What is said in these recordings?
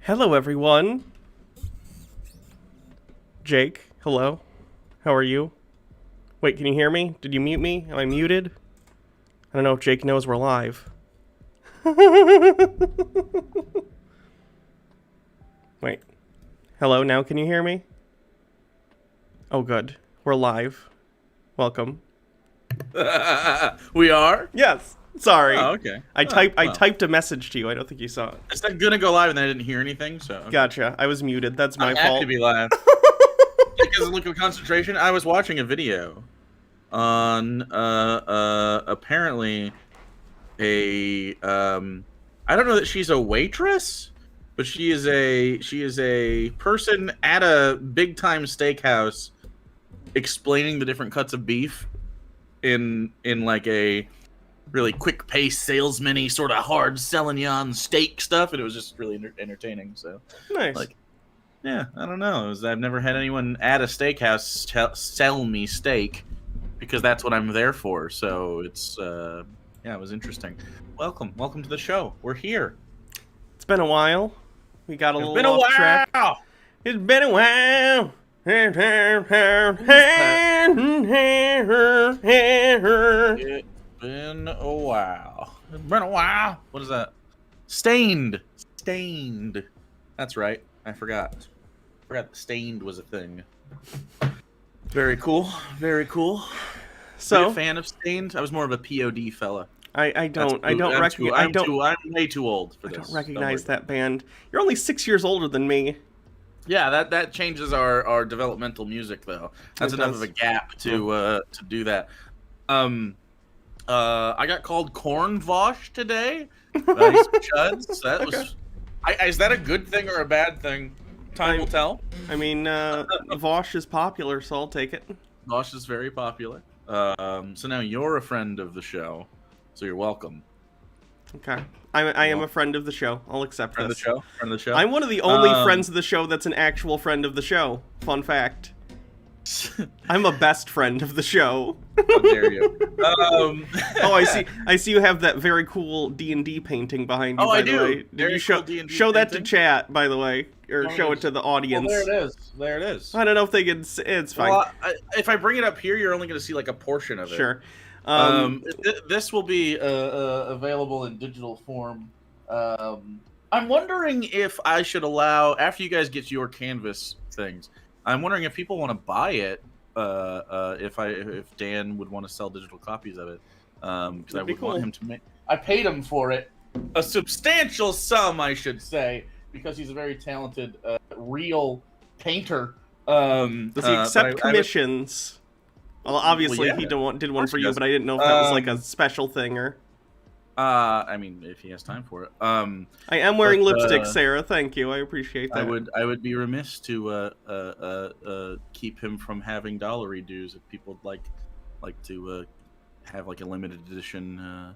Hello, everyone. Jake, hello. How are you? Wait, can you hear me? Did you mute me? Am I muted? I don't know if Jake knows we're live. Wait. Hello, now can you hear me? Oh, good. We're live. Welcome. We are? Yes. Sorry. Oh, okay. I typed a message to you. I don't think you saw it. I said gonna go live and then I didn't hear anything, so. Okay. Gotcha. I was muted. That's my I'm fault. happy to be live. Because look of concentration. I was watching a video on apparently a I don't know that she's a waitress, but she is a person at a big time steakhouse explaining the different cuts of beef in like a really quick paced salesman-y sort of hard selling you on steak stuff, and it was just really entertaining. So Nice. like, yeah, I don't know. I've never had anyone at a steakhouse sell me steak because that's what I'm there for. So it's yeah, it was interesting. Welcome to the show. We're here. It's been a while. We got a little It's been a off track. while. It's been a while. It's been a while. It's been a while. What is that? Stained. That's right. I forgot that Stained was a thing. Very cool. So, Are you a fan of Stained? I was more of a POD fella. I don't recognize. I'm way too old for this. I don't recognize that band. You're only 6 years older than me. Yeah, that changes our developmental music though. That's enough of a gap to do that. I got called Corn Vosh today. Chuds. That was. Is that a good thing or a bad thing? Time will tell. I mean, Vosh is popular, so I'll take it. Vosh is very popular. So now you're a friend of the show, so you're welcome. Okay. I am a friend of the show. I'll accept Friend this. Friend of the show. I'm one of the only friends of the show that's an actual friend of the show. Fun fact. I'm a best friend of the show. How dare you? Oh, I see you have that very cool D&D painting behind you. Oh, by I the do. Way. Did you show cool show that to painting? chat, by the way, or show it to the audience? Well, there it is. I don't know if they can. It's fine. Well, if I bring it up here, you're only going to see like a portion of it. Sure. This will be available in digital form. I'm wondering if I should allow, after you guys get your canvas things, I'm wondering if people want to buy it. If Dan would want to sell digital copies of it, because I would want him to make. I paid him for it, a substantial sum, I should say, because he's a very talented, real painter. Does he accept commissions? Well, obviously he did one for you, but I didn't know if that was like a special thing or. I mean, if he has time for it. I am wearing lipstick, Sarah. Thank you. I appreciate that. I would be remiss to keep him from having dollary dues if people would like to have like a limited edition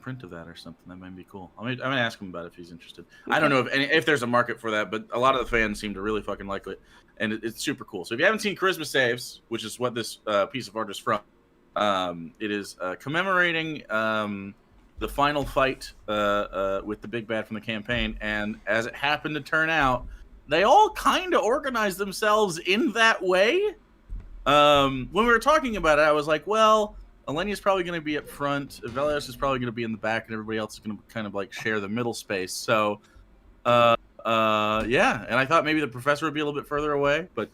print of that or something. That might be cool. I'm gonna ask him about it if he's interested. Okay. I don't know if there's a market for that, but a lot of the fans seem to really fucking like it, and it's super cool. So if you haven't seen Charisma Saves, which is what this piece of art is from, it is commemorating the final fight with the big bad from the campaign, and as it happened to turn out, they all kind of organized themselves in that way. When we were talking about it, I was like, well, Alenia's probably going to be up front, Velios is probably going to be in the back, and everybody else is going to kind of like share the middle space. So, yeah, and I thought maybe the professor would be a little bit further away, but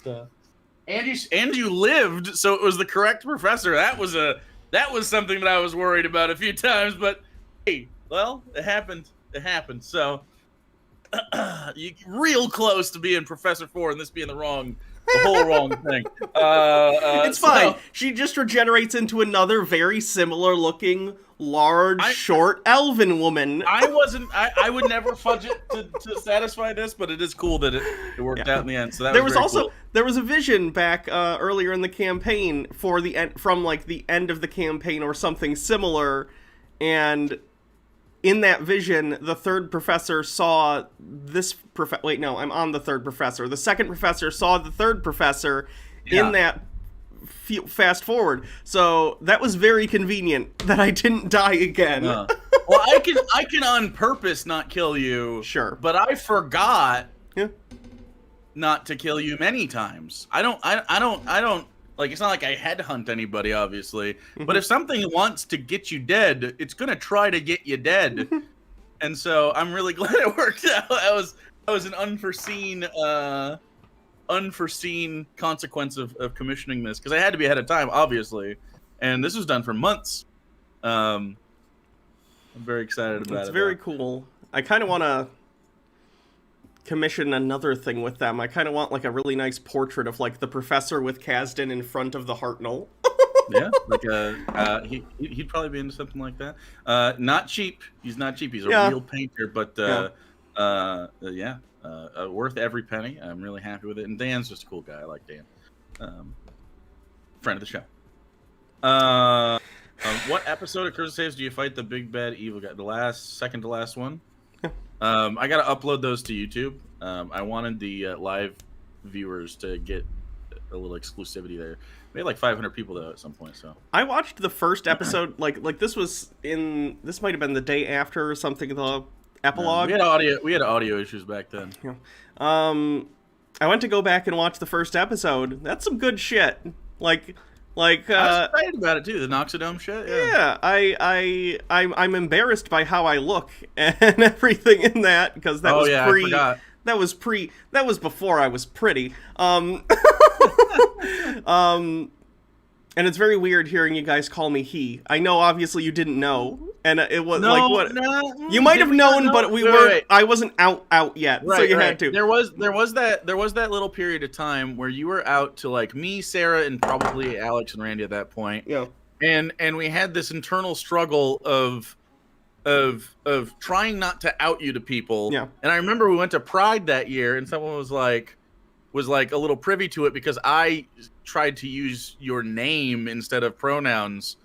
and you lived, so it was the correct professor. That was something that I was worried about a few times, but hey, well, it happened. So, you real close to being Professor 4 and this being the whole wrong thing. It's fine. She just regenerates into another very similar looking, large, short elven woman. I would never fudge it to satisfy this, but it is cool that it worked out in the end. So that there was a vision back earlier in the campaign for the end, from like the end of the campaign or something similar, and in that vision, the third professor saw this wait, no, I'm on the third professor. The second professor saw the third professor in that fast forward. So that was very convenient that I didn't die again. Well, I can on purpose not kill you. Sure. But I forgot Yeah. not to kill you many times. I don't like, it's not like I headhunt anybody, obviously. But if something wants to get you dead, it's gonna try to get you dead. And so I'm really glad it worked out. That was an unforeseen consequence of commissioning this, because I had to be ahead of time, obviously. And this was done for months. I'm very excited about it. It's very cool. I kind of want to commission another thing with them. I kind of want like a really nice portrait of like the professor with Kasdan in front of the Hartnell. Yeah, like he'd probably be into something like that. Not cheap. He's not cheap. He's a real painter, but worth every penny. I'm really happy with it. And Dan's just a cool guy. I like Dan. Friend of the show. What episode of Curse Saves do you fight the big bad evil guy? The second to last one. I gotta upload those to YouTube. I wanted the live viewers to get a little exclusivity there. We had like 500 people though at some point. So I watched the first episode. Like this might have been the day after or something. The epilogue. We had audio issues back then. Yeah. I went to go back and watch the first episode. That's some good shit. Like I was excited about it too. The Noxodome shit. Yeah. I'm embarrassed by how I look and everything in that, because that was I forgot. That was before I was pretty. And it's very weird hearing you guys call me he. I know obviously you didn't know, and it was you might have known, but we weren't. Right. I wasn't out yet, so you had to. There was that little period of time where you were out to like me, Sarah, and probably Alex and Randy at that point. Yeah. And we had this internal struggle of trying not to out you to people. Yeah. And I remember we went to Pride that year, and someone was like a little privy to it because I tried to use your name instead of pronouns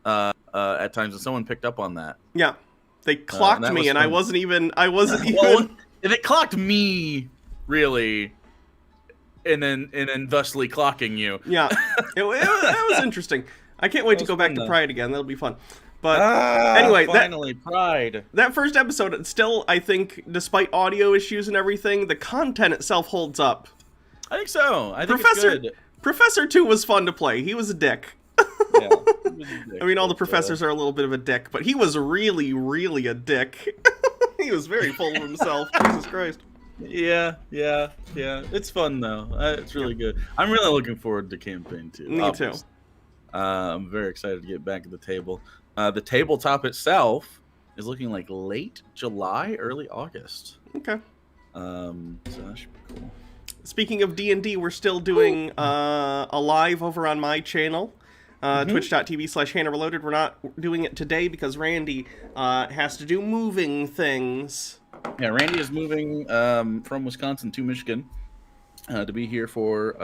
at times, and someone picked up on that. Yeah, they clocked me, and I wasn't even. Well, if it clocked me, really, and then thusly clocking you. Yeah, it was interesting. I can't wait to go back to Pride again. That'll be fun. But anyway, finally, Pride. That first episode, still, I think, despite audio issues and everything, the content itself holds up. I think so. I think it's good. Professor 2 was fun to play. He was a dick. Yeah, he was a dick. I mean, all the professors are a little bit of a dick, but he was really, really a dick. He was very full of himself. Jesus Christ. Yeah. It's fun, though. It's really good. I'm really looking forward to campaign 2. Me too. I'm very excited to get back at the table. The tabletop itself is looking like late July, early August. Okay. So that should be cool. Speaking of D&D, we're still doing a live over on my channel, twitch.tv/Hannah Reloaded. We're not doing it today because Randy has to do moving things. Yeah, Randy is moving from Wisconsin to Michigan to be here for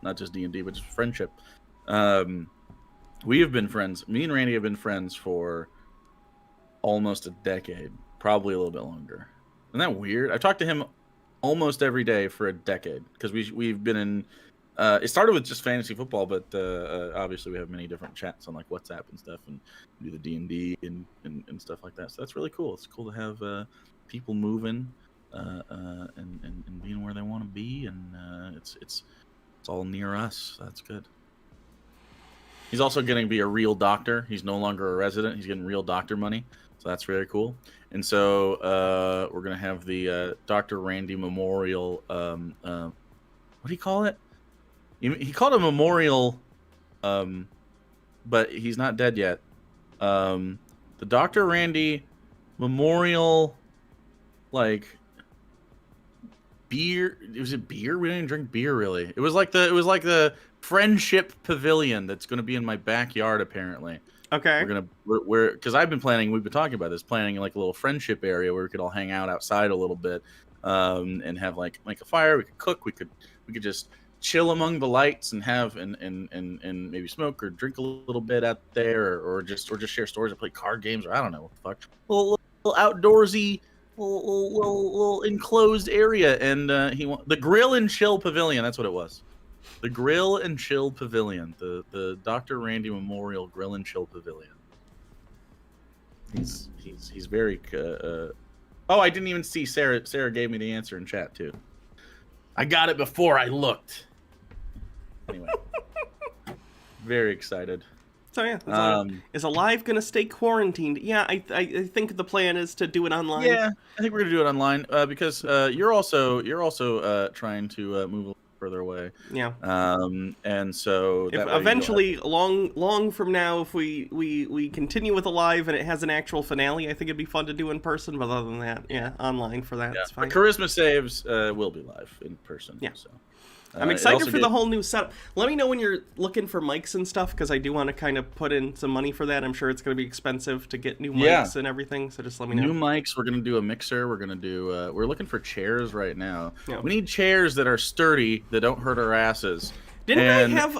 not just D&D, but just friendship. We have been friends. Me and Randy have been friends for almost a decade, probably a little bit longer. Isn't that weird? I talked to him almost every day for a decade because we've been in. It started with just fantasy football, but obviously we have many different chats on like WhatsApp and stuff, and do the D&D and stuff like that. So that's really cool. It's cool to have people moving and being where they want to be, and it's all near us. So that's good. He's also going to be a real doctor. He's no longer a resident. He's getting real doctor money. So that's very cool. And so we're going to have the Dr. Randy Memorial. What do you call it? He called it a memorial, but he's not dead yet. The Dr. Randy Memorial, like, beer. Was it beer? We didn't drink beer, really. It was like the friendship pavilion that's going to be in my backyard, apparently. Okay. We're because we've been talking about this, planning like a little friendship area where we could all hang out outside a little bit, and have like make a fire. We could cook. We could just chill among the lights and have and maybe smoke or drink a little bit out there, or just share stories or play card games, or I don't know what the fuck. A little outdoorsy, little enclosed area, and the Grill and Chill Pavilion. That's what it was. The Grill and Chill Pavilion, the Dr. Randy Memorial Grill and Chill Pavilion. He's very. Oh, I didn't even see Sarah. Sarah gave me the answer in chat too. I got it before I looked. Anyway, very excited. So yeah, is Alive gonna stay quarantined? Yeah, I think the plan is to do it online. Yeah, I think we're gonna do it online because you're also trying to move a little further away. Yeah. And so if eventually, long from now, if we continue with Alive and it has an actual finale, I think it'd be fun to do in person. But other than that, yeah, online for that. It's fine. But Charisma Saves will be live in person. Yeah. So. I'm excited for the whole new setup. Let me know when you're looking for mics and stuff, because I do want to kind of put in some money for that. I'm sure it's going to be expensive to get new mics and everything, so just let me know. New mics, we're going to do a mixer. We're going to do, we're looking for chairs right now. Yeah. We need chairs that are sturdy, that don't hurt our asses. Didn't I have,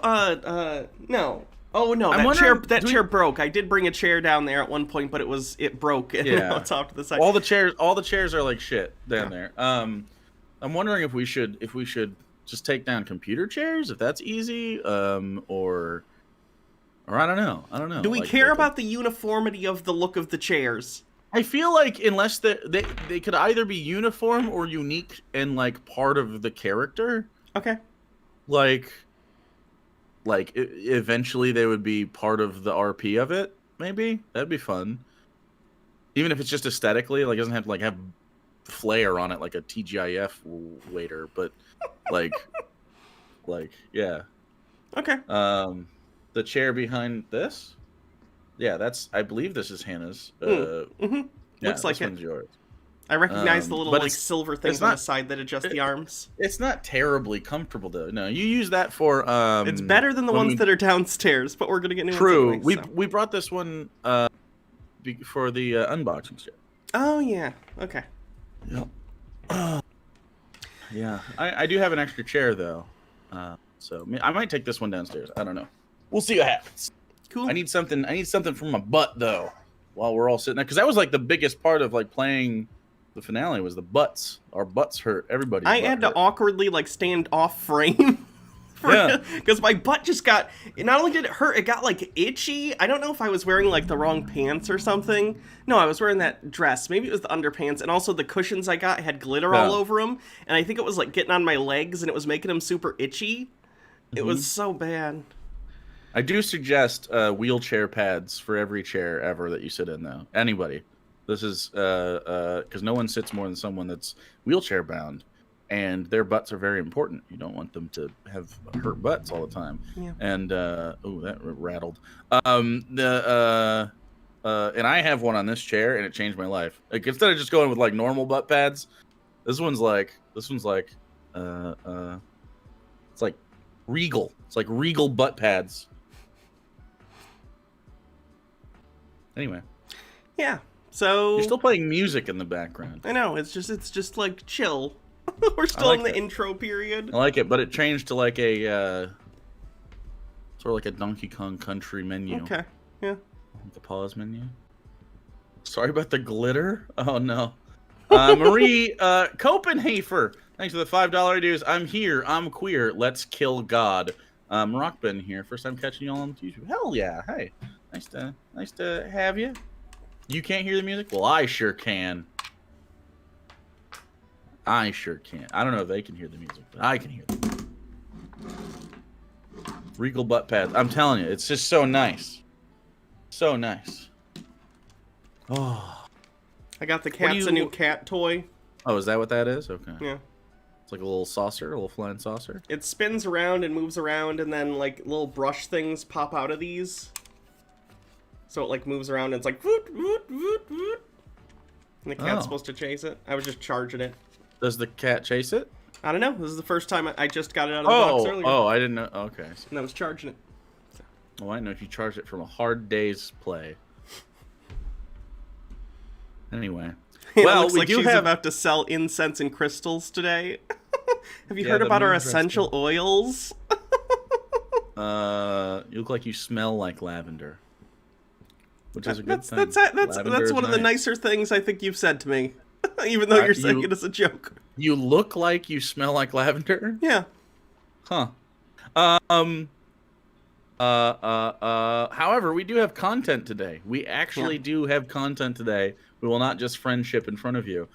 no. Oh, no, that chair broke. I did bring a chair down there at one point, but it broke, and now it's off to the side. All the chairs are like shit down there. I'm wondering if we should just take down computer chairs, if that's easy, or I don't know. Do we care about the uniformity of the look of the chairs? I feel like unless they could either be uniform or unique and like part of the character. Okay. Like eventually they would be part of the RP of it. Maybe that'd be fun. Even if it's just aesthetically, like it doesn't have to like have flair on it like a TGIF waiter, but like yeah. Okay. The chair behind this, I believe this is Hannah's. Yeah, looks like this one's yours. I recognize the little like silver things on the side that adjust the arms. It's not terribly comfortable though. No, you use that for it's better than the ones that are downstairs, but we're gonna get new ones. True. Anyway, we brought this one for the unboxing chair. Oh yeah. Okay. Yep. Yeah, I do have an extra chair though, so I might take this one downstairs. I don't know. We'll see what happens. Cool. I need something for my butt though, while we're all sitting there, because that was like the biggest part of like playing the finale was the butts. Our butts hurt. Everybody. I had to awkwardly like stand off frame. Because my butt just got, not only did it hurt, it got like itchy. I don't know if I was wearing like the wrong pants or something. No, I was wearing that dress. Maybe it was the underpants, and also the cushions I got had glitter all over them, and I think it was like getting on my legs, and it was making them super itchy. It was so bad. I do suggest wheelchair pads for every chair ever that you sit in, though. Anybody. This is because no one sits more than someone that's wheelchair bound. And their butts are very important. You don't want them to have hurt butts all the time. Yeah. And oh, that rattled. And I have one on this chair, and it changed my life. Like instead of just going with like normal butt pads, this one's like it's like regal. It's like regal butt pads. Anyway. Yeah. So you're still playing music in the background. I know. It's just like chill. We're still in the intro period. I like it, but it changed to like a sort of like a Donkey Kong Country menu. Okay, yeah. The pause menu. Sorry about the glitter. Oh no. Marie Copenhafer. Thanks for the $5 dues. I'm here. I'm queer. Let's kill God. Rockbin here. First time catching y'all on YouTube. Hell yeah. Hey, nice to have you. You can't hear the music? Well, I sure can. I sure can. I don't know if they can hear the music, but I can hear them. Regal butt pads. I'm telling you, it's just so nice. So nice. Oh. I got the cat's a new cat toy. Oh, is that what that is? Okay. Yeah. It's like a little saucer, a little flying saucer. It spins around and moves around, and then like little brush things pop out of these. So it like moves around and it's like woot, woot, woot, woot. And the cat's supposed to chase it. I was just charging it. Does the cat chase it? I don't know. This is the first time I just got it out of the box earlier. Oh, I didn't know. Okay. And I was charging it. Oh, I know if you charge it from a hard day's play. Anyway. It looks like she's about to sell incense and crystals today. Have you heard about our essential oils? You look like you smell like lavender. Which is a good thing. That's one of the nicer things I think you've said to me. Even though you're saying it as a joke. You look like you smell like lavender? Yeah. Huh. However, we do have content today. We actually do have content today. We will not just friendship in front of you.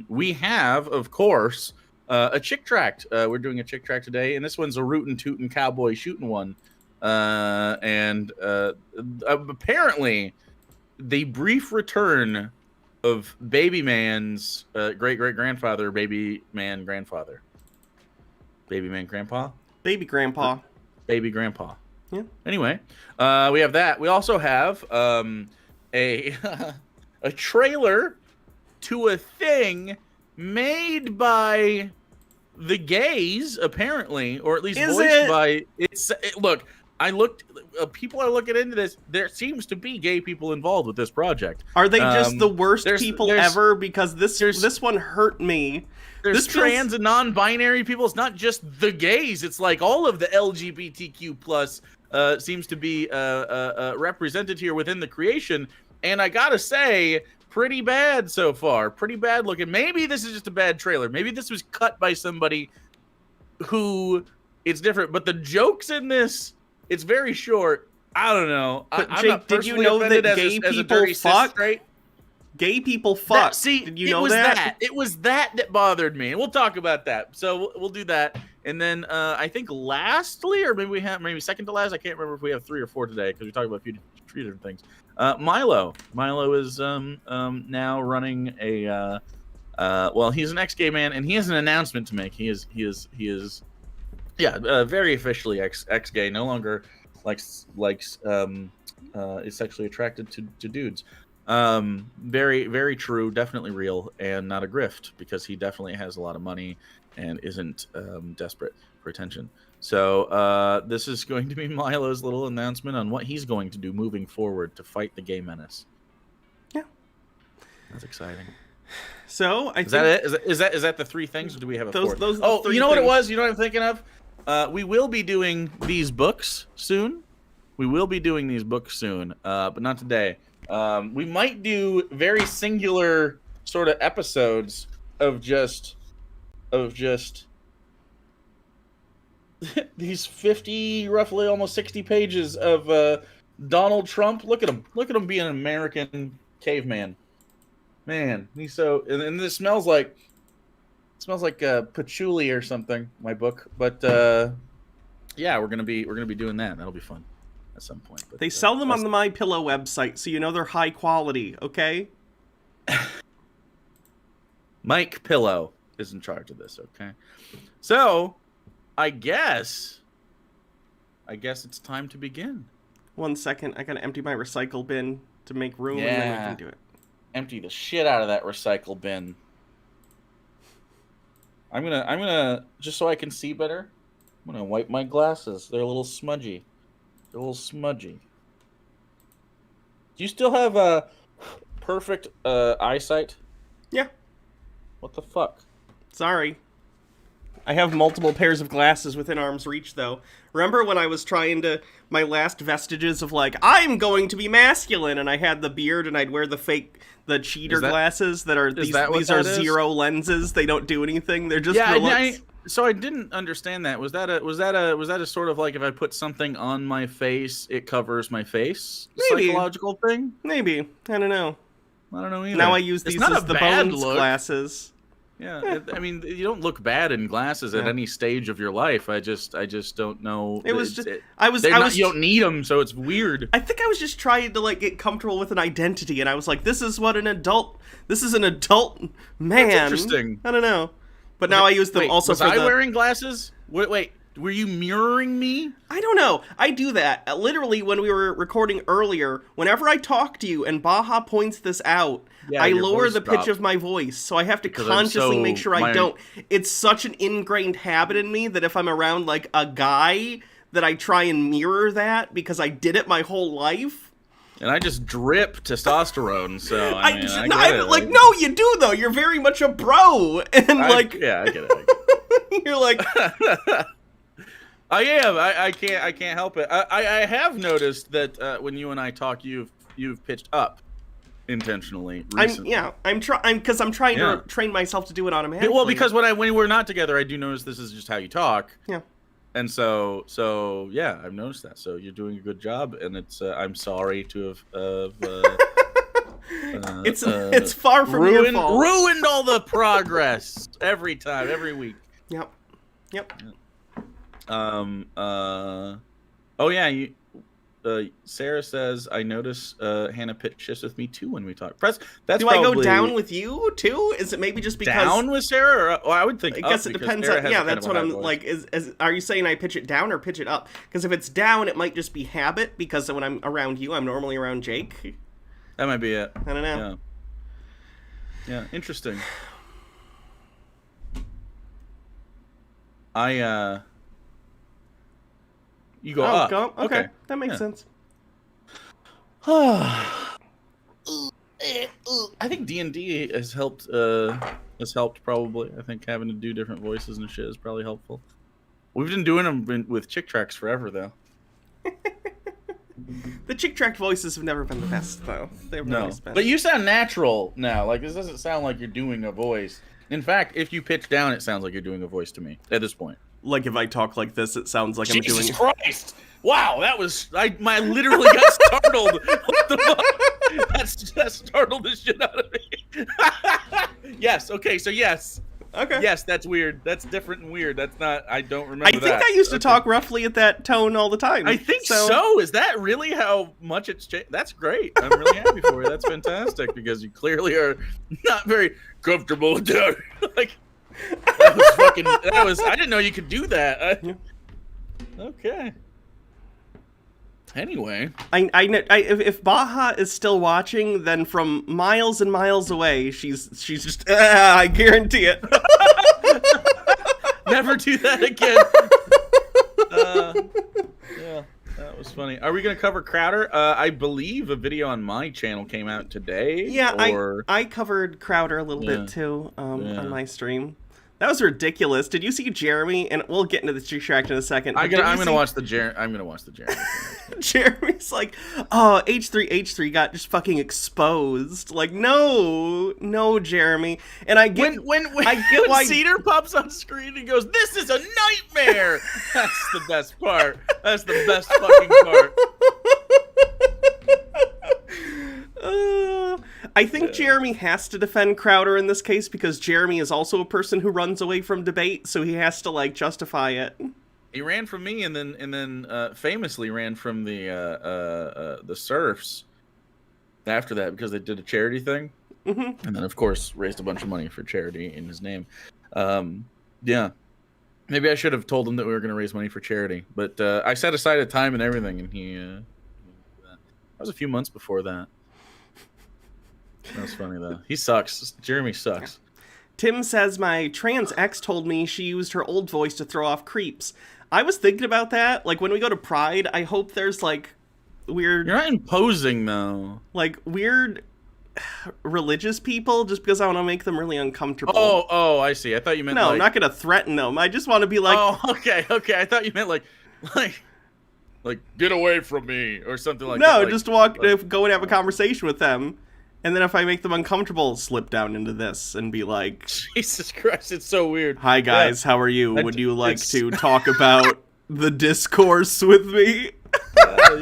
We have, of course, a chick tract. We're doing a chick tract today, and this one's a rootin' tootin' cowboy shooting one. Apparently, the brief return of Baby Man's great-great-grandfather, Baby Man grandfather. Baby Man grandpa? Baby grandpa. Baby grandpa. Yeah. Anyway, we have that. We also have a a trailer to a thing made by the gays, apparently, or at least voiced by. Look, I looked. People are looking into this. There seems to be gay people involved with this project. Are they just the worst people ever? Because this one hurt me. There's trans and non-binary people. It's not just the gays. It's like all of the LGBTQ plus seems to be represented here within the creation. And I gotta say, pretty bad so far. Pretty bad looking. Maybe this is just a bad trailer. Maybe this was cut by somebody who it's different. But the jokes in this, it's very short. I don't know. But I'm Jake, not did you know that gay people fuck? Gay people fuck. Did you know that? It was that bothered me, and we'll talk about that. So we'll do that, and then I think lastly, or maybe second to last. I can't remember if we have 3 or 4 today because we talked about a few different things. Milo is now running a. Well, he's an ex-gay man, and he has an announcement to make. He is very officially ex-gay. No longer likes is sexually attracted to dudes. Very, very true, definitely real, and not a grift, because he definitely has a lot of money and isn't desperate for attention. So this is going to be Milo's little announcement on what he's going to do moving forward to fight the gay menace. Yeah, that's exciting. So is that it? Is that the 3 things, or do we have a 4th? Those you know what it was? You know what I'm thinking of? We will be doing these books soon. But not today. We might do very singular sort of episodes of just these 50, roughly almost 60 pages of Donald Trump. Look at him being an American caveman. Man, he's so, and this smells like patchouli or something, my book. But yeah, we're gonna be doing that. That'll be fun at some point. But, they sell them on the MyPillow website, so you know they're high quality, okay? Mike Pillow is in charge of this, okay? So, I guess it's time to begin. 1 second, I gotta empty my recycle bin to make room, and then I can do it. Empty the shit out of that recycle bin. I'm gonna just so I can see better, I'm gonna wipe my glasses. They're a little smudgy. Do you still have perfect eyesight? Yeah. What the fuck? Sorry. I have multiple pairs of glasses within arm's reach, though. Remember when I was trying to, my last vestiges of like, I'm going to be masculine, and I had the beard and I'd wear the cheater glasses that are, these are zero lenses. They don't do anything. They're just for looks. So I didn't understand that. Was that a sort of like if I put something on my face, it covers my face? Maybe. Psychological thing? Maybe. I don't know. I don't know either. Now I use these as the Bones glasses. Yeah, I mean, you don't look bad in glasses at any stage of your life. I just don't know. It was just you don't need them, so it's weird. I think I was just trying to like get comfortable with an identity, and I was like, this is an adult man. That's interesting. I don't know, but now I use them also for wearing glasses? Wait, were you mirroring me? I don't know. I do that. Literally, when we were recording earlier, whenever I talk to you and Baja points this out, I lower the pitch of my voice, so I have to consciously make sure I don't. It's such an ingrained habit in me that if I'm around, like, a guy, that I try and mirror that, because I did it my whole life. And I just drip testosterone, so, I get it. Like, no, you do, though. You're very much a bro. And, I get it. You're like... I am. I can't help it. I have noticed that when you and I talk, you've pitched up intentionally recently. I'm trying to train myself to do it automatically. Well, because when we're not together, I do notice this is just how you talk. Yeah. And so yeah, I've noticed that. So you're doing a good job, and it's I'm sorry to have it's far from your fault. Ruined all the progress every time, every week. Yep. Oh yeah, Sarah says I notice Hannah pitch shifts with me too when we talk. That's Do I go down with you too? Is it maybe just because down with Sarah? Or, well, I would think. I guess it depends on. Yeah, that's what I'm like. Are you saying I pitch it down or pitch it up? Because if it's down, it might just be habit. Because when I'm around you, I'm normally around Jake. That might be it. I don't know. Yeah, interesting. You go up. Go up? Okay. That makes sense. I think D&D has helped. Probably. I think having to do different voices and shit is probably helpful. We've been doing them with chick tracks forever, though. The chick track voices have never been the best, though. They've always been. But you sound natural now. Like, this doesn't sound like you're doing a voice. In fact, if you pitch down, it sounds like you're doing a voice to me at this point. Like, if I talk like this, it sounds like I'm doing... Jesus Christ! Wow, that was... I literally got startled. What the fuck? That startled the shit out of me. Yes, okay, so yes. Okay. Yes, that's weird. That's different and weird. That's not... I don't remember that. I think I used to talk roughly at that tone all the time. I think so. Is that really how much it's changed? That's great. I'm really happy for you. That's fantastic, because you clearly are not very comfortable with that. Like... I didn't know you could do that. Okay. Anyway, if Baja is still watching, then from miles and miles away, she's just I guarantee it. Never do that again. Yeah, that was funny. Are we gonna cover Crowder? I believe a video on my channel came out today. Yeah, I covered Crowder a little bit too on my stream. That was ridiculous. Did you see Jeremy? And we'll get into the Tract in a second. I'm gonna watch the Jeremy. Jeremy's like, oh, H3 got just fucking exposed. Like, no, Jeremy. And I get when why Cedar pops on screen and goes, "This is a nightmare." That's the best part. That's the best fucking part. I think Jeremy has to defend Crowder in this case because Jeremy is also a person who runs away from debate, so he has to like justify it. He ran from me and then famously ran from the Serfs after that because they did a charity thing, and then of course raised a bunch of money for charity in his name. Yeah, maybe I should have told him that we were going to raise money for charity, but I set aside a time and everything, and that was a few months before that. That was funny, though. He sucks. Jeremy sucks. Tim says, my trans ex told me she used her old voice to throw off creeps. I was thinking about that. Like, when we go to Pride, I hope there's, like, weird... You're not imposing, though. Like, weird religious people, just because I want to make them really uncomfortable. Oh, I see. I thought you meant, No, I'm not going to threaten them. I just want to be like... Oh, okay. I thought you meant, like, get away from me, or something like that. No, like, just go and have a conversation with them. And then if I make them uncomfortable, slip down into this and be like... Jesus Christ, it's so weird. Hi, guys, how are you? Would you like to talk about the discourse with me? You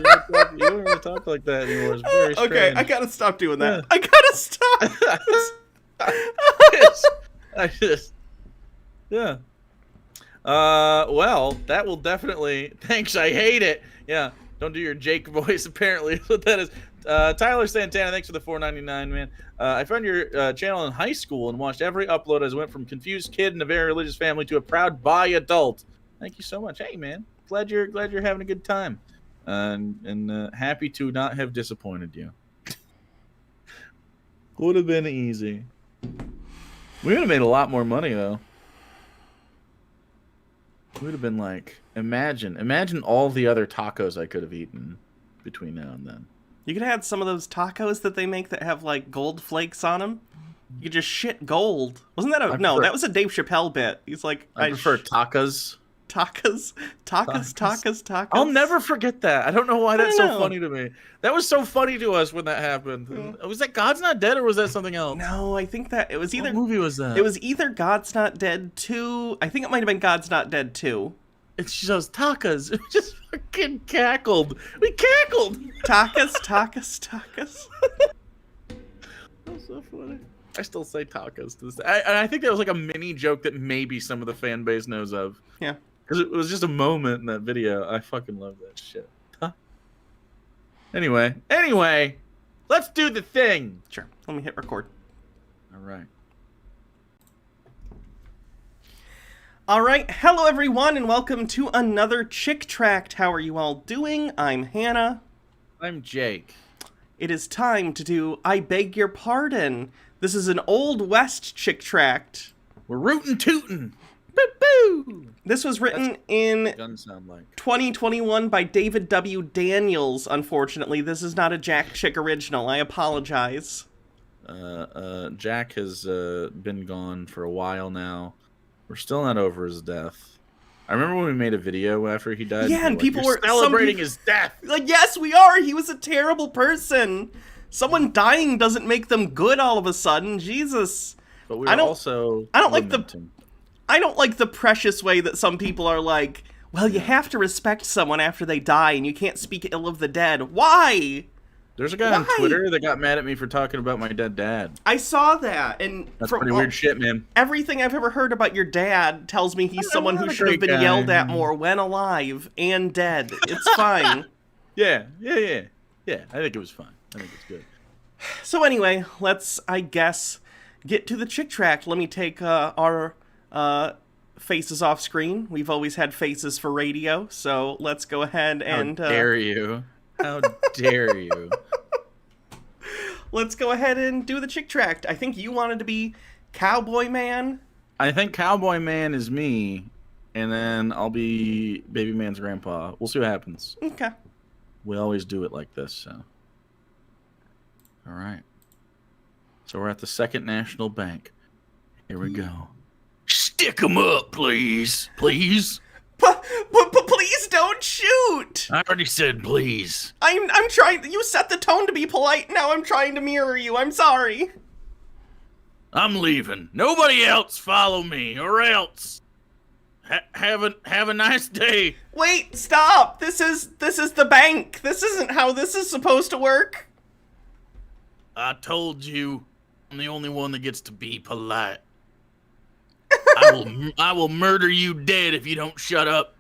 don't really talk like that anymore. It's very strange. Okay, I gotta stop doing that. I gotta stop. Yeah. Well, that will definitely... Thanks, I hate it. Yeah, don't do your Jake voice, apparently. That's what that is. Tyler Santana, thanks for the $4.99, man. I found your channel in high school and watched every upload as I went from confused kid in a very religious family to a proud bi adult. Thank you so much. Hey, man, glad you're having a good time, and happy to not have disappointed you. Would have been easy. We would have made a lot more money though. We would have been like, imagine all the other tacos I could have eaten between now and then. You could have had some of those tacos that they make that have, like, gold flakes on them. You could just shit gold. Wasn't that No, that was a Dave Chappelle bit. He's like... I prefer tacos. Tacos. I'll never forget that. I don't know why that's so funny to me. That was so funny to us when that happened. Was that God's Not Dead, or was that something else? No, I think that it was either... What movie was that? It was either God's Not Dead 2... I think it might have been God's Not Dead 2. and she goes, "Tacos." We just fucking cackled. We cackled. Tacos. That's so funny. I still say tacos to this day. I think that was like a mini joke that maybe some of the fan base knows of. Yeah. Because it was just a moment in that video. I fucking love that shit. Huh? Anyway, let's do the thing. Sure. Let me hit record. All right. All right. Hello, everyone, and welcome to another Chick Tract. How are you all doing? I'm Hannah. I'm Jake. It is time to do I Beg Your Pardon. This is an Old West Chick Tract. We're rootin' tootin'. Boo-boo! This was written in Guns sound like 2021 by David W. Daniels. Unfortunately, this is not a Jack Chick original. I apologize. Jack has been gone for a while now. We're still not over his death. I remember when we made a video after he died. Yeah, and like, people were celebrating his death. Like, yes, we are. He was a terrible person. Someone dying doesn't make them good all of a sudden. Jesus. But we were also I don't like the precious way that some people are like, well, you have to respect someone after they die and you can't speak ill of the dead. Why? There's a guy on Twitter that got mad at me for talking about my dead dad. I saw that, and that's pretty weird shit, man. Everything I've ever heard about your dad tells me he's someone who should have been yelled at more when alive and dead. It's fine. Yeah. I think it was fine. I think it's good. So anyway, let's, I guess, get to the Chick Tract. Let me take our faces off screen. We've always had faces for radio, so let's go ahead and... How dare you? How dare you? Let's go ahead and do the Chick Tract. I think you wanted to be Cowboy Man. I think Cowboy Man is me, and then I'll be Baby Man's grandpa. We'll see what happens. Okay. We always do it like this, so. All right. So we're at the Second National Bank. Here we go. Stick 'em up, please. Please. Please don't shoot! I already said please. I'm trying. You set the tone to be polite. Now I'm trying to mirror you. I'm sorry. I'm leaving. Nobody else follow me, or else. Have a nice day. Wait, stop. This is the bank. This isn't how this is supposed to work. I told you, I'm the only one that gets to be polite. I will murder you dead if you don't shut up.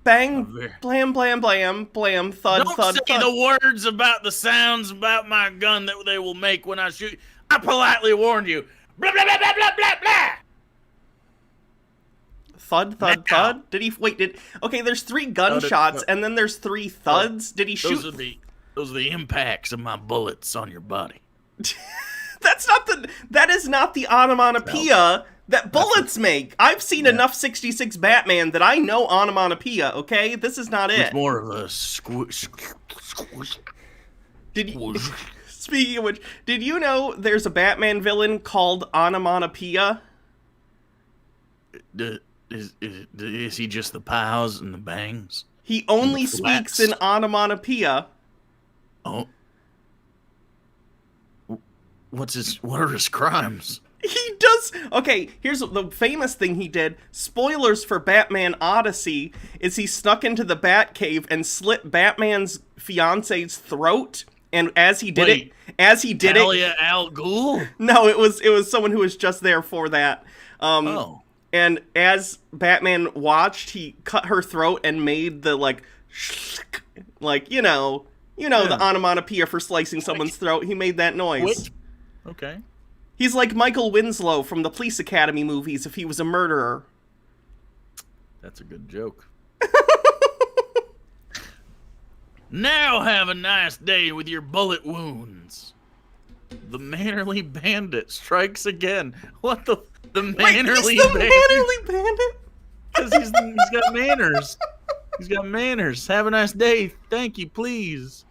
Bang, blam, blam, blam, blam, thud, don't thud, say thud. the words about the sounds about my gun that they will make when I shoot. I politely warned you. Blah, blah, blah, blah, blah, blah, blah. Thud, thud, thud? Did he... Wait, okay, there's 3 gunshots, and then there's 3 thuds. Did he shoot... Those are the impacts of my bullets on your body. That is not the onomatopoeia that bullets make. I've seen enough 66 Batman that I know onomatopoeia, okay? This is not it. It's more of a squish. Speaking of which, did you know there's a Batman villain called Onomatopoeia? Is he just the pows and the bangs? He only speaks in onomatopoeia. Oh. What are his crimes? He does... Okay, here's the famous thing he did. Spoilers for Batman Odyssey is he snuck into the Batcave and slit Batman's fiance's throat. And as he did Talia al Ghul? No, it was someone who was just there for that. And as Batman watched, he cut her throat and made the the onomatopoeia for slicing someone's throat. He made that noise. What? Okay. He's like Michael Winslow from the Police Academy movies if he was a murderer. That's a good joke. Now have a nice day with your bullet wounds. The Mannerly Bandit strikes again. What the Mannerly Bandit? Mannerly Bandit? Because he's got manners. He's got manners. Have a nice day. Thank you, please.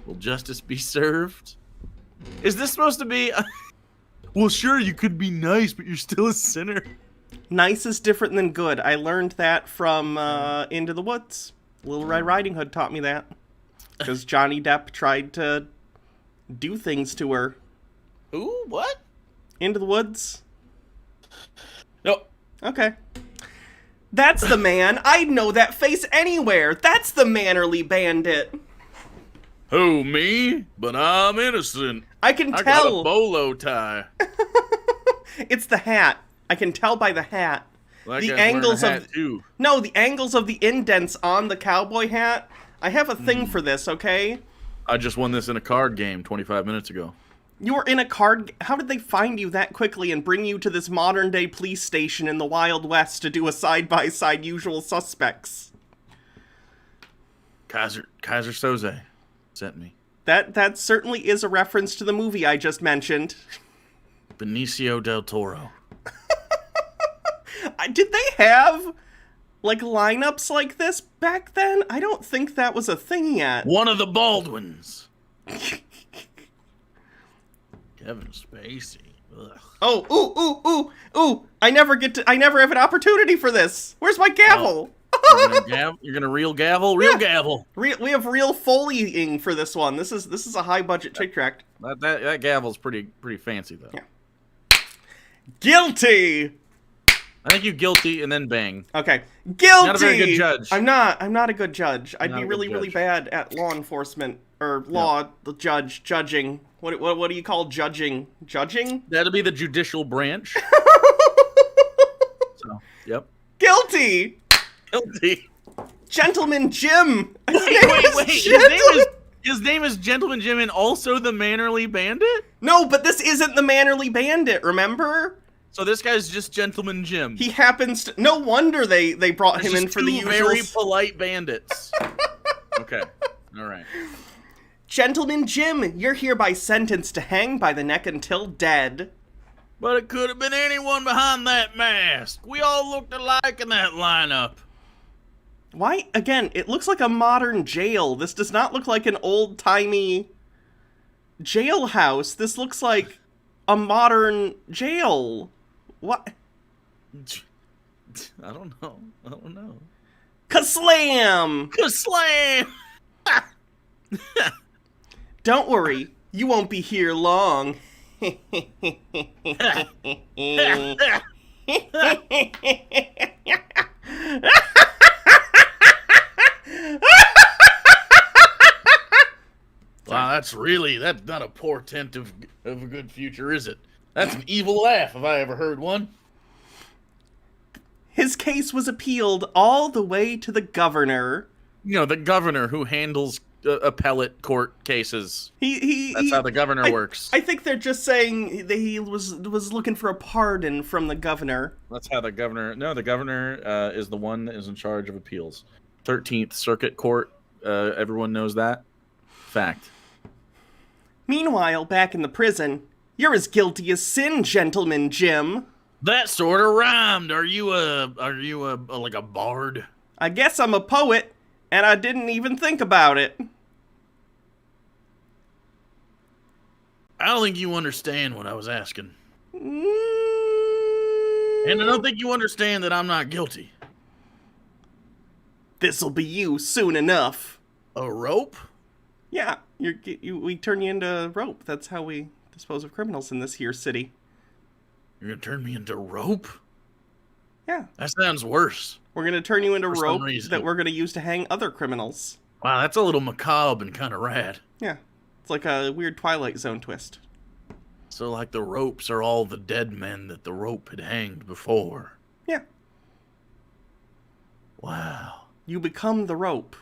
Will justice be served? Is this supposed to be... Well, sure, you could be nice, but you're still a sinner. Nice is different than good. I learned that from Into the Woods. Little Red Riding Hood taught me that. Because Johnny Depp tried to do things to her. Ooh, what? Into the Woods? No. Okay. That's the man. I'd know that face anywhere. That's the Mannerly Bandit. Who, me? But I'm innocent. I can I tell. got a bolo tie. It's the hat. I can tell by the hat. That The guy's angles wearing a of hat, too. No, the angles of the indents on the cowboy hat. I have a thing for this, okay? I just won this in a card game 25 minutes ago. You were in a card... How did they find you that quickly and bring you to this modern-day police station in the Wild West to do a side-by-side usual suspects? Kaiser Soze sent me. That certainly is a reference to the movie I just mentioned. Benicio del Toro. Did they have, like, lineups like this back then? I don't think that was a thing yet. One of the Baldwins. Kevin Spacey. Ugh. Oh, ooh. I never have an opportunity for this. Where's my gavel? You're gonna reel gavel? Real gavel. We have real Foleying for this one. This is a high budget chick tract. That gavel's pretty fancy though. Yeah. Guilty! I think you guilty and then bang. Okay. Guilty! Not a very good judge. I'm not a good judge. I'd Not be a good really judge. bad at law enforcement or judging. What do you call judging? Judging? That'll be the judicial branch. So, yep. Guilty! Guilty. Gentleman Jim! Wait. His name is Gentleman Jim and also the Mannerly Bandit? No, but this isn't the Mannerly Bandit, remember? So this guy's just Gentleman Jim. He happens to... No wonder they brought him in for the usual... very polite bandits. Okay. All right. Gentleman Jim, you're hereby sentenced to hang by the neck until dead. But it could have been anyone behind that mask. We all looked alike in that lineup. Why? Again, it looks like a modern jail. This does not look like an old-timey jailhouse. This looks like a modern jail. What? I don't know. Kaslam! Kaslam! Don't worry, you won't be here long. Wow, that's not a portent of a good future, is it? That's an evil laugh if I ever heard one. His case was appealed all the way to the governor. You know, the governor who handles appellate court cases. That's how the governor works. I think they're just saying that he was looking for a pardon from the governor. That's how the governor... No, the governor is the one that is in charge of appeals. 13th Circuit Court, everyone knows that. Fact. Meanwhile, back in the prison, you're as guilty as sin, Gentleman Jim. That sort of rhymed. Are you like a bard? I guess I'm a poet, and I didn't even think about it. I don't think you understand what I was asking. And And I don't think you understand that I'm not guilty. This'll be you soon enough. A rope? Yeah, we turn you into rope. That's how we dispose of criminals in this here city. You're gonna turn me into rope? Yeah. That sounds worse. We're gonna turn you into For some rope reason. that we're gonna use to hang other criminals. Wow, that's a little macabre and kind of rad. Yeah. It's like a weird Twilight Zone twist. So, like, the ropes are all the dead men that the rope had hanged before. Yeah. Wow. You become the rope.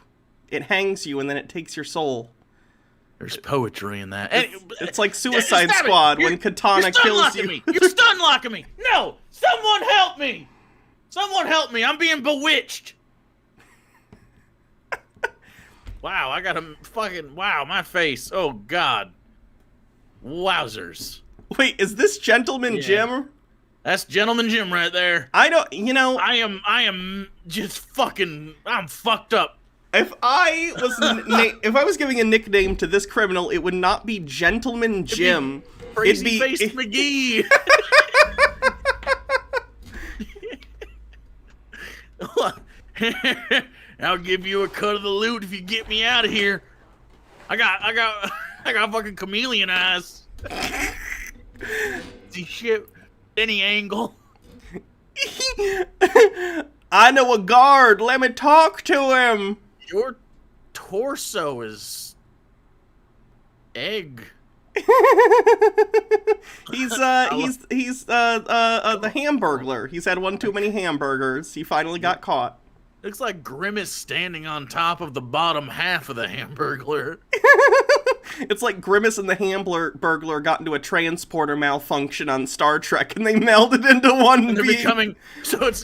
It hangs you and then it takes your soul. There's poetry in that. It's like Suicide Squad when Katana kills you. Me. You're stun locking me. No! Someone help me! Someone help me! I'm being bewitched! Wow, I got a fucking... Wow, my face. Oh, God. Wowzers. Wait, is this Gentleman Jim? That's Gentleman Jim right there. I don't... You know... I am just fucking... I'm fucked up. If I was giving a nickname to this criminal, it would not be Gentleman Jim. It'd be Crazy Faced McGee. I'll give you a cut of the loot if you get me out of here. I got fucking chameleon eyes. See shit any angle. I know a guard. Let me talk to him. Your torso is egg. He's the Hamburglar. He's had one too many hamburgers. He finally got caught. Looks like Grimace standing on top of the bottom half of the Hamburglar. It's like Grimace and the Hamburglar got into a transporter malfunction on Star Trek, and they melded into one And they're being. becoming so it's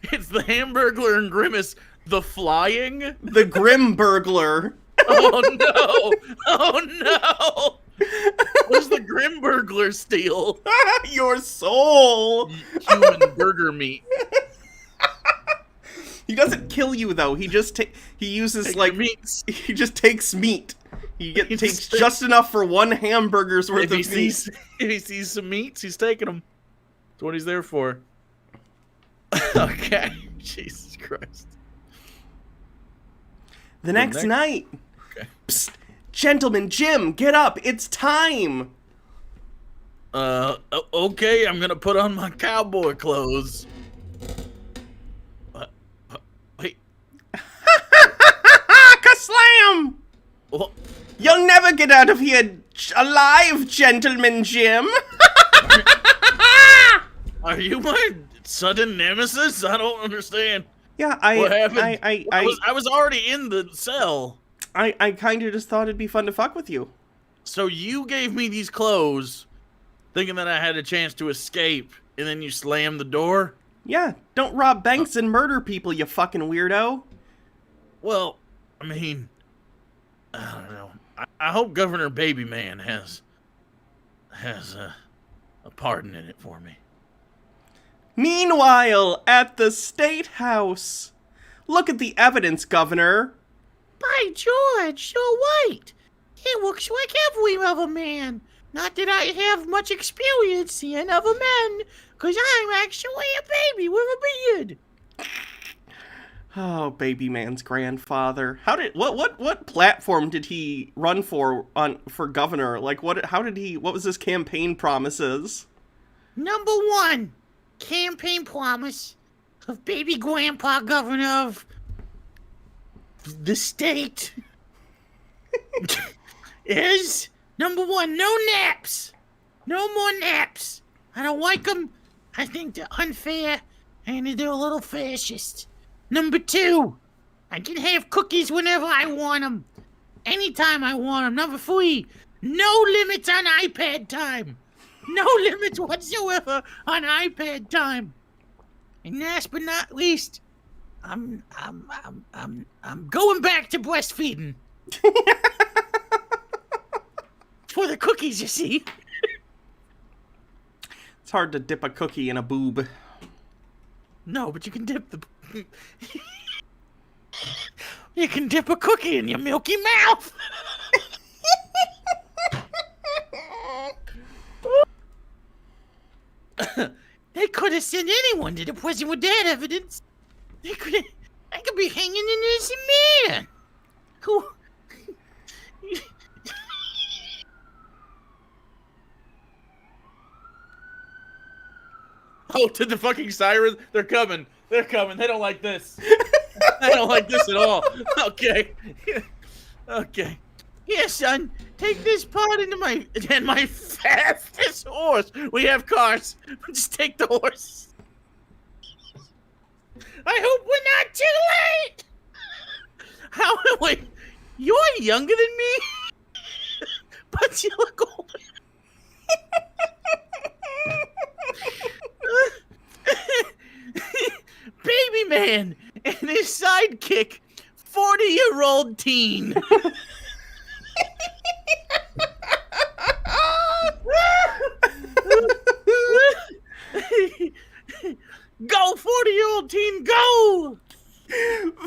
the Hamburglar and Grimace, the flying. The Grim Burglar. Oh no! Oh no! What does the Grim Burglar steal? Your soul. Human burger meat. He doesn't kill you though. He just he uses Take like your meats. he just takes meat. He takes just- just enough for one hamburger's worth If he of meat. sees some meats, he's taking them. That's what he's there for. Okay, Jesus Christ. The next night. Okay. Psst, Gentleman Jim, get up! It's time. Okay, I'm gonna put on my cowboy clothes. Wait, Kaslam! what? You'll never get out of here alive, Gentleman Jim. Are you my sudden nemesis? I don't understand. Yeah, What happened? I was already in the cell. kind of just thought it'd be fun to fuck with you. So you gave me these clothes, thinking that I had a chance to escape, and then you slammed the door? Yeah, don't rob banks and murder people, you fucking weirdo. Well, I mean, I don't know. I hope Governor Baby Man has a pardon in it for me. Meanwhile, at the State House. Look at the evidence, Governor. By George, you're right. He looks like every other man. Not that I have much experience seeing other men, because I'm actually a baby with a beard. Oh, Baby Man's grandfather. What platform did he run for governor? Like what was his campaign promises? Number 1, campaign promise of baby grandpa governor of the state is, number 1, no naps. No more naps. I don't like them. I think they're unfair, and they're a little fascist. Number 2, I can have cookies whenever I want them. Anytime I want them. Number 3, no limits on iPad time. No limits whatsoever on iPad time. And last but not least, I'm going back to breastfeeding. For the cookies, you see. It's hard to dip a cookie in a boob. No, but you can dip the... You can dip a cookie in your milky mouth. They could have sent anyone to the prison with that evidence. I could be hanging in this man. Who? Oh, to the fucking sirens? They're coming. They're coming. They don't like this. They don't like this at all. Okay. Okay. Here, son, take this part into my fastest horse. We have cars. Just take the horse. I hope we're not too late. How? Wait, you're younger than me, but you look older. Baby man and his sidekick, 40-year-old teen. Go, 40-year-old teen, go!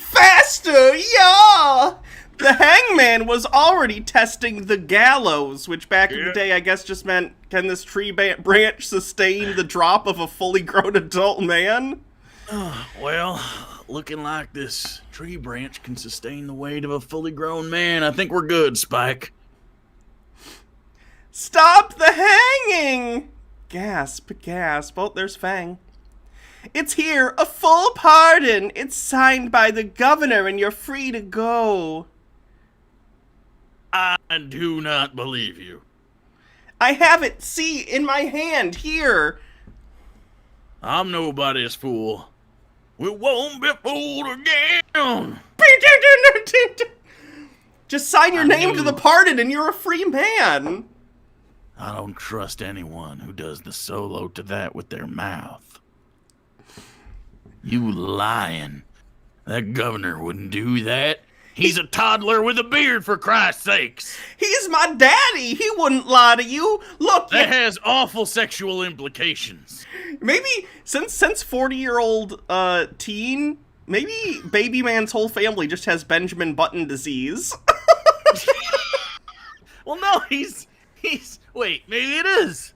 Faster, yeah! The hangman was already testing the gallows, which back in the day I guess just meant, can this tree branch sustain the drop of a fully grown adult man? Well, looking like this tree branch can sustain the weight of a fully grown man. I think we're good, Spike. Stop the hanging! Gasp, gasp. Oh, there's Fang. It's here, a full pardon. It's signed by the governor, and you're free to go. I do not believe you. I have it, see, in my hand, here. I'm nobody's fool. We won't be fooled again. Just sign your name to the pardon, and you're a free man. I don't trust anyone who does the solo to that with their mouth. You lying. That governor wouldn't do that. He's a toddler with a beard, for Christ's sakes. He's my daddy. He wouldn't lie to you. Look, That has awful sexual implications. maybe since 40-year-old teen, maybe Baby Man's whole family just has Benjamin Button disease. Well, no, he's... Wait, maybe it is.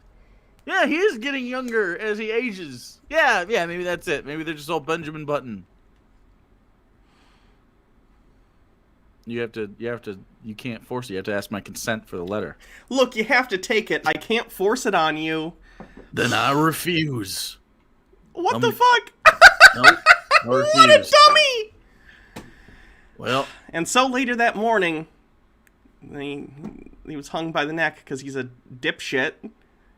Yeah, he is getting younger as he ages. Yeah, maybe that's it. Maybe they're just all Benjamin Button. You can't force it. You have to ask my consent for the letter. Look, you have to take it. I can't force it on you. Then I refuse. What the fuck? Nope. I What a refuse. dummy! Well, And so later that morning, he was hung by the neck because he's a dipshit.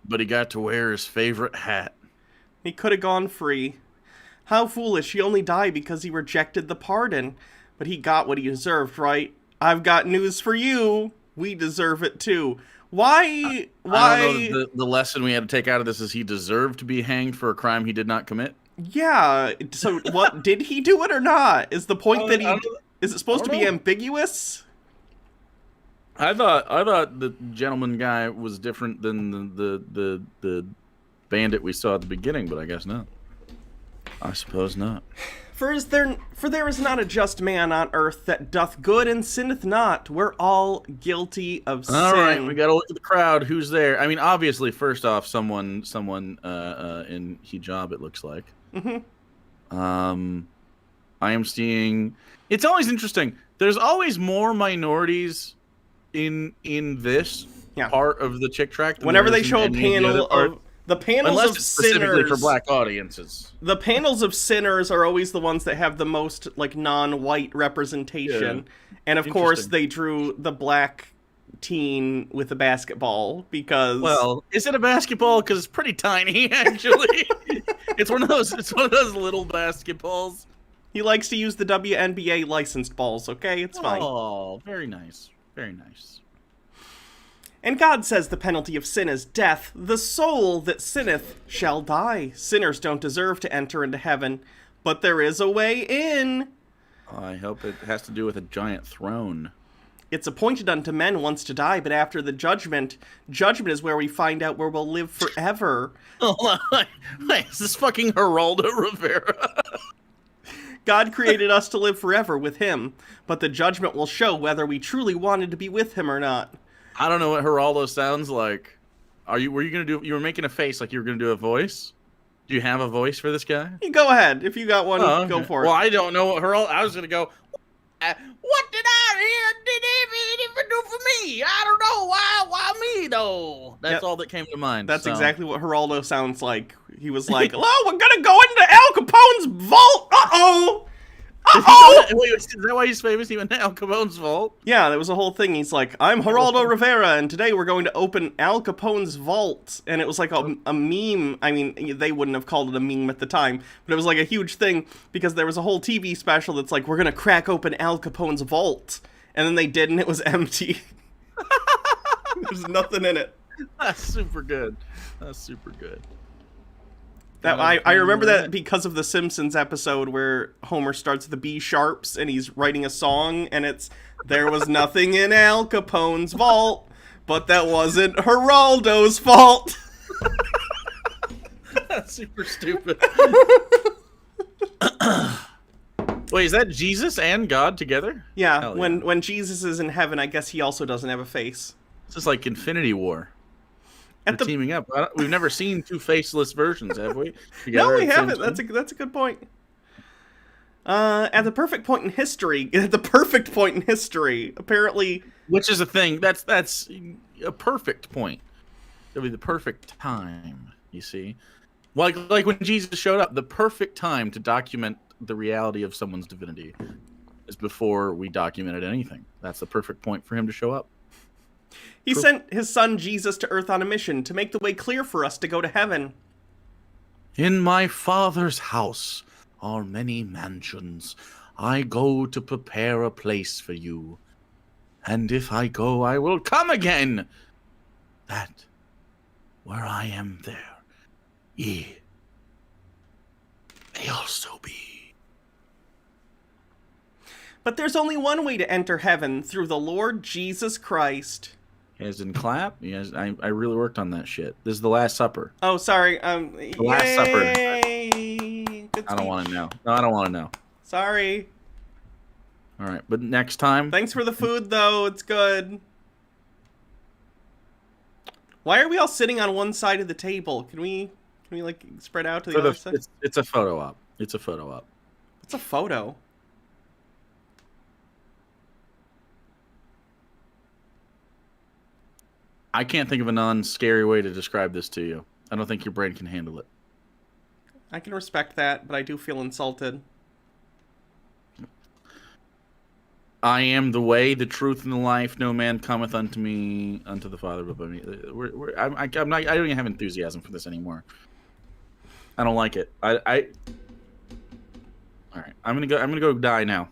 but he got to wear his favorite hat. He could have gone free. How foolish, he only died because he rejected the pardon. But he got what he deserved, right? I've got news for you. We deserve it too. Why? I don't know, the lesson we had to take out of this is he deserved to be hanged for a crime he did not commit. Yeah, so what, did he do it or not? Is the point that he... Is it supposed to be ambiguous? I thought the gentleman guy was different than the bandit we saw at the beginning, but I guess not. I suppose not. For there is not a just man on earth that doth good and sinneth not. We're all guilty of sin. All right, we gotta look at the crowd. Who's there? I mean, obviously, first off, someone in hijab. It looks like. Mm-hmm. I am seeing. It's always interesting. There's always more minorities in this part of the chick tract. Whenever they show a panel of the panels unless of it's specifically sinners for black audiences. The panels of sinners are always the ones that have the most like non-white representation, and of course they drew the black teen with a basketball because. Well, is it a basketball? Because it's pretty tiny, actually. It's one of those little basketballs. He likes to use the WNBA licensed balls. Okay, it's fine. Oh, very nice, very nice. And God says the penalty of sin is death. The soul that sinneth shall die. Sinners don't deserve to enter into heaven, but there is a way in. I hope it has to do with a giant throne. It's appointed unto men once to die, but after the judgment is where we find out where we'll live forever. Oh, wait, is this fucking Geraldo Rivera? God created us to live forever with him, but the judgment will show whether we truly wanted to be with him or not. I don't know what Geraldo sounds like. Were you gonna do? You were making a face like you were gonna do a voice. Do you have a voice for this guy? You go ahead. If you got one, go for it. Well, I don't know what Geraldo. I was gonna go. What did he even do for me? I don't know. Why me though? That's all that came to mind. That's exactly what Geraldo sounds like. He was like, "Oh, we're gonna go into Al Capone's vault. Uh-oh. Wait, is that why he's famous? He went to Al Capone's vault? Yeah, there was a whole thing. He's like, I'm Geraldo Rivera, and today we're going to open Al Capone's vault. And it was like a meme. I mean, they wouldn't have called it a meme at the time, but it was like a huge thing because there was a whole TV special that's like, we're going to crack open Al Capone's vault. And then they did, and it was empty. There's nothing in it. That's super good. That's super good. That I remember that because of the Simpsons episode where Homer starts the B sharps and he's writing a song and it's there was nothing in Al Capone's vault, but that wasn't Geraldo's fault. That's super stupid. Wait, is that Jesus and God together? Yeah, when Jesus is in heaven, I guess he also doesn't have a face. This is like Infinity War. They're teaming up. We've never seen two faceless versions, have we? No, we haven't. That's a good point. At the perfect point in history, apparently. Which is a thing. That's a perfect point. It'll be the perfect time. You see, Like when Jesus showed up, the perfect time to document the reality of someone's divinity is before we documented anything. That's the perfect point for him to show up. He sent his son Jesus to earth on a mission to make the way clear for us to go to heaven. In my Father's house are many mansions. I go to prepare a place for you. And if I go, I will come again, that where I am there, ye may also be. But there's only one way to enter heaven, through the Lord Jesus Christ. As in clap? Yes, I really worked on that shit. This is the Last Supper. Oh, sorry. The Last Supper. Good I don't want speech. to know. No, I don't want to know. Sorry. All right, but next time. Thanks for the food, though. It's good. Why are we all sitting on one side of the table? Can we like spread out to the other side? It's a photo op. It's a photo op. It's a photo. I can't think of a non-scary way to describe this to you. I don't think your brain can handle it. I can respect that, but I do feel insulted. I am the way, the truth, and the life. No man cometh unto me, unto the Father, but by me. I don't even have enthusiasm for this anymore. I don't like it. All right. I'm gonna go die now.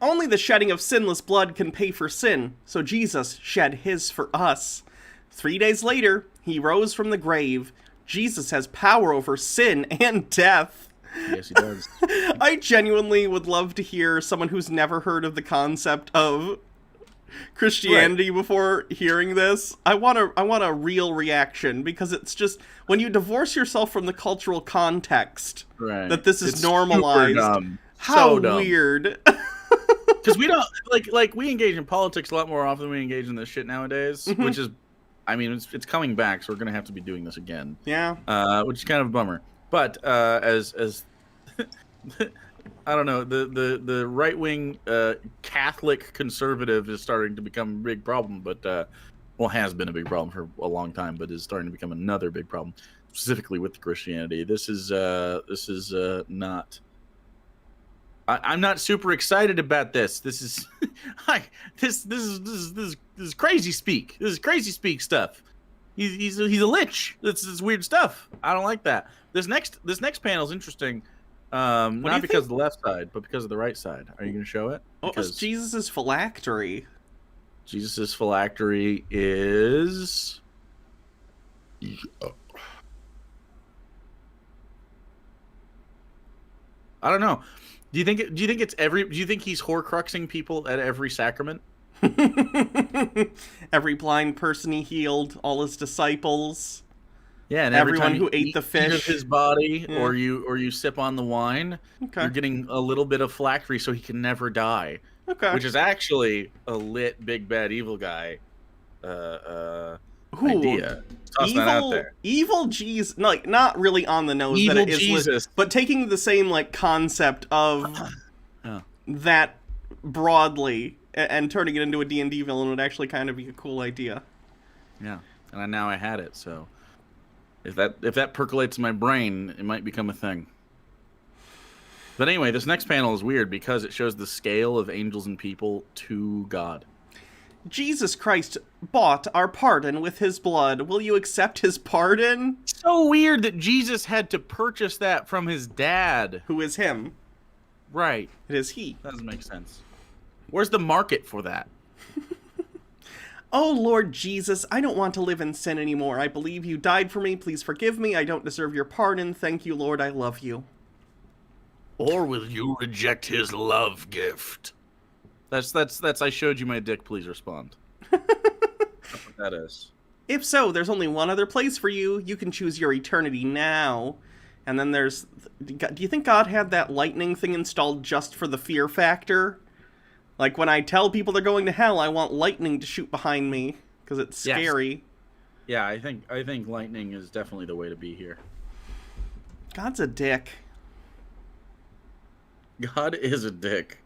Only the shedding of sinless blood can pay for sin, so Jesus shed his for us. 3 days later, he rose from the grave. Jesus has power over sin and death. Yes, he does. I genuinely would love to hear someone who's never heard of the concept of Christianity before hearing this. I want a real reaction, because it's just when you divorce yourself from the cultural context that this is normalized. How weird. Because we don't like we engage in politics a lot more often than we engage in this shit nowadays, which is, I mean, it's coming back, so we're gonna have to be doing this again. Yeah. Which is kind of a bummer. But as I don't know, the right wing Catholic conservative is starting to become a big problem, but has been a big problem for a long time, but is starting to become another big problem, specifically with Christianity. This is not. I'm not super excited about this. This is this is crazy speak. This is crazy speak stuff. He's a lich. This is weird stuff. I don't like that. This next panel is interesting. Not because of the left side, but because of the right side. Are you going to show it? What was Jesus' phylactery? Jesus' phylactery is. I don't know. Do you think he's Horcruxing people at every sacrament? Every blind person he healed, all his disciples. Yeah, and everyone who ate the fish of his body, or you sip on the wine, you're getting a little bit of phylactery so he can never die. Okay. Which is actually a lit big bad evil guy idea. Toss that out there. Evil Jesus, like not really on the nose evil that it is Jesus. But taking the same like concept of that broadly and turning it into a D&D villain would actually kind of be a cool idea. Yeah. And now I had it, so if that percolates in my brain, it might become a thing. But anyway, this next panel is weird because it shows the scale of angels and people to God. Jesus Christ bought our pardon with his blood. Will you accept his pardon? So weird that Jesus had to purchase that from his dad. Who is him. Right. It is he. Doesn't make sense. Where's the market for that? Oh, Lord Jesus, I don't want to live in sin anymore. I believe you died for me. Please forgive me. I don't deserve your pardon. Thank you, Lord. I love you. Or will you reject his love gift? That's I showed you my dick, please respond. That's what that is. If so, there's only one other place for you. You can choose your eternity now. And then there's... Do you think God had that lightning thing installed just for the fear factor? Like, when I tell people they're going to hell, I want lightning to shoot behind me, because it's scary. Yes. Yeah, I think lightning is definitely the way to be here. God's a dick. God is a dick.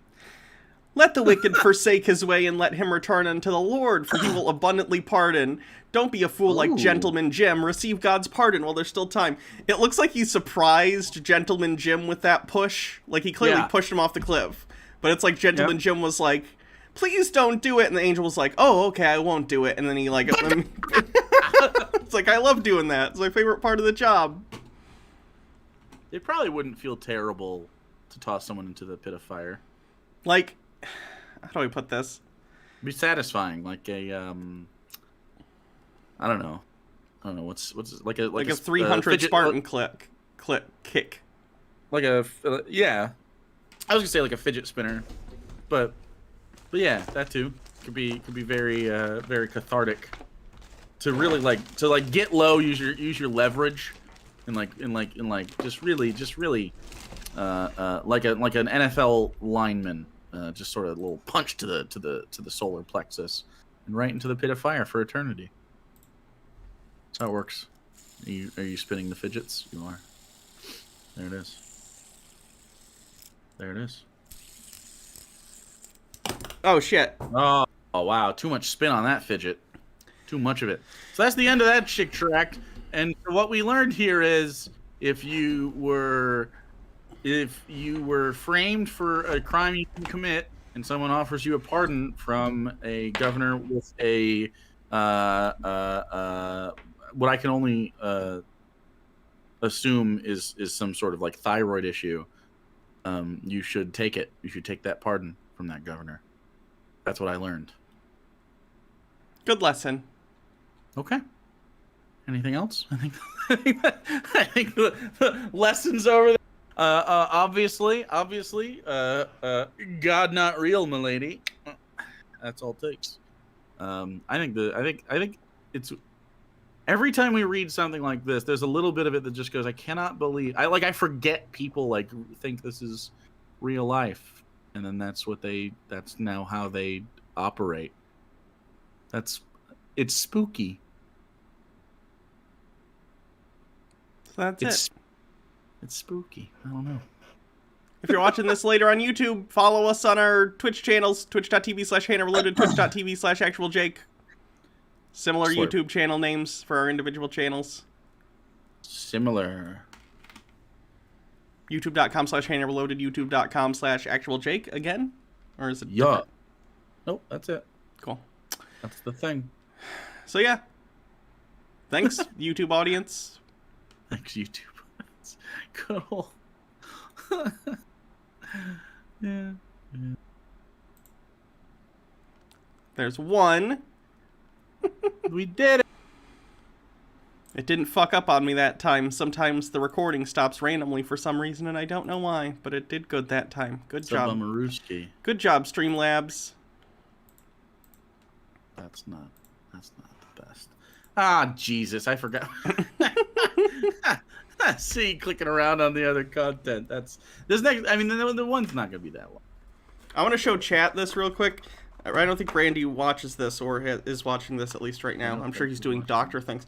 Let the wicked forsake his way and let him return unto the Lord, for he will abundantly pardon. Don't be a fool like Ooh. Gentleman Jim. Receive God's pardon while there's still time. It looks like he surprised Gentleman Jim with that push. Like, he clearly pushed him off the cliff. But it's like Gentleman Jim was like, please don't do it. And the angel was like, oh, okay, I won't do it. And then he, like, it's like, I love doing that. It's my favorite part of the job. It probably wouldn't feel terrible to toss someone into the pit of fire. Like, how do I put this? It'd be satisfying, like a I don't know, what's like a 300 Spartan kick. Like a yeah, I was gonna say like a fidget spinner, but yeah, that too could be very very cathartic. To really like get low, use your leverage, and just really like an NFL lineman. Just sort of a little punch to the solar plexus, and right into the pit of fire for eternity. That's how it works. Are you spinning the fidgets? You are. There it is. There it is. Oh shit! Oh wow! Too much spin on that fidget. Too much of it. So that's the end of that chick tract. And what we learned here is if you were framed for a crime you can commit and someone offers you a pardon from a governor with a what I can only assume is some sort of like thyroid issue, you should take it. You should take that pardon from that governor. That's what I learned. Good lesson. Okay. Anything else? I think the lessons over there. Obviously, God not real, milady. That's all it takes. I think it's every time we read something like this, there's a little bit of it that just goes, I cannot believe. I forget people like think this is real life, and then that's now how they operate. It's spooky. That's it. It's spooky. I don't know. If you're watching this later on YouTube, follow us on our Twitch channels, twitch.tv/HannahReloaded, twitch.tv/ActualJake. Similar Slurp. YouTube channel names for our individual channels. Similar. YouTube.com/HannahReloaded, YouTube.com/ActualJake again? Or is it? Yeah. different? Nope, that's it. Cool. That's the thing. So yeah. Thanks, YouTube audience. Thanks, YouTube. Good old. Yeah. There's one. We did it. It didn't fuck up on me that time. Sometimes the recording stops randomly for some reason, and I don't know why, but it did good that time. Good job. Bummerooski. Good job, Streamlabs. That's not the best. Ah, Jesus, I forgot. See, clicking around on the other content. This next. I mean, the one's not gonna be that long. I want to show chat this real quick. I don't think Randy watches this or is watching this at least right now. I'm sure he's doing doctor things.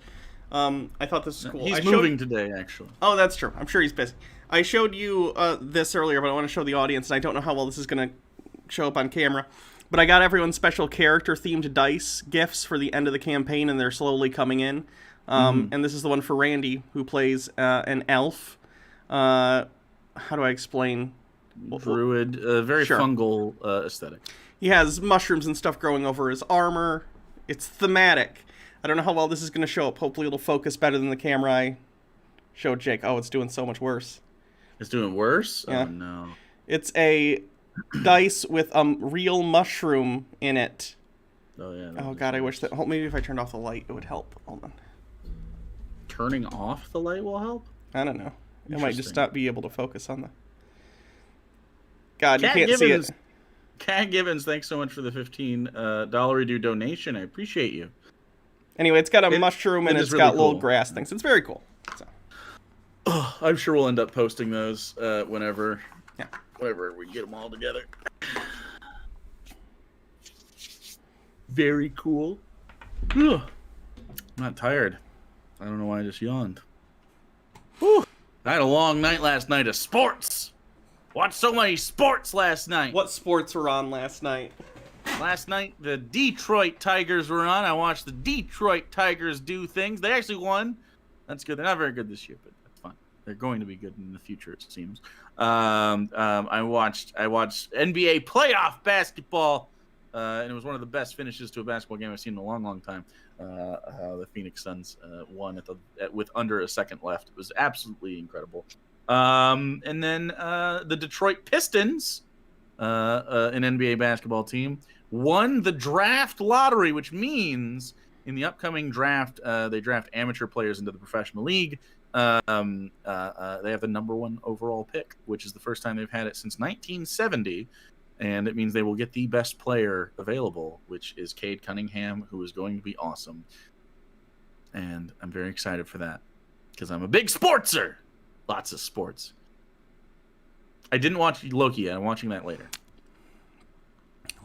I thought this was cool. He's moving today, actually. Oh, that's true. I'm sure he's busy. I showed you this earlier, but I want to show the audience, and I don't know how well this is going to show up on camera. But I got everyone's special character-themed dice gifts for the end of the campaign, and they're slowly coming in. And this is the one for Randy, who plays an elf. How do I explain? Druid, very fungal aesthetic. He has mushrooms and stuff growing over his armor. It's thematic. I don't know how well this is going to show up. Hopefully it'll focus better than the camera I showed Jake. Oh, it's doing so much worse. It's doing worse? Yeah. Oh, no. It's a dice with real mushroom in it. Oh, yeah. Oh, God, I wish that... maybe if I turned off the light, it would help. Hold on. Turning off the light will help? I don't know. It might just not be able to focus on the... God, you can't see it. Cat Gibbons, thanks so much for the $15 redo donation. I appreciate you. Anyway, it's got a mushroom and it's got little grass things. It's very cool. So. Oh, I'm sure we'll end up posting those whenever we get them all together. Very cool. I'm not tired. I don't know why I just yawned. Whew. I had a long night last night of sports. Watched so many sports last night. What sports were on last night? Last night, the Detroit Tigers were on. I watched the Detroit Tigers do things. They actually won. That's good. They're not very good this year, but that's fine. They're going to be good in the future, it seems. I watched NBA playoff basketball, and it was one of the best finishes to a basketball game I've seen in a long, long time. The Phoenix Suns won with under a second left. It was absolutely incredible. And then the Detroit Pistons, an NBA basketball team, won the draft lottery, which means in the upcoming draft, they draft amateur players into the professional league. They have the number 1 overall pick, which is the first time they've had it since 1970. And it means they will get the best player available, which is Cade Cunningham, who is going to be awesome. And I'm very excited for that because I'm a big sportser. Lots of sports. I didn't watch Loki yet. I'm watching that later.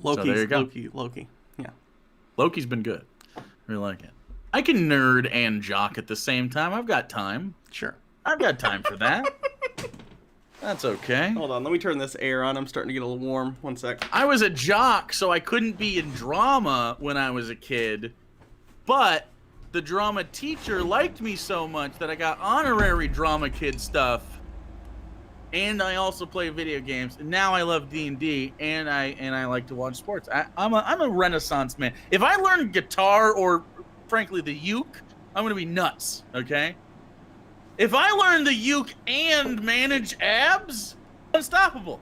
Loki. Yeah. Loki's been good. I really like it. I can nerd and jock at the same time. I've got time. Sure. I've got time for that. That's okay. Hold on, let me turn this air on. I'm starting to get a little warm. One sec. I was a jock, so I couldn't be in drama when I was a kid. But the drama teacher liked me so much that I got honorary drama kid stuff. And I also play video games. And now I love D&D, and I like to watch sports. I'm a Renaissance man. If I learn guitar or, frankly, the uke, I'm going to be nuts, okay? If I learn the uke and manage abs, unstoppable.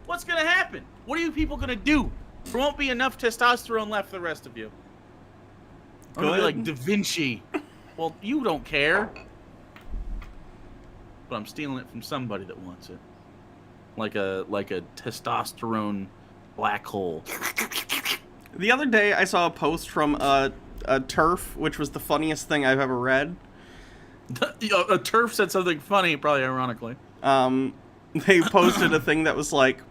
What's going to happen? What are you people going to do? There won't be enough testosterone left for the rest of you. I'm going to be like Da Vinci. Well, you don't care. But I'm stealing it from somebody that wants it. Like a testosterone black hole. The other day, I saw a post from a TERF, which was the funniest thing I've ever read. A TERF said something funny, probably ironically. They posted a thing that was like,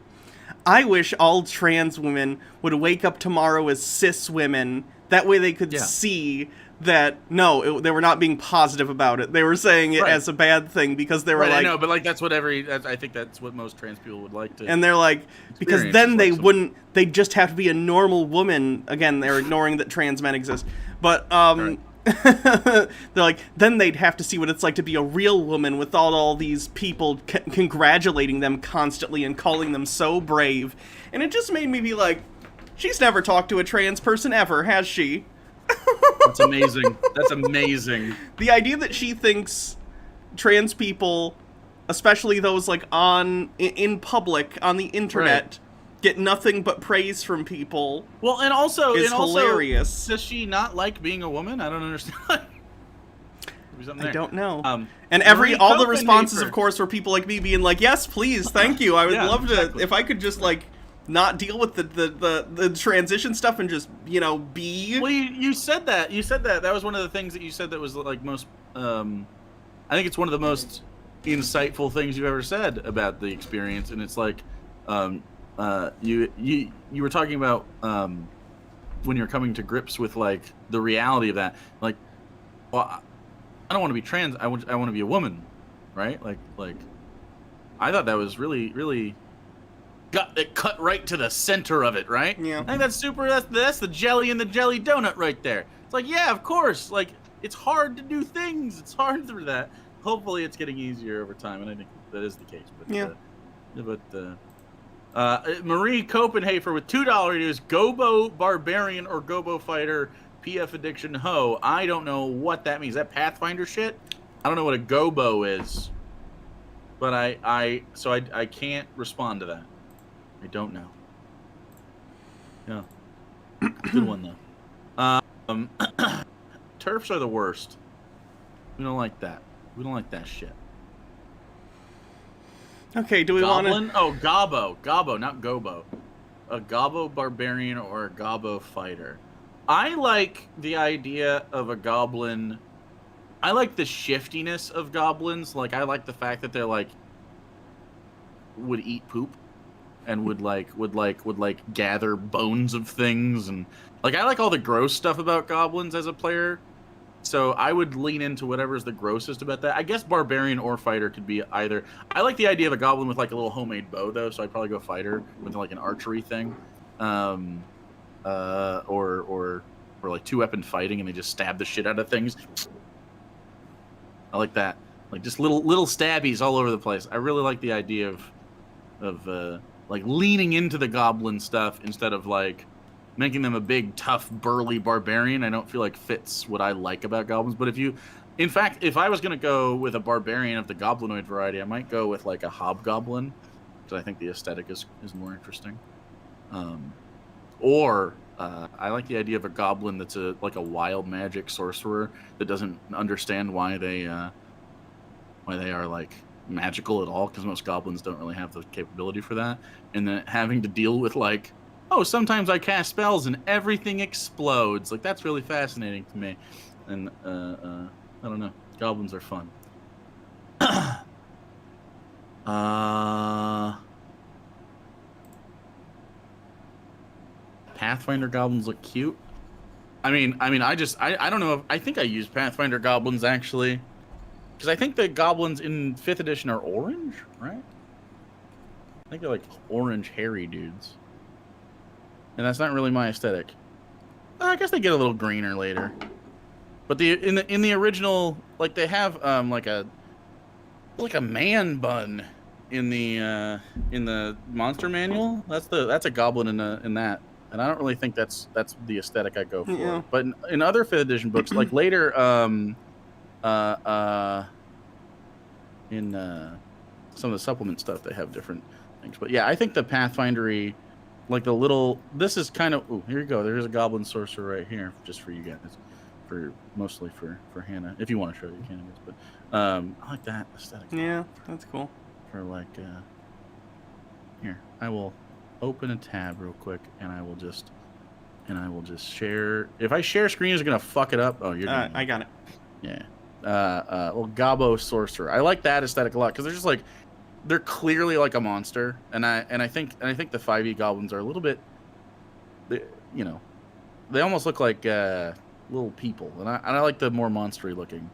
I wish all trans women would wake up tomorrow as cis women. That way they could see that, they were not being positive about it. They were saying it as a bad thing because they were like... I know, but like that's what I think that's what most trans people would like to... And they're like, because then they wouldn't... They'd just have to be a normal woman. Again, they're ignoring that trans men exist. But, they're like, then they'd have to see what it's like to be a real woman with all these people congratulating them constantly and calling them so brave. And it just made me be like, she's never talked to a trans person ever, has she? That's amazing. That's amazing. The idea that she thinks trans people, especially those like in public on the internet, get nothing but praise from people. Well, and also hilarious. Does she not like being a woman? I don't understand. I don't know. And all the responses, of course, were people like me being like, "Yes, please, thank you. I would love to if I could just like not deal with the transition stuff and just be." Well, you said that. That was one of the things that you said that was like most. I think it's one of the most insightful things you've ever said about the experience, and it's like. You were talking about when you're coming to grips with like the reality of that, like, well, I don't want to be trans. I want to be a woman, right? Like, I thought that was really got it cut right to the center of it, right? Yeah. I think that's super. That's the jelly in the jelly donut right there. It's like, yeah, of course. Like, it's hard to do things. It's hard for that. Hopefully, it's getting easier over time, and I think that is the case. But Marie Copenhaver with $2 is Gobo Barbarian or Gobo Fighter PF Addiction Ho. I don't know what that means. Is that Pathfinder shit? I don't know what a Gobo is. But I can't respond to that. I don't know. Yeah. Good one though. TERFs are the worst. We don't like that. We don't like that shit. Okay, do we want to... Oh, Gobbo. Gobbo, not Gobo. A Gobbo Barbarian or a Gobbo Fighter. I like the idea of a goblin. I like the shiftiness of goblins. Like, I like the fact that they're, like, would eat poop and would gather bones of things. And, like, I like all the gross stuff about goblins as a player. So I would lean into whatever's the grossest about that. I guess barbarian or fighter could be either. I like the idea of a goblin with like a little homemade bow though, so I'd probably go fighter with like an archery thing, or like 2-weapon fighting and they just stab the shit out of things. I like that, like just little stabbies all over the place. I really like the idea of like leaning into the goblin stuff instead of like making them a big, tough, burly barbarian. I don't feel like fits what I like about goblins. But in fact, if I was going to go with a barbarian of the goblinoid variety, I might go with like a hobgoblin, because I think the aesthetic is more interesting. Or I like the idea of a goblin that's like a wild magic sorcerer that doesn't understand why they are like magical at all, because most goblins don't really have the capability for that, and then having to deal with like, oh, sometimes I cast spells and everything explodes. Like, that's really fascinating to me. And, I don't know. Goblins are fun. Pathfinder goblins look cute. I mean, I don't know. I think I used Pathfinder goblins, actually. Because I think the goblins in 5th edition are orange, right? I think they're like orange, hairy dudes. And that's not really my aesthetic. I guess they get a little greener later. But in the original, like they have like a man bun in the monster manual. That's a goblin in that, and I don't really think that's the aesthetic I go for. Yeah. But in other 5th edition books, like later in some of the supplement stuff, they have different things. But yeah, I think the Pathfindery. Like the little, this is kind of, ooh, here you go. There's a goblin sorcerer right here, just for you guys, mostly for Hannah. If you want to show it, you can. But I like that aesthetic. Yeah, that's cool. For like, here, I will open a tab real quick, and I will just share. If I share screen, is it gonna fuck it up? Oh, you're. I got it. Yeah. Well, Gobbo sorcerer. I like that aesthetic a lot because they're just like. They're clearly like a monster, and I think the 5e goblins are a little bit, they almost look like little people, and I like the more monstery looking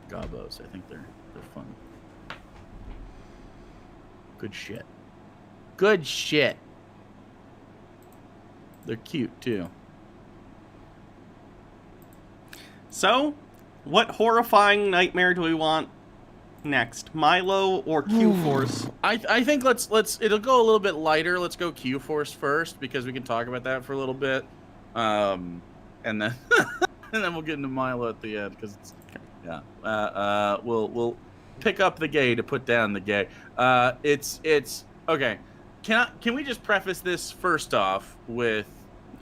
gobbos. I think they're fun. Good shit. Good shit. They're cute too. So, what horrifying nightmare do we want next, Milo or Q-Force? I think let's it'll go a little bit lighter. Let's go Q-Force first, because we can talk about that for a little bit, and then and then we'll get into Milo at the end, because we'll pick up the gay to put down the gay. It's okay. Can we just preface this first off with?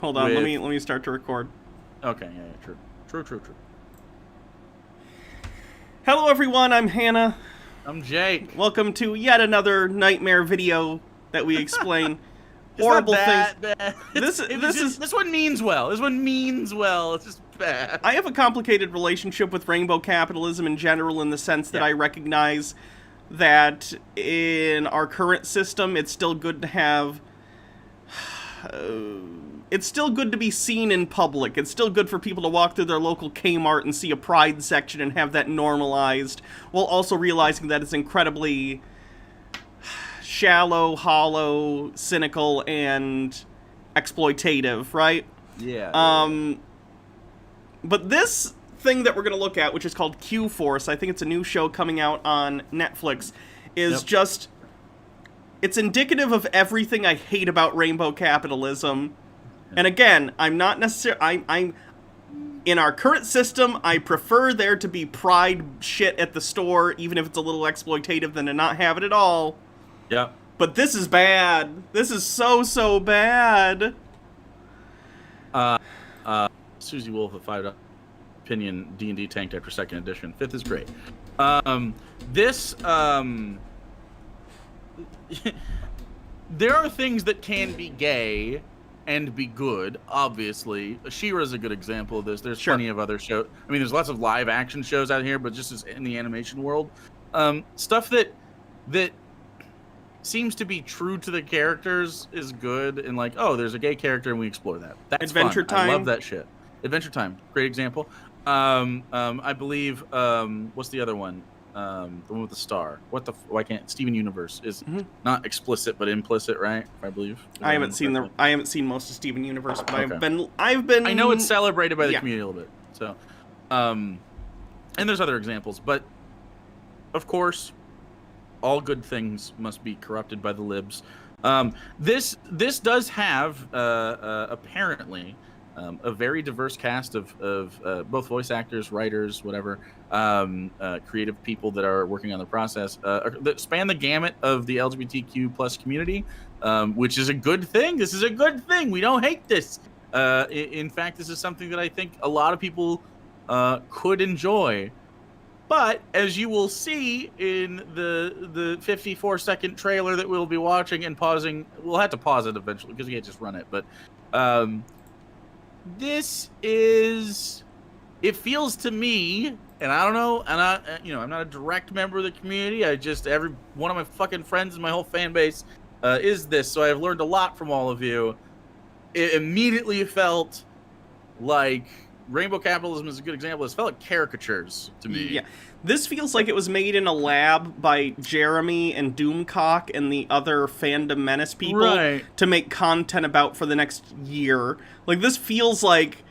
Hold on, let me start to record. Okay, yeah, true. Hello everyone, I'm Hannah. I'm Jake. Welcome to yet another nightmare video that we explain horrible things. Bad. This one means well. This one means well. It's just bad. I have a complicated relationship with rainbow capitalism in general, in the sense that I recognize that in our current system, it's still good to have. It's still good to be seen in public. It's still good for people to walk through their local Kmart and see a Pride section and have that normalized, while also realizing that it's incredibly shallow, hollow, cynical, and exploitative, right? Yeah. But this thing that we're going to look at, which is called Q-Force, I think it's a new show coming out on Netflix, is just... It's indicative of everything I hate about rainbow capitalism. And again, I'm not necessarily... I'm in our current system, I prefer there to be Pride shit at the store, even if it's a little exploitative, than to not have it at all. Yeah. But this is bad. This is so bad. Susie Wolf of 5 opinion D&D tanked after 2nd edition. 5th is great. There are things that can be gay and be good, obviously. She-Ra's a good example of this. There's plenty of other shows. I mean, there's lots of live action shows out here, but just as in the animation world, stuff that seems to be true to the characters is good, and like, oh, there's a gay character and we explore that. That's Adventure fun. Time. I love that shit. Adventure Time, great example. I believe. What's the other one? The one with the star. Why can't Steven Universe is not explicit but implicit, right? I believe. I haven't seen most of Steven Universe, but Okay. I've been. I know it's celebrated by the community a little bit. So, and there's other examples, but of course, all good things must be corrupted by the libs. This does have apparently a very diverse cast of both voice actors, writers, whatever, creative people that are working on the process that span the gamut of the LGBTQ plus community, which is a good thing. This is a good thing. We don't hate this. In fact, this is something that I think a lot of people could enjoy. But as you will see in the 54-second trailer that we'll be watching and pausing, we'll have to pause it eventually because we can't just run it. But this is, it feels to me, and I don't know, and I'm not a direct member of the community. Every one of my fucking friends and my whole fan base is this, so I've learned a lot from all of you. It immediately felt like rainbow capitalism is a good example. It felt like caricatures to me. Yeah. This feels like it was made in a lab by Jeremy and Doomcock and the other fandom menace people to make content about for the next year. Like, this feels like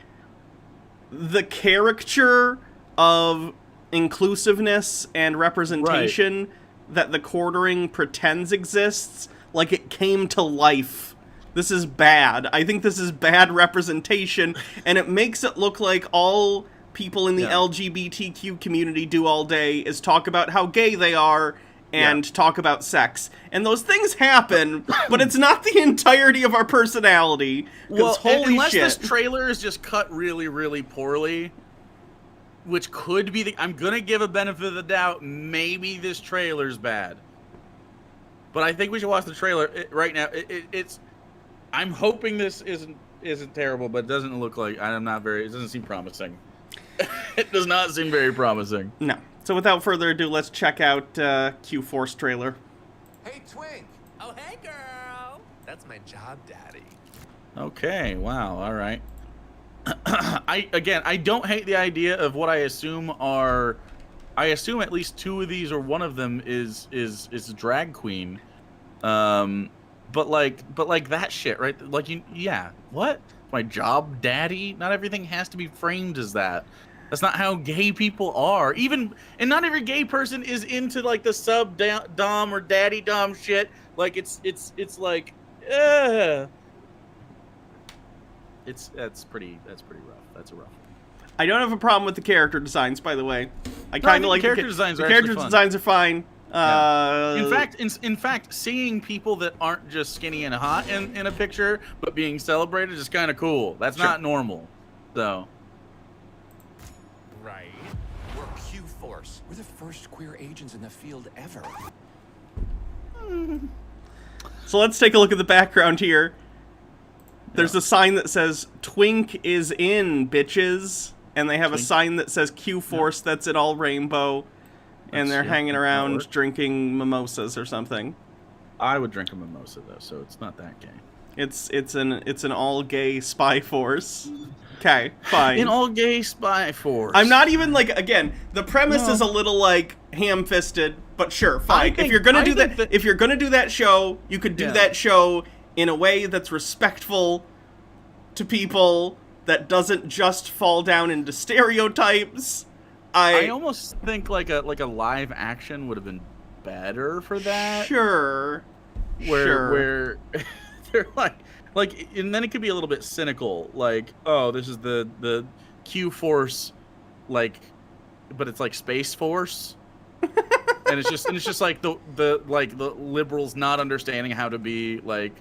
the caricature of inclusiveness and representation that the Quartering pretends exists, like it came to life. This is bad. I think this is bad representation, and it makes it look like all people in the LGBTQ community do all day is talk about how gay they are and talk about sex. And those things happen, but it's not the entirety of our personality. Well, holy unless shit. this trailer is just cut really, really poorly, which could be I'm gonna give a benefit of the doubt. Maybe this trailer's bad. But I think we should watch the trailer right now. It's I'm hoping this isn't terrible, but it doesn't look like it doesn't seem promising. It does not seem very promising. No. So without further ado, let's check out Q-Force trailer. Hey, Twink! Oh, hey, girl! That's my job, daddy. Okay, wow, all right. I don't hate the idea of what I assume at least two of these or one of them is a drag queen. But like that shit, right? Like what? My job, daddy? Not everything has to be framed as that. That's not how gay people are. And not every gay person is into like the sub dom or daddy dom shit. Like it's like that's pretty rough. That's a rough one. I don't have a problem with the character designs, by the way. I kind of like the character designs. The character designs are fine. In fact, seeing people that aren't just skinny and hot in a picture, but being celebrated is kind of cool. That's not normal, though. Right. We're Q-Force. We're the first queer agents in the field ever. So let's take a look at the background here. There's a sign that says, "Twink is in, bitches." And they have a sign that says Q-Force that's it all rainbow. And they're hanging around drinking mimosas or something. I would drink a mimosa though, so it's not that gay. It's an all gay spy force. Okay, fine. An all gay spy force. I'm not even like, again, the premise is a little like ham-fisted, but sure, fine. If you're gonna do that show, you could do that show in a way that's respectful to people, that doesn't just fall down into stereotypes. I almost think like a live action would have been better for that. Sure. Where they're like, and then it could be a little bit cynical, like, oh, this is the Q-Force, like, but it's like Space Force, and it's just like the liberals not understanding how to be like,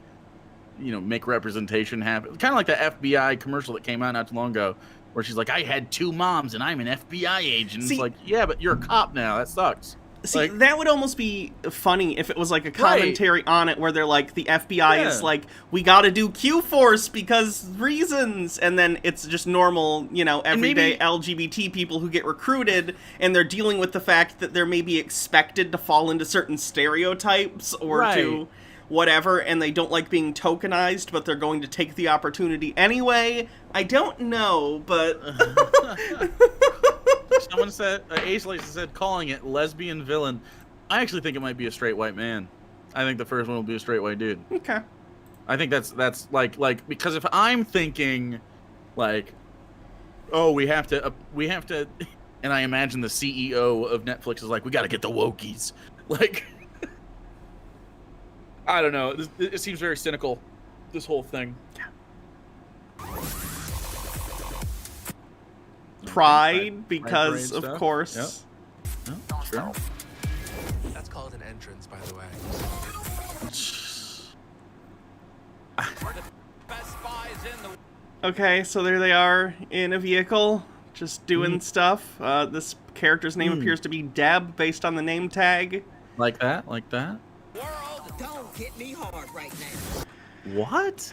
make representation happen, kind of like the FBI commercial that came out not too long ago, where she's like, I had two moms and I'm an FBI agent. It's like, yeah, but you're a cop now. That sucks. See, like, that would almost be funny if it was like a commentary on it where they're like, the FBI is like, we gotta do Q-Force because reasons. And then it's just normal, everyday LGBT people who get recruited, and they're dealing with the fact that they're maybe expected to fall into certain stereotypes or to whatever, and they don't like being tokenized, but they're going to take the opportunity anyway. I don't know, but Someone said, Ace Lace said, calling it lesbian villain. I actually think it might be a straight white man. I think the first one will be a straight white dude. Okay. I think that's like because if I'm thinking, like, oh, we have to, and I imagine the CEO of Netflix is like, we got to get the wokies, like, I don't know. It seems very cynical, this whole thing. Pride, because Pride of stuff. course. Yep. Oh, sure. That's called an entrance, by the way. Best spies in the... Okay, so there they are in a vehicle, just doing stuff. This character's name appears to be Deb, based on the name tag. Like that. world. Don't hit me hard right now. What?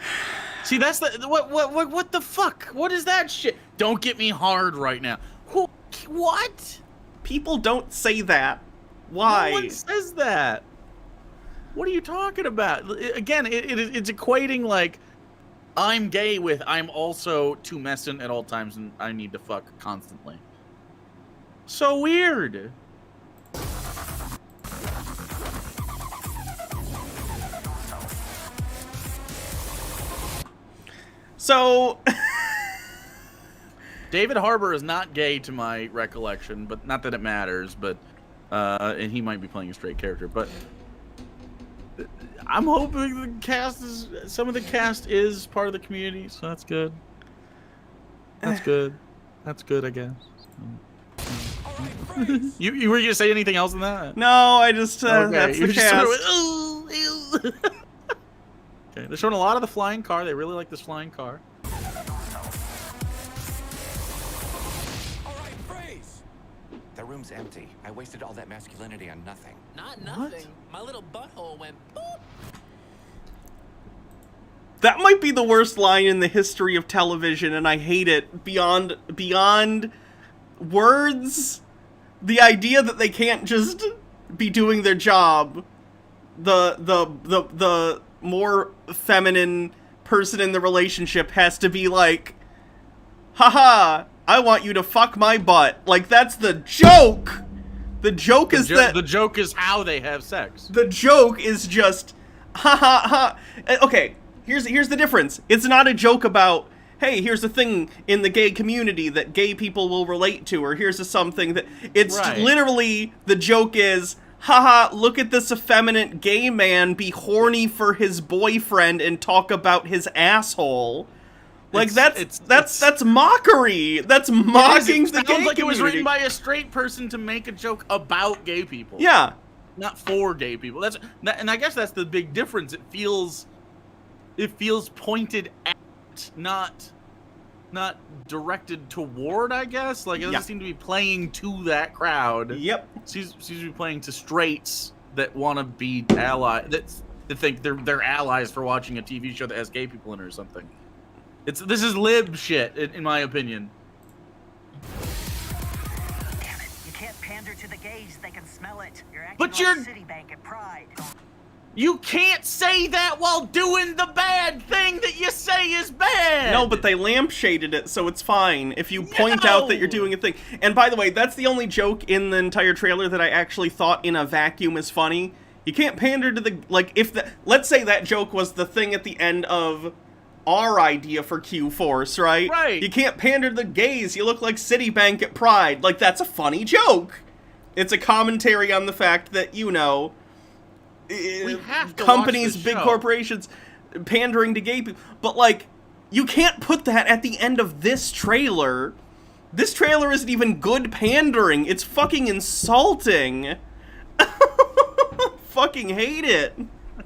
See, that's the what the fuck? What is that shit? Don't get me hard right now. What? People don't say that. Why? No one says that. What are you talking about? Again, it's equating like I'm gay with I'm also tumescent at all times and I need to fuck constantly. So weird. So David Harbour is not gay to my recollection, but not that it matters, but and he might be playing a straight character, but I'm hoping the cast is some of the cast is part of the community, so that's good. That's good. That's good, I guess. You were gonna say anything else than that? no, I just Okay, that's you the just cast. sort of went, "Ooh, ew." Okay, they're showing a lot of the flying car. They really like this flying car. All right, freeze. The room's empty. I wasted all that masculinity on nothing. Not nothing. My little butthole went boop. That might be the worst line in the history of television, and I hate it beyond words. The idea that they can't just be doing their job. The more feminine person in the relationship has to be like, haha, I want you to fuck my butt. Like, that's the joke. The joke is that The joke is how they have sex. the joke is just ha ha ha. Okay, here's the difference. It's not a joke about, hey, here's a thing in the gay community that gay people will relate to, or here's something that it's Right. literally the joke is, haha, look at this effeminate gay man be horny for his boyfriend and talk about his asshole. Like that's mockery. That's mocking the It gay sounds like it was community. written by a straight person to make a joke about gay people. Yeah. Not for gay people. And I guess that's the big difference. It feels pointed at, not directed toward, I guess. Like, it doesn't seem to be playing to that crowd. Yep. It seems to be playing to straights that want to be that think they're allies for watching a TV show that has gay people in it or something. This is lib shit, in my opinion. Damn it. You can't pander to the gays. They can smell it. You're acting But like you're- Citibank at Pride. You can't say that while doing the bad thing that you say is bad. No, but they lampshaded it, so it's fine if you point out that you're doing a thing. And by the way, that's the only joke in the entire trailer that I actually thought in a vacuum is funny. You can't pander to the, like, let's say that joke was the thing at the end of our idea for Q-Force, right? Right. You can't pander to the gays, you look like Citibank at Pride. Like, that's a funny joke. It's a commentary on the fact that, you know, We have to companies, watch this big show. corporations, pandering to gay people. But, like, you can't put that at the end of this trailer. This trailer isn't even good pandering. It's fucking insulting. Fucking hate it.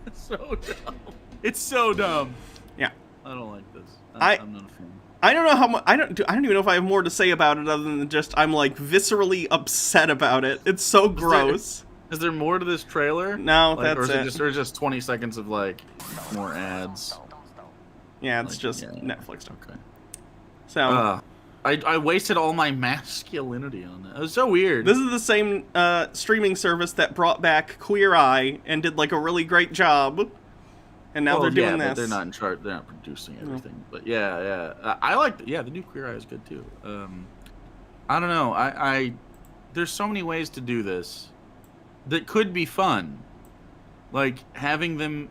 It's so dumb. It's so dumb. Yeah. I don't like this. I'm not a fan. I don't know how much. I don't even know if I have more to say about it other than just I'm like viscerally upset about it. It's so gross. Is there more to this trailer? No, Like, or that's is it. Just 20 seconds of like more ads? Yeah, it's like, just yeah. Netflix stuff. Okay. So I wasted all my masculinity on that. It was so weird. this is the same streaming service that brought back Queer Eye and did like a really great job. And now they're doing this. But they're not in charge. They're not producing everything. But yeah. I like. The new Queer Eye is good too. I don't know. there's so many ways to do this that could be fun. Like having them.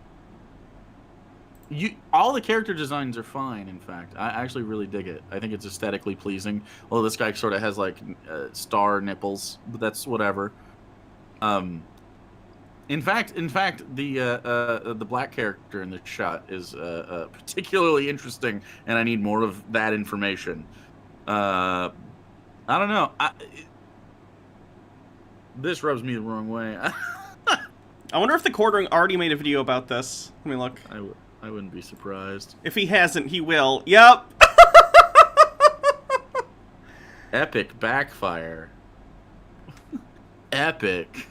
All the character designs are fine. In fact, I actually really dig it. I think it's aesthetically pleasing. Although this guy sort of has like star nipples, but that's whatever. In fact, the black character in the shot is particularly interesting, and I need more of that information. I don't know. This rubs me the wrong way. I wonder if the Quartering already made a video about this. Let me look. I wouldn't be surprised. If he hasn't, he will. Yep. Epic backfire. Epic.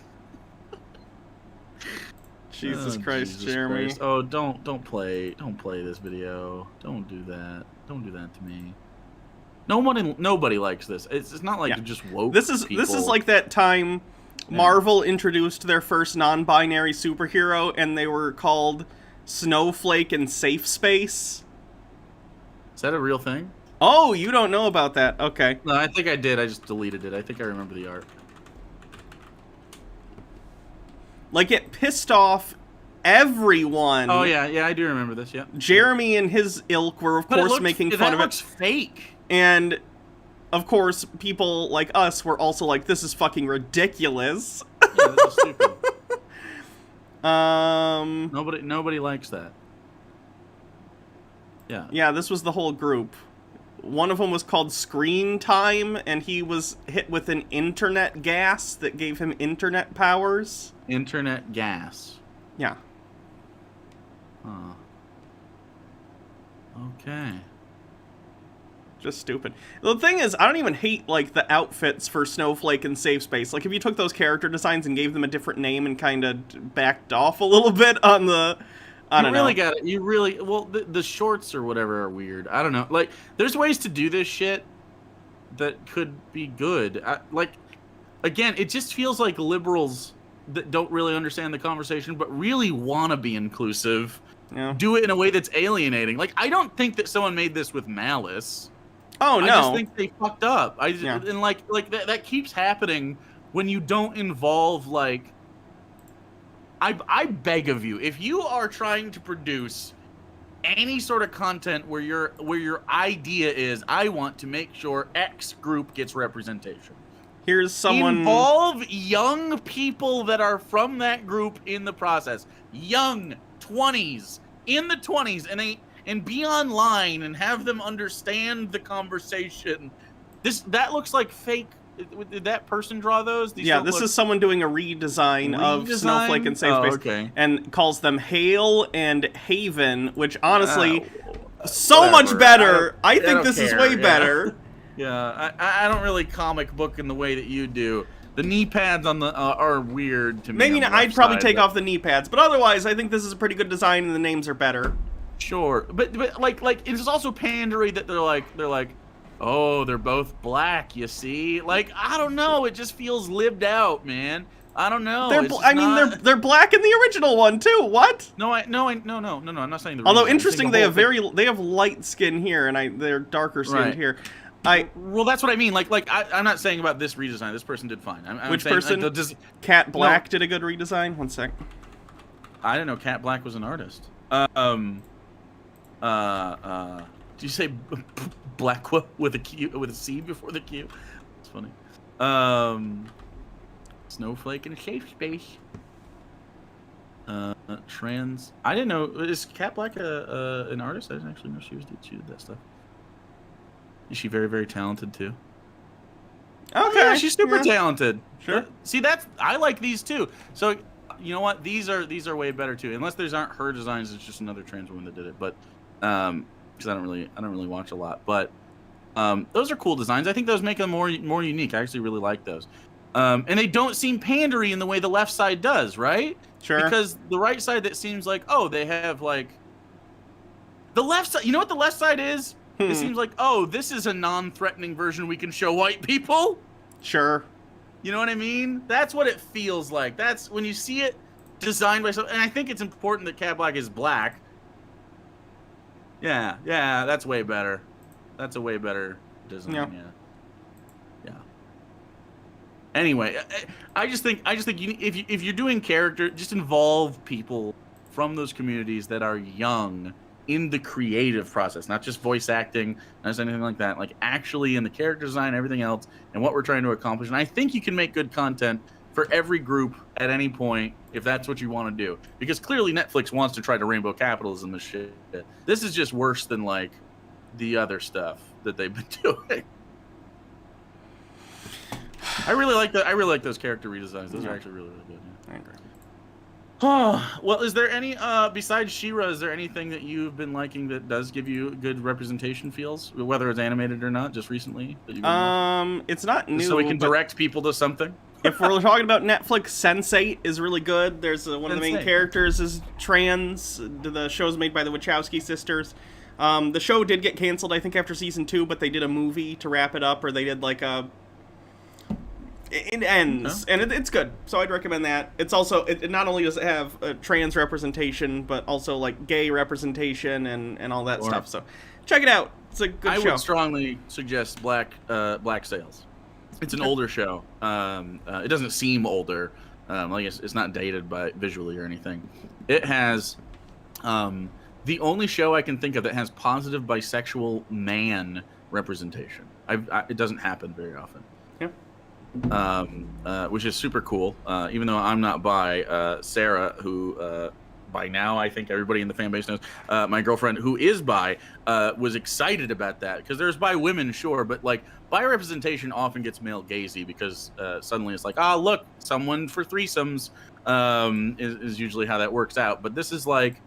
Jesus Christ, Jeremy. Christ. Oh, don't play this video. Don't do that. Don't do that to me. Nobody likes this. It's not like you just woke. This is like that time Marvel introduced their first non-binary superhero, and they were called Snowflake and Safe Space. Is that a real thing? Oh, you don't know about that? Okay. No, I think I did. I just deleted it. I think I remember the art. Like, it pissed off everyone. Oh yeah, I do remember this. Yeah. Jeremy and his ilk were, of course, making fun of it. That looks fake. And, of course, people like us were also like, this is fucking ridiculous. Yeah, this is stupid. Nobody likes that. Yeah. Yeah, this was the whole group. One of them was called Screen Time, and he was hit with an internet gas that gave him internet powers. Internet gas. Yeah. Huh. Okay. Just stupid. The thing is, I don't even hate, like, the outfits for Snowflake and Safe Space. Like, if you took those character designs and gave them a different name and kind of backed off a little bit on the... I don't know. You really... Well, the shorts or whatever are weird. I don't know. Like, there's ways to do this shit that could be good. Like, again, it just feels like liberals that don't really understand the conversation but really want to be inclusive do it in a way that's alienating. Like, I don't think that someone made this with malice. Oh, no. I just think they fucked up. And like that keeps happening when you don't involve, like... I beg of you, if you are trying to produce any sort of content where your idea is, I want to make sure X group gets representation. Here's someone... Involve young people that are from that group in the process. Young 20s, in the 20s, and be online and have them understand the conversation. That looks like fake. Did that person draw those? This is someone doing a redesign of Snowflake and Safe Space. Okay. And calls them Hale and Haven, which honestly, so much better. I think this is way better. Yeah, I don't really comic book in the way that you do. The knee pads on the are weird to me. Maybe not, I'd probably take off the knee pads, but otherwise, I think this is a pretty good design, and the names are better. Sure, but like it's also pandery that they're like, oh, they're both black. You see, like, I don't know. It just feels lived out, man. I don't know. They're black in the original one too. What? No. I'm not saying the. Although interesting, they have light skin here, and they're darker skinned here. Well, that's what I mean. Like I'm not saying about this redesign. This person did fine. Which saying, person? Like, Cat Black did a good redesign. One sec. I didn't know Cat Black was an artist. Did you say Black with a Q, with a C before the Q? It's funny. Snowflake and Safe Space. Trans. I didn't know. Is Cat Black an artist? I didn't actually know she did that stuff. Is she very, very talented too? Okay, yeah, she's super talented. Sure. See, I like these too. So, you know what? These are way better too. Unless these aren't her designs, it's just another trans woman that did it. But because I don't really watch a lot. But those are cool designs. I think those make them more unique. I actually really like those. And they don't seem pandery in the way the left side does, right? Sure. Because the right side, that seems like, oh, they have like the left side. You know what the left side is? It seems like, oh, this is a non-threatening version we can show white people. Sure. You know what I mean? That's what it feels like. That's when you see it designed by someone. And I think it's important that Cat Black is black. Yeah, that's way better. That's a way better design. Yeah. Anyway, I just think if you're doing character, just involve people from those communities that are young in the creative process, not just voice acting, not just anything like that, like actually in the character design, everything else, and what we're trying to accomplish. And I think you can make good content for every group at any point if that's what you want to do. Because clearly Netflix wants to try to rainbow capitalism this shit. This is just worse than like the other stuff that they've been doing. I really like those character redesigns. Those are actually really, really good. Yeah. I agree. Oh, well, is there any besides She-Ra, is there anything that you've been liking that does give you good representation feels, whether it's animated or not, just recently? That It's not new. So we can direct people to something. If we're talking about Netflix, Sense8 is really good. There's one of the main characters is trans. The show's made by the Wachowski sisters. The show did get canceled, I think, after season 2, but they did a movie to wrap it up, or they did like a... It ends, and it's good, so I'd recommend that. It's also, it not only does it have trans representation, but also like gay representation and all that stuff. So check it out. It's a good show. I would strongly suggest Black Sails. It's an older show. It doesn't seem older. Like it's not dated by visually or anything. It has the only show I can think of that has positive bisexual man representation. It doesn't happen very often. Which is super cool. Even though I'm not bi, Sarah, who by now I think everybody in the fan base knows, my girlfriend who is bi, was excited about that because there's bi women, sure, but like bi representation often gets male gazy because suddenly it's like, look, someone for threesomes is usually how that works out. But this is like.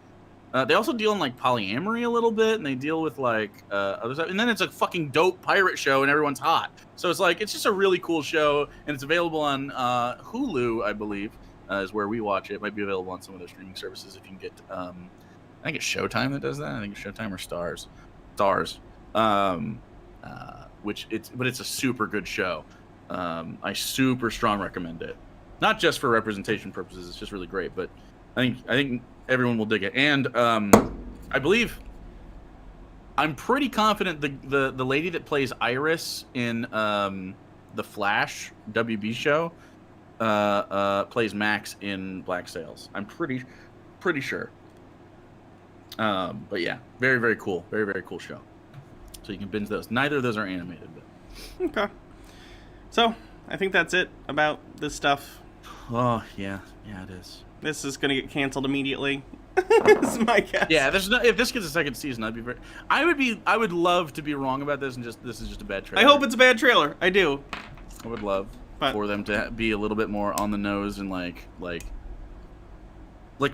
They also deal in like polyamory a little bit, and they deal with like other stuff. And then it's a fucking dope pirate show, and everyone's hot. So it's like it's just a really cool show, and it's available on Hulu, I believe, is where we watch it. It might be available on some of their streaming services if you can get. I think it's Showtime that does that. I think it's Showtime or Stars. But it's a super good show. I super strong recommend it, not just for representation purposes. It's just really great, but I think everyone will dig it. And I believe, I'm pretty confident the lady that plays Iris in the Flash WB show plays Max in Black Sails. I'm pretty sure. But yeah, very, very cool. Very, very cool show. So you can binge those. Neither of those are animated. But... Okay. So, I think that's it about this stuff. Oh, yeah. Yeah, it is. This is going to get canceled immediately. This is my guess. Yeah, if this gets a second season, I would love to be wrong about this and this is just a bad trailer. I hope it's a bad trailer. I do. I would love for them to be a little bit more on the nose and like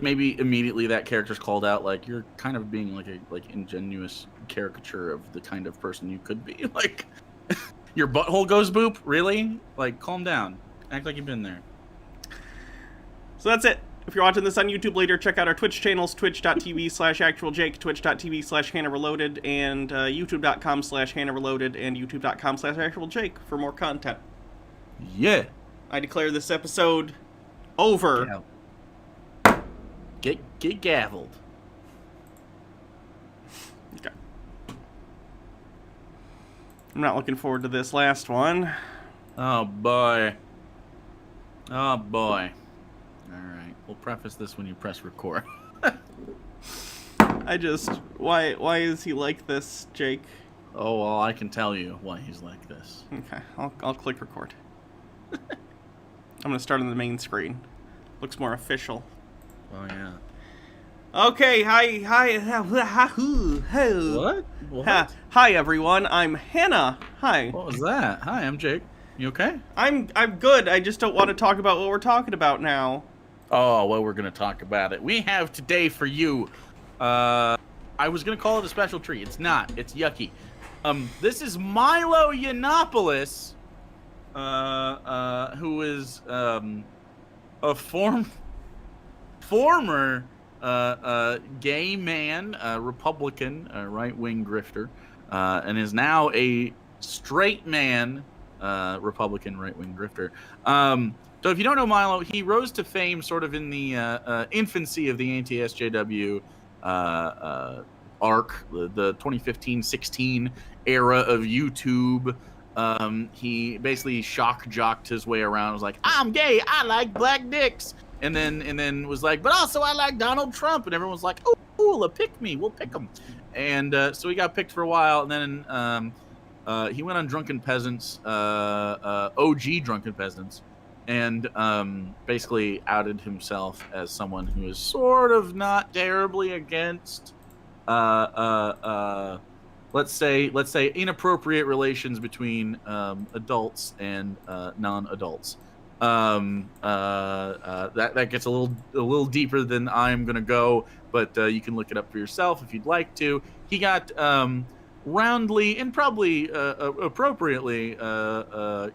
maybe immediately that character's called out, like you're kind of being like a ingenuous caricature of the kind of person you could be. Like your butthole goes boop, really? Like calm down. Act like you've been there. So that's it. If you're watching this on YouTube later, check out our Twitch channels, twitch.tv/actualjake, twitch.tv/HannahReloaded, and youtube.com/HannahReloaded, and youtube.com/actualjake for more content. Yeah. I declare this episode over. Get gavelled. Okay. I'm not looking forward to this last one. Oh, boy. Oh, boy. All right. We'll preface this when you press record. Why is he like this, Jake? Oh, well, I can tell you why he's like this. Okay, I'll click record. I'm gonna start on the main screen. Looks more official. Oh, yeah. Okay, hi. What? Hi, everyone. I'm Hannah. Hi. What was that? Hi, I'm Jake. You okay? I'm good. I just don't want to talk about what we're talking about now. Oh, well, we're going to talk about it. We have today for you, I was going to call it a special treat. It's not. It's yucky. This is Milo Yiannopoulos, who is a former gay man, Republican, right-wing grifter, and is now a straight man, Republican right-wing grifter. So if you don't know Milo, he rose to fame sort of in the infancy of the anti-SJW arc, the 2015-16 era of YouTube, he basically shock jocked his way around. Was like, I'm gay. I like black dicks. And then was like, but also I like Donald Trump. And everyone's like, oh, cool, pick me. We'll pick him. And so he got picked for a while. And then he went on Drunken Peasants, OG Drunken Peasants, and basically outed himself as someone who is sort of not terribly against, let's say inappropriate relations between adults and non-adults. That gets a little deeper than I'm gonna go, but you can look it up for yourself if you'd like to. He got roundly and probably appropriately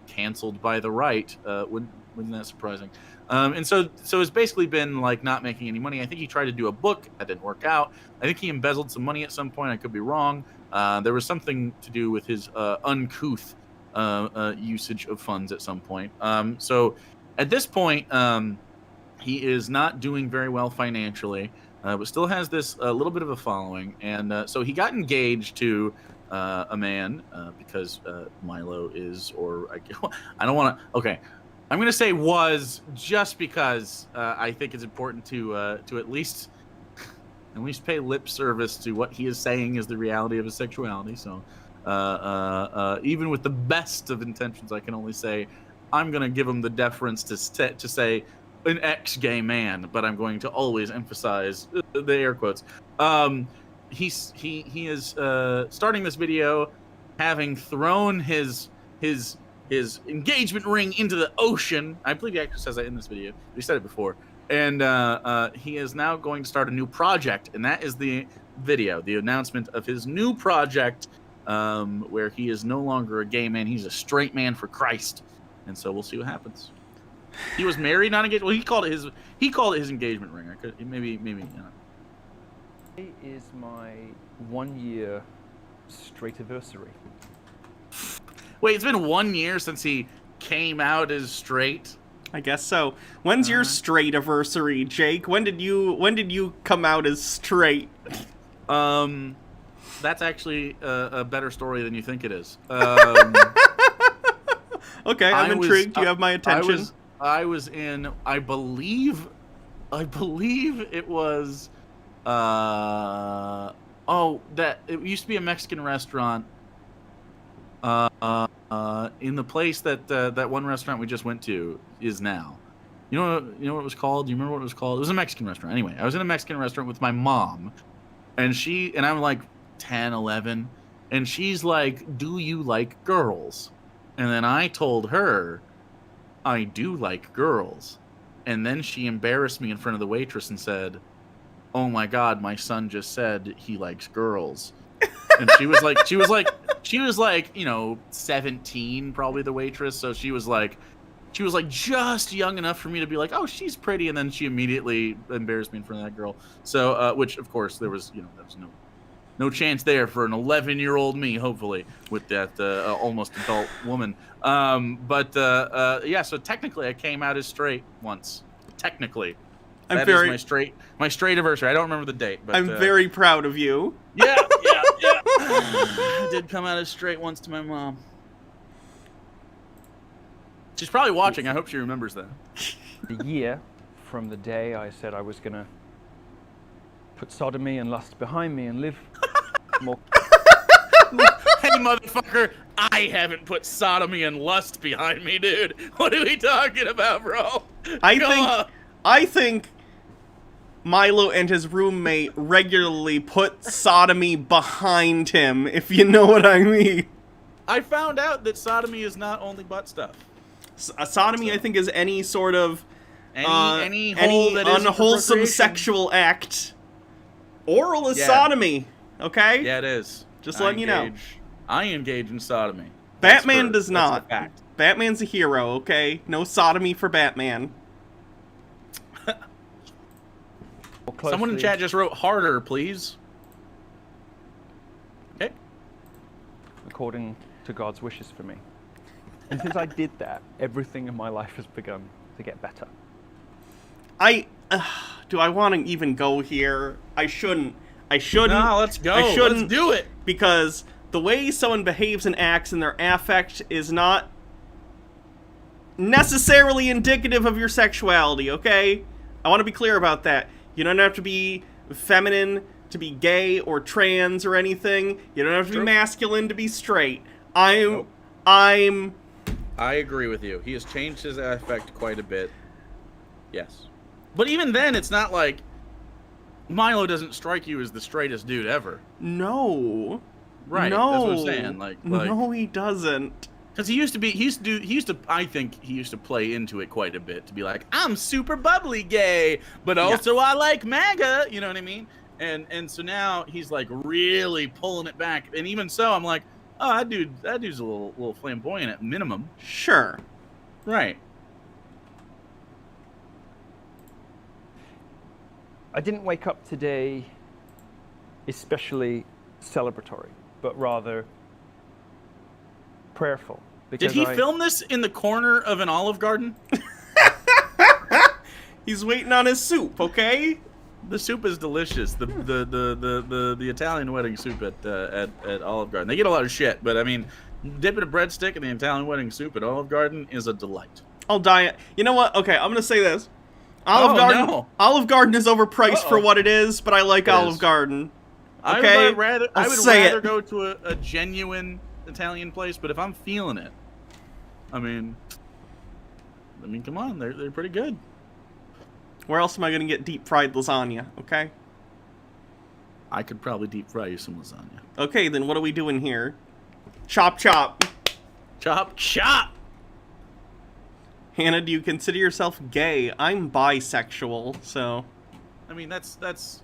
canceled by the right. Wasn't that surprising? And so it's basically been like not making any money. I think he tried to do a book that didn't work out. I think he embezzled some money at some point. I could be wrong. There was something to do with his uncouth usage of funds at some point. So at this point, he is not doing very well financially, but still has this little bit of a following. And so he got engaged to a man because Milo is, or I don't want to. Okay, I'm going to say was, just because I think it's important to at least pay lip service to what he is saying is the reality of his sexuality. So even with the best of intentions, I can only say I'm going to give him the deference to say an ex-gay man, but I'm going to always emphasize the air quotes. He is starting this video having thrown his engagement ring into the ocean. I believe he actually says that in this video. We said it before. And he is now going to start a new project, and that is the video, the announcement of his new project, where he is no longer a gay man. He's a straight man for Christ. And so we'll see what happens. He was married, not engaged. Well, he called it his engagement ring. I could maybe. You know. Today is my 1 year straight anniversary. Wait, it's been 1 year since he came out as straight. I guess so. When's your straight anniversary, Jake? When did you come out as straight? That's actually a better story than you think it is. Okay, I'm intrigued. You have my attention. I was in, I believe it was, it used to be a Mexican restaurant, in the place that one restaurant we just went to is now. You know what it was called? Do you remember what it was called? It was a Mexican restaurant. Anyway, I was in a Mexican restaurant with my mom, and I'm like 10, 11, and she's like, "Do you like girls?" And then I told her, "I do like girls." And then she embarrassed me in front of the waitress and said, "Oh my God, my son just said he likes girls." And she was like, 17, probably, the waitress. So she was like just young enough for me to be like, "Oh, she's pretty." And then she immediately embarrassed me in front of that girl. So, which of course there was no chance there for an 11-year-old me, hopefully, with that almost adult woman. Yeah, so technically I came out as straight once. Technically. That is my straight anniversary. I don't remember the date, but I'm very proud of you. Yeah. I did come out as straight once to my mom. She's probably watching. I hope she remembers that. A year from the day I said I was going to put sodomy and lust behind me and live more. Hey, motherfucker, I haven't put sodomy and lust behind me, dude. What are we talking about, bro? I think Milo and his roommate regularly put sodomy behind him, if you know what I mean. I found out that sodomy is not only butt stuff. Sodomy, I think, is any sort of any hole that is unwholesome sexual act. Oral is sodomy, okay? Yeah, it is. Just letting you know. I engage in sodomy. Batman does not. Batman's a hero, okay? No sodomy for Batman. Someone in chat just wrote harder, please. Okay. According to God's wishes for me. And since I did that, everything in my life has begun to get better. Do I want to even go here? I shouldn't. No, let's go. I shouldn't, let's do it. Because the way someone behaves and acts and their affect is not necessarily indicative of your sexuality, okay? I want to be clear about that. You don't have to be feminine to be gay or trans or anything. You don't have to be masculine to be straight. I agree with you. He has changed his affect quite a bit. Yes. But even then, it's not like Milo doesn't strike you as the straightest dude ever. No. Right. No. That's what I'm saying. Like no, he doesn't. Because I think he used to play into it quite a bit to be like, I'm super bubbly gay, but also I like MAGA. You know what I mean? And so now he's like really pulling it back. And even so, I'm like, oh, that dude's a little flamboyant at minimum. Sure. Right. I didn't wake up today especially celebratory, but rather prayerful. Did he film this in the corner of an Olive Garden? He's waiting on his soup, okay? The soup is delicious. The Italian wedding soup at Olive Garden. They get a lot of shit, but I mean, dipping a breadstick in the Italian wedding soup at Olive Garden is a delight. I'll die. You know what? Okay, I'm gonna say this. Olive Garden is overpriced for what it is, but I like Olive Garden. Okay? I would rather go to a genuine Italian place, but if I'm feeling it, I mean, come on, they're pretty good. Where else am I gonna get deep fried lasagna? Okay. I could probably deep fry you some lasagna. Okay, then what are we doing here? Chop chop. Chop chop. Hannah, do you consider yourself gay? I'm bisexual, so. I mean, that's.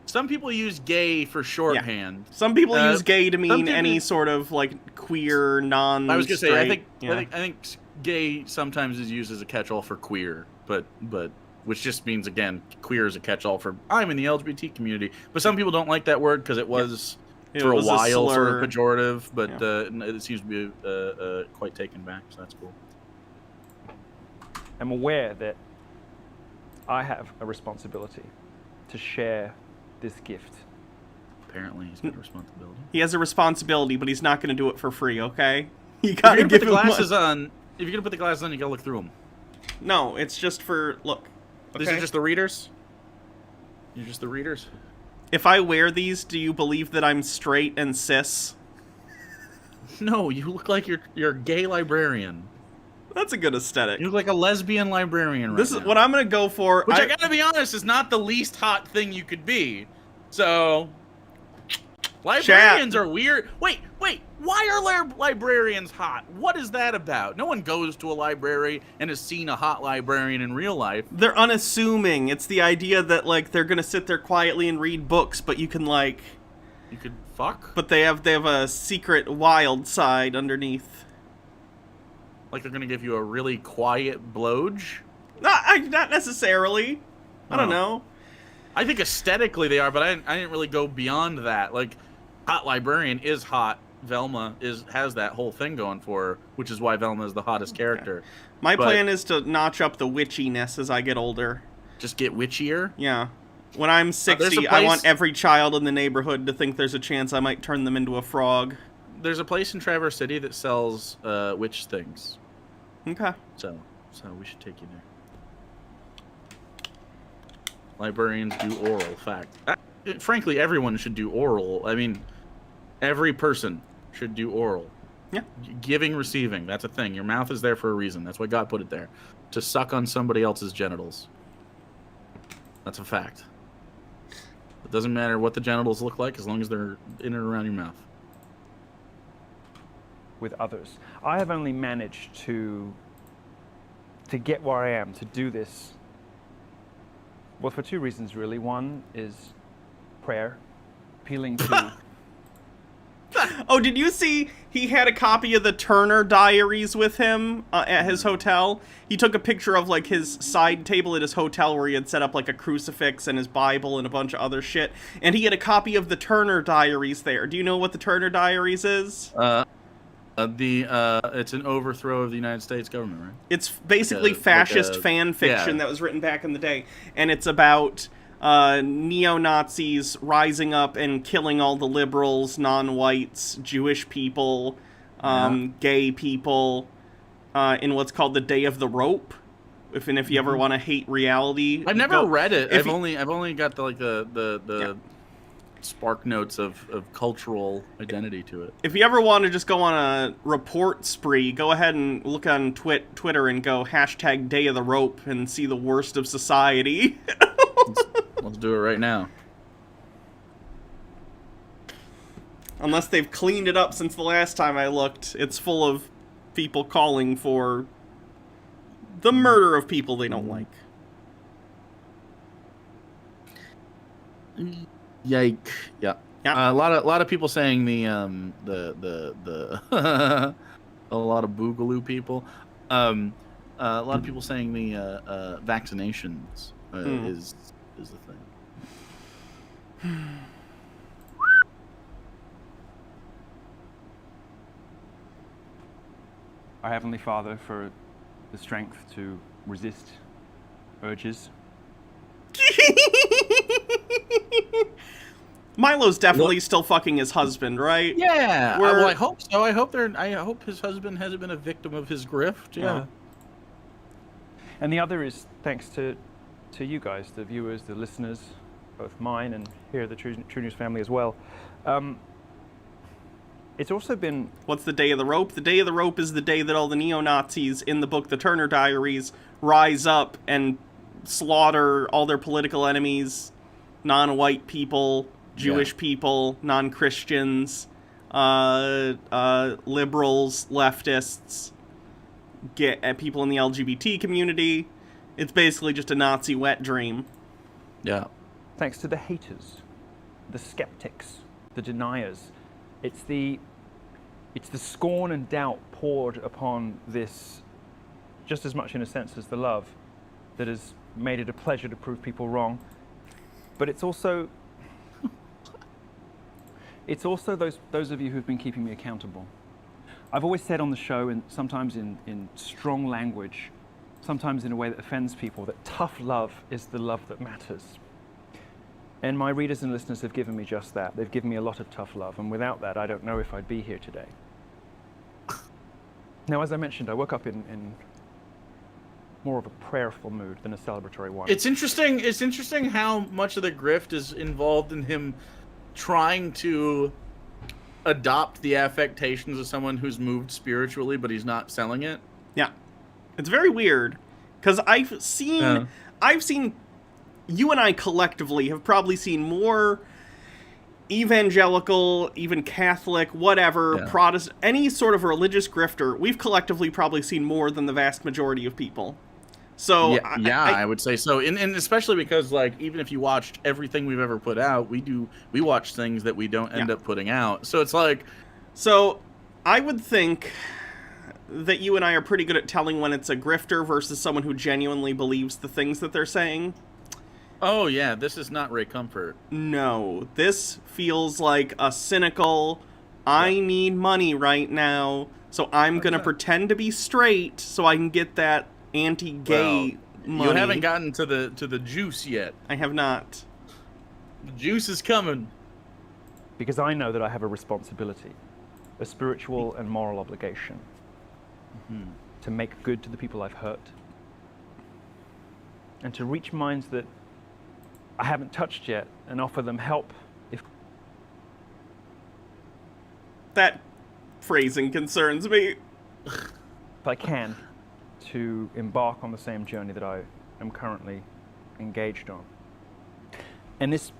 Some people use gay for shorthand. Yeah. Some people use gay to mean any sort of like queer, non. I was gonna say, I think gay sometimes is used as a catch-all for queer, but which just means again, queer is a catch-all for I'm in the LGBT community. But some people don't like that word because it was for a while sort of pejorative, but it seems to be quite taken back, so that's cool. I'm aware that I have a responsibility to share this gift. Apparently, he's got a responsibility. He has a responsibility, but he's not going to do it for free, okay? You gotta give him glasses on. If you're gonna put the glasses on, you gotta look through them. No, it's just for look. Okay? These are just the readers. You're just the readers. If I wear these, do you believe that I'm straight and cis? No, you look like you're a gay librarian. That's a good aesthetic. You look like a lesbian librarian. This is what I'm gonna go for. Which I gotta be honest is not the least hot thing you could be. So, librarians are weird. Wait. Why are librarians hot? What is that about? No one goes to a library and has seen a hot librarian in real life. They're unassuming. It's the idea that like they're gonna sit there quietly and read books, but you can like. You could fuck. But they have a secret wild side underneath. Like they're gonna give you a really quiet blowj? Not necessarily. I don't know. I think aesthetically they are, but I didn't really go beyond that. Like, hot librarian is hot. Velma has that whole thing going for her, which is why Velma is the hottest character. My plan is to notch up the witchiness as I get older. Just get witchier? Yeah. When I'm 60, I want every child in the neighborhood to think there's a chance I might turn them into a frog. There's a place in Traverse City that sells witch things. Okay. So we should take you there. Librarians do oral, fact. Frankly, everyone should do oral. I mean, every person should do oral. Yeah. Giving, receiving, that's a thing. Your mouth is there for a reason. That's why God put it there. To suck on somebody else's genitals. That's a fact. It doesn't matter what the genitals look like as long as they're in and around your mouth. With others. I have only managed to get where I am, to do this. Well, for two reasons, really. One is prayer, appealing to... Oh, did you see he had a copy of the Turner Diaries with him at his hotel? He took a picture of, like, his side table at his hotel where he had set up, like, a crucifix and his Bible and a bunch of other shit. And he had a copy of the Turner Diaries there. Do you know what the Turner Diaries is? It's an overthrow of the United States government, right? It's basically fascist fan fiction that was written back in the day, and it's about neo-Nazis rising up and killing all the liberals, non-whites, Jewish people, gay people, in what's called the Day of the Rope. If you ever want to hate reality, I've never read it. I've you- only got the spark notes of cultural identity to it. If you ever want to just go on a report spree, go ahead and look on Twitter and go hashtag Day of the Rope and see the worst of society. Let's do it right now. Unless they've cleaned it up since the last time I looked. It's full of people calling for the murder of people they don't like. Yike! Yeah. Yeah. A lot of people saying the a lot of boogaloo people. A lot of people saying the vaccinations is the thing. Our Heavenly Father, for the strength to resist urges. Milo's definitely still fucking his husband, right? Yeah. We're- Well, I hope so. I hope his husband hasn't been a victim of his grift. Yeah. And the other is thanks to you guys, the viewers, the listeners, both mine and here at the True News family as well. It's also been... What's the Day of the Rope? The Day of the Rope is the day that all the neo-Nazis in the book The Turner Diaries rise up and slaughter all their political enemies, non-white people, Jewish people, non-Christians, liberals, leftists, people in the LGBT community. It's basically just a Nazi wet dream. Yeah. Thanks to the haters, the skeptics, the deniers. It's the scorn and doubt poured upon this, just as much in a sense as the love, that has made it a pleasure to prove people wrong. But it's also those of you who've been keeping me accountable. I've always said on the show, and sometimes in strong language, sometimes in a way that offends people, that tough love is the love that matters. And my readers and listeners have given me just that. They've given me a lot of tough love, and without that, I don't know if I'd be here today. Now, as I mentioned, I woke up in more of a prayerful mood than a celebratory one. It's interesting. It's interesting how much of the grift is involved in him trying to adopt the affectations of someone who's moved spiritually, but he's not selling it. Yeah. It's very weird, because I've seen, you and I collectively have probably seen more evangelical, even Catholic, whatever, Protestant, any sort of religious grifter, we've collectively probably seen more than the vast majority of people. So I would say so, and especially because, like, even if you watched everything we've ever put out, we watch things that we don't end up putting out. So it's like, so I would think that you and I are pretty good at telling when it's a grifter versus someone who genuinely believes the things that they're saying. oh yeah, this is not Ray Comfort. No, this feels like a cynical, I need money right now, so I'm going to pretend to be straight so I can get that anti-gay money. You haven't gotten to the juice yet. I have not. The juice is coming. Because I know that I have a responsibility, a spiritual and moral obligation to make good to the people I've hurt and to reach minds that I haven't touched yet and offer them help if That phrasing concerns me. I can, to embark on the same journey that I am currently engaged on. And this...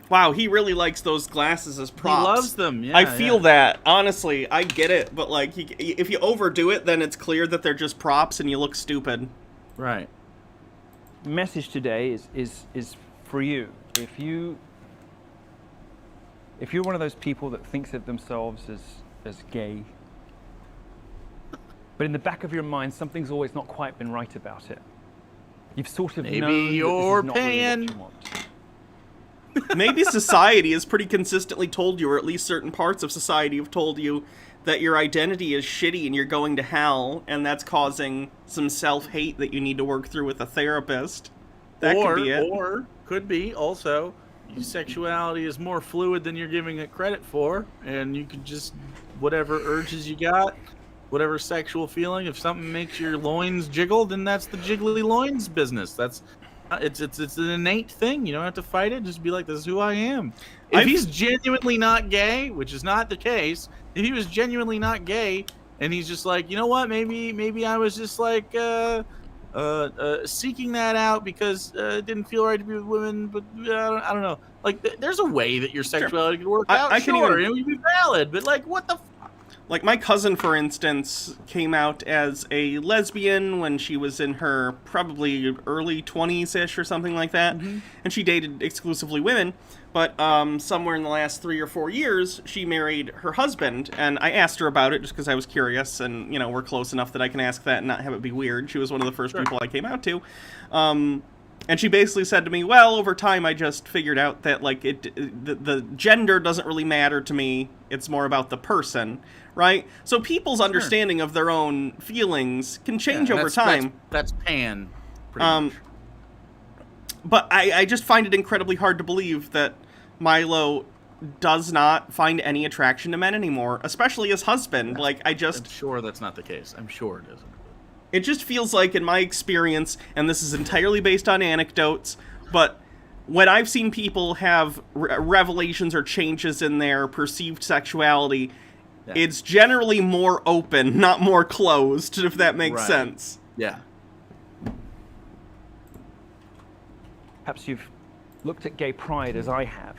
Wow, he really likes those glasses as props. He loves them, yeah. I feel that. Honestly, I get it, but like, if you overdo it, then it's clear that they're just props and you look stupid. Right. The message today is for you. If you're one of those people that thinks of themselves as gay, but in the back of your mind something's always not quite been right about it. You've sort of Maybe known you're that this is not really paying. what you want. Maybe society has pretty consistently told you, or at least certain parts of society have told you, that your identity is shitty and you're going to hell, and that's causing some self-hate that you need to work through with a therapist. That could be it. Or could be also your sexuality is more fluid than you're giving it credit for, and you could just whatever urges you got, whatever sexual feeling. If something makes your loins jiggle, then that's the jiggly loins business. That's it's an innate thing. You don't have to fight it. Just be like, this is who I am. If he's genuinely not gay, which is not the case, if he was genuinely not gay, and he's just like, you know what, maybe I was just like seeking that out because it didn't feel right to be with women, but I don't know. Like, there's a way that your sexuality could work out. Sure, it would be valid, but like, what the? Like, my cousin, for instance, came out as a lesbian when she was in her probably early 20s-ish or something like that. Mm-hmm. And she dated exclusively women. But somewhere in the last 3 or 4 years, she married her husband. And I asked her about it just because I was curious. And, you know, we're close enough that I can ask that and not have it be weird. She was one of the first people I came out to. And she basically said to me, well, over time I just figured out that, like, the gender doesn't really matter to me. It's more about the person, right? So people's understanding of their own feelings can change over time. That's pan, pretty much. But I just find it incredibly hard to believe that Milo does not find any attraction to men anymore, especially his husband. Like, I'm sure that's not the case. I'm sure it isn't. It just feels like, in my experience, and this is entirely based on anecdotes, but when I've seen people have revelations or changes in their perceived sexuality, it's generally more open, not more closed, if that makes sense. Yeah. Perhaps you've looked at gay pride as I have,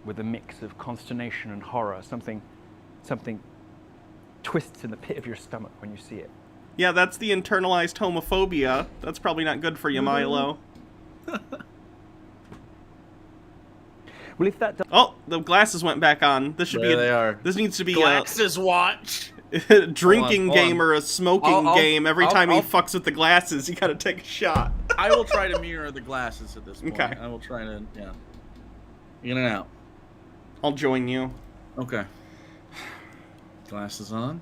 with a mix of consternation and horror. Something twists in the pit of your stomach when you see it. Yeah, that's the internalized homophobia. That's probably not good for you, Milo. Well, if that oh, the glasses went back on. This should they are. This needs to be glasses watch. A drinking game or a smoking game. Every time he fucks with the glasses, you gotta take a shot. I will try to mirror the glasses at this point. Okay. I will try to, in and out. I'll join you. Okay. Glasses on.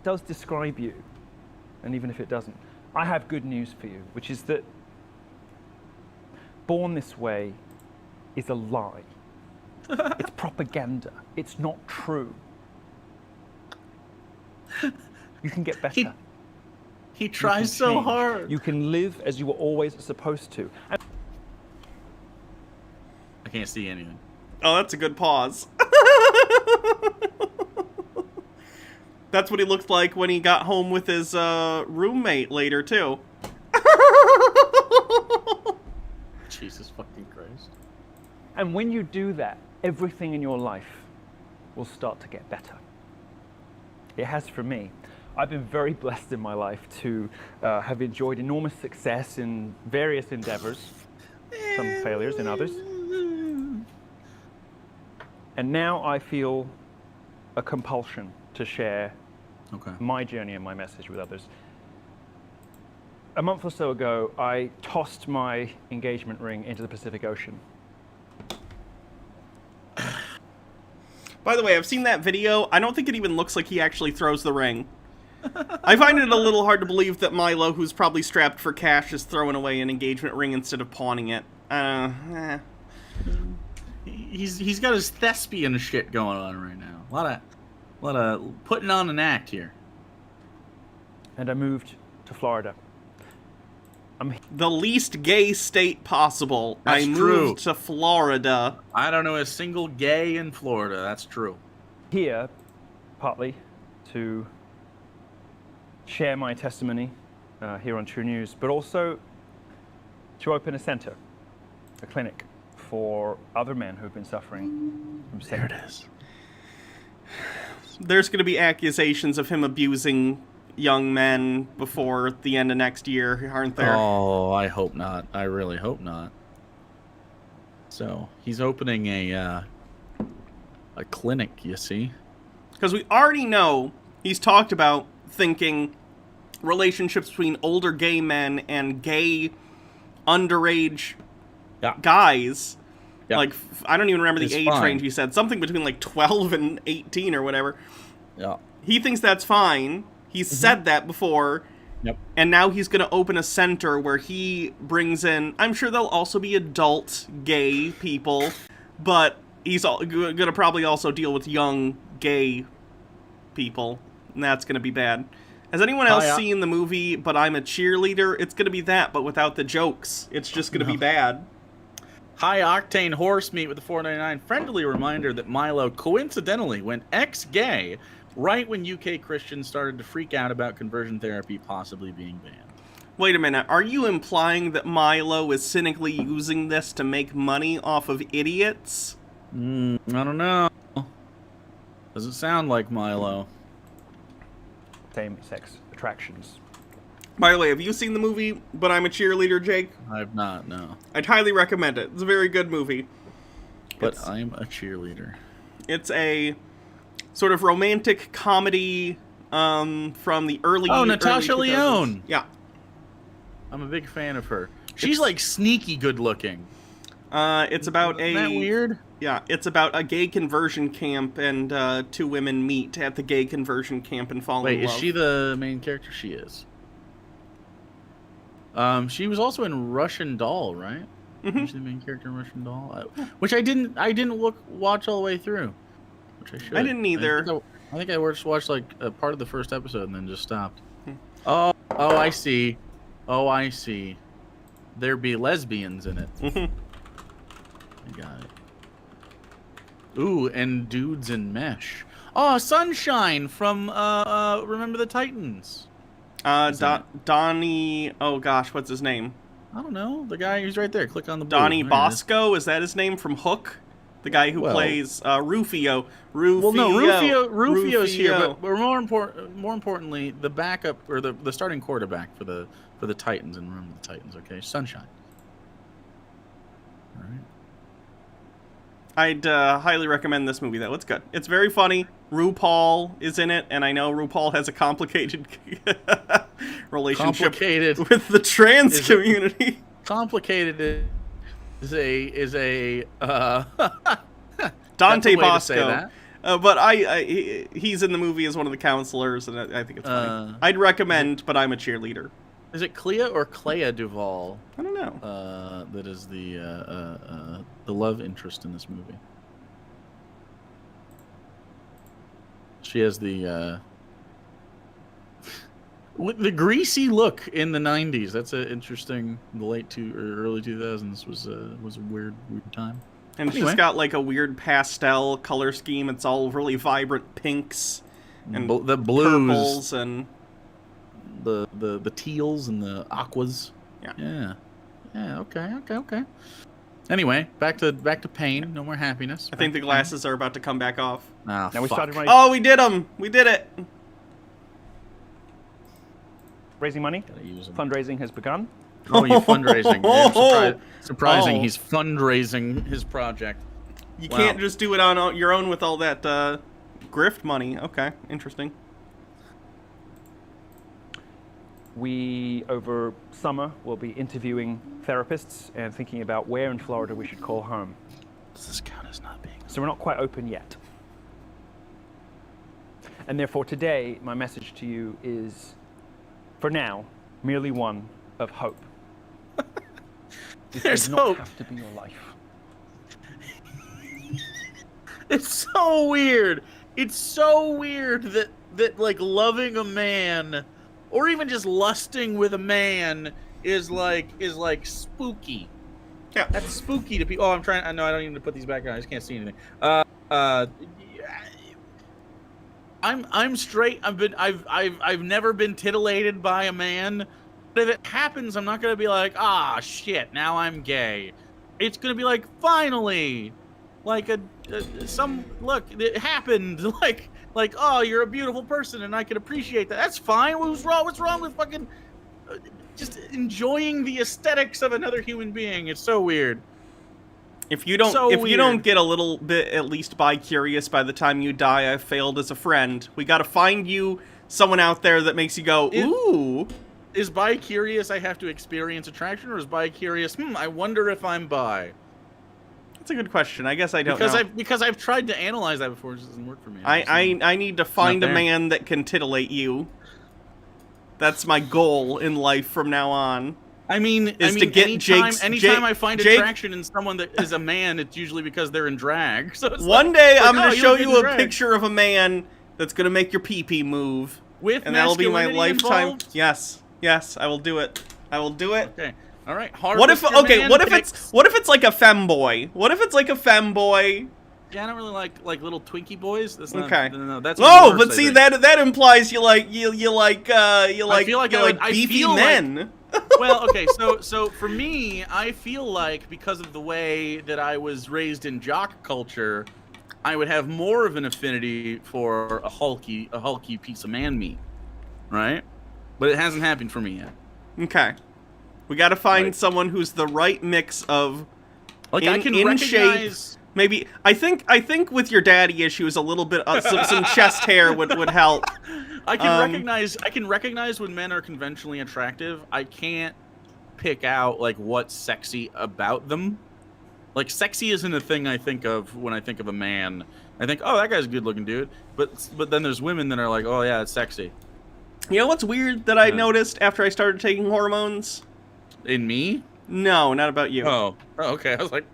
Does describe you, and even if it doesn't, I have good news for you, which is that born this way is a lie. It's propaganda. It's not true. You can get better. He tries so hard. You can live as you were always supposed to. I can't see anything. Oh, that's a good pause. That's what he looked like when he got home with his roommate later, too. Jesus fucking Christ. And when you do that, everything in your life will start to get better. It has for me. I've been very blessed in my life to have enjoyed enormous success in various endeavors, some failures in others. And now I feel a compulsion to share my journey and my message with others. A month or so ago, I tossed my engagement ring into the Pacific Ocean. By the way, I've seen that video. I don't think it even looks like he actually throws the ring. I find it a little hard to believe that Milo, who's probably strapped for cash, is throwing away an engagement ring instead of pawning it. He's got his thespian shit going on right now. A lot of putting on an act here. And I moved to Florida. The least gay state possible. That's I moved true. to Florida. I don't know a single gay in Florida. That's true. Here, partly, to share my testimony here on True News, but also to open a center, a clinic for other men who've been suffering from sex. There it is. There's going to be accusations of him abusing young men before the end of next year, aren't there? Oh, I hope not. I really hope not. So he's opening a clinic, you see? Because we already know he's talked about thinking relationships between older gay men and gay underage guys. Yeah. Like, I don't even remember the age range he said. Something between like 12 and 18 or whatever. Yeah. He thinks that's fine. He's said that before. Yep. And now he's going to open a center where he brings in, I'm sure there'll also be adult gay people, but he's going to probably also deal with young gay people, and that's going to be bad. Has anyone else seen the movie But I'm a Cheerleader? It's going to be that, but without the jokes. It's just going to be bad. High Octane Horse Meat with the $4.99. Friendly reminder that Milo coincidentally went ex-gay right when UK Christians started to freak out about conversion therapy possibly being banned. Wait a minute, are you implying that Milo is cynically using this to make money off of idiots? I don't know. Doesn't sound like Milo. Same-sex attractions. By the way, have you seen the movie But I'm a Cheerleader, Jake? I've not, no. I'd highly recommend it. It's a very good movie. But I'm a cheerleader. It's a sort of romantic comedy from the early... Oh, Natasha early 2000s. Lyonne. Yeah. I'm a big fan of her. She's like sneaky good looking. It's about Isn't that weird? Yeah, it's about a gay conversion camp, and two women meet at the gay conversion camp and fall in Wait, love. is she the main character? She is. She was also in Russian Doll, right? Mhm. Was she the main character in Russian Doll? Which I didn't watch all the way through. Which I should. I didn't either. I think I watched like a part of the first episode and then just stopped. Hmm. Oh, I see. Oh, I see. There be lesbians in it. Mhm. I got it. Ooh, and dudes in mesh. Oh, Sunshine from Remember the Titans. Donnie... Oh, gosh, what's his name? I don't know. The guy who's right there. Click on the blue. Donnie There it is. Bosco? Is that his name from Hook? The guy who plays Rufio. Well, no, Rufio's here, Rufio. but more importantly, the backup or the starting quarterback for the Titans and Remember the Titans. Okay, Sunshine. All right. I'd highly recommend this movie, though. It's good. It's very funny. RuPaul is in it, and I know RuPaul has a complicated relationship with the trans community. Complicated is a Dante that's a way to say Bosco. that. But he's in the movie as one of the counselors, and I think it's funny. I'd recommend But I'm a Cheerleader. Is it Clea or Clea Duvall? I don't know. That is the love interest in this movie. She has the greasy look in the '90s. That's an interesting. The late or early 2000s was a weird time. And she's got like a weird pastel color scheme. It's all really vibrant pinks and the blues, purples, and the teals and the aquas. Yeah. Okay. Anyway, back to pain. No more happiness. I think the glasses are about to come back off. Ah, Now we started running. Oh, we did them! We did it! Raising money. Gotta use 'em. Fundraising has begun. Oh, you fundraising. Yeah, surprising. Oh. He's fundraising his project. You can't just do it on your own with all that grift money. Okay, interesting. We, over summer, will be interviewing therapists and thinking about where in Florida we should call home. Does this count as not being? So we're not quite open yet. And therefore today, my message to you is, for now, merely one of hope. This There's does not hope. have to be your life. It's so weird. It's so weird that like loving a man, or even just lusting with a man, is like spooky. Yeah, that's spooky to people. Oh, I know I don't even need to put these back on. I just can't see anything. I'm straight. I've never been titillated by a man. But if it happens, I'm not gonna be like, ah, shit, now I'm gay. It's gonna be like, finally, like look, it happened. Like, oh, you're a beautiful person, and I can appreciate that. That's fine. What's wrong with fucking just enjoying the aesthetics of another human being? It's so weird. If you don't get a little bit at least bi-curious by the time you die, I've failed as a friend. We got to find you someone out there that makes you go, ooh. Is bi-curious I have to experience attraction, or is bi-curious, I wonder if I'm bi? That's a good question. I guess I don't know. Because I've tried to analyze that before. It just doesn't work for me. I need to find a man that can titillate you. That's my goal in life from now on. I mean, To get anytime I find attraction in someone that is a man, it's usually because they're in drag. So it's one day I'm oh, going to show you a drag. picture of a man that's going to make your pee-pee move. With and that'll be my masculinity lifetime. involved? Yes, I will do it. I will do it. Okay. All right. What if Harvester okay? man What if picks- it's like a femboy? What if it's like a femboy? Yeah, I don't really like little Twinkie boys. That's not, Okay. No, that's No, worse, but I see think. that implies you like feel like I would- I beefy feel like- men. Well, okay, so for me, I feel like because of the way that I was raised in jock culture, I would have more of an affinity for a hulky piece of man meat, right? But it hasn't happened for me yet. Okay, we got to find Right. someone who's the right mix of Like I can in recognize. shape. Maybe I think with your daddy issues, a little bit some chest hair would help. I can recognize when men are conventionally attractive. I can't pick out like what's sexy about them. Like sexy isn't a thing I think of when I think of a man. I think, oh, that guy's a good-looking dude. But then there's women that are like, oh yeah, it's sexy. You know what's weird that I Yeah. noticed after I started taking hormones? In me? No, not about you. Oh, okay. I was like,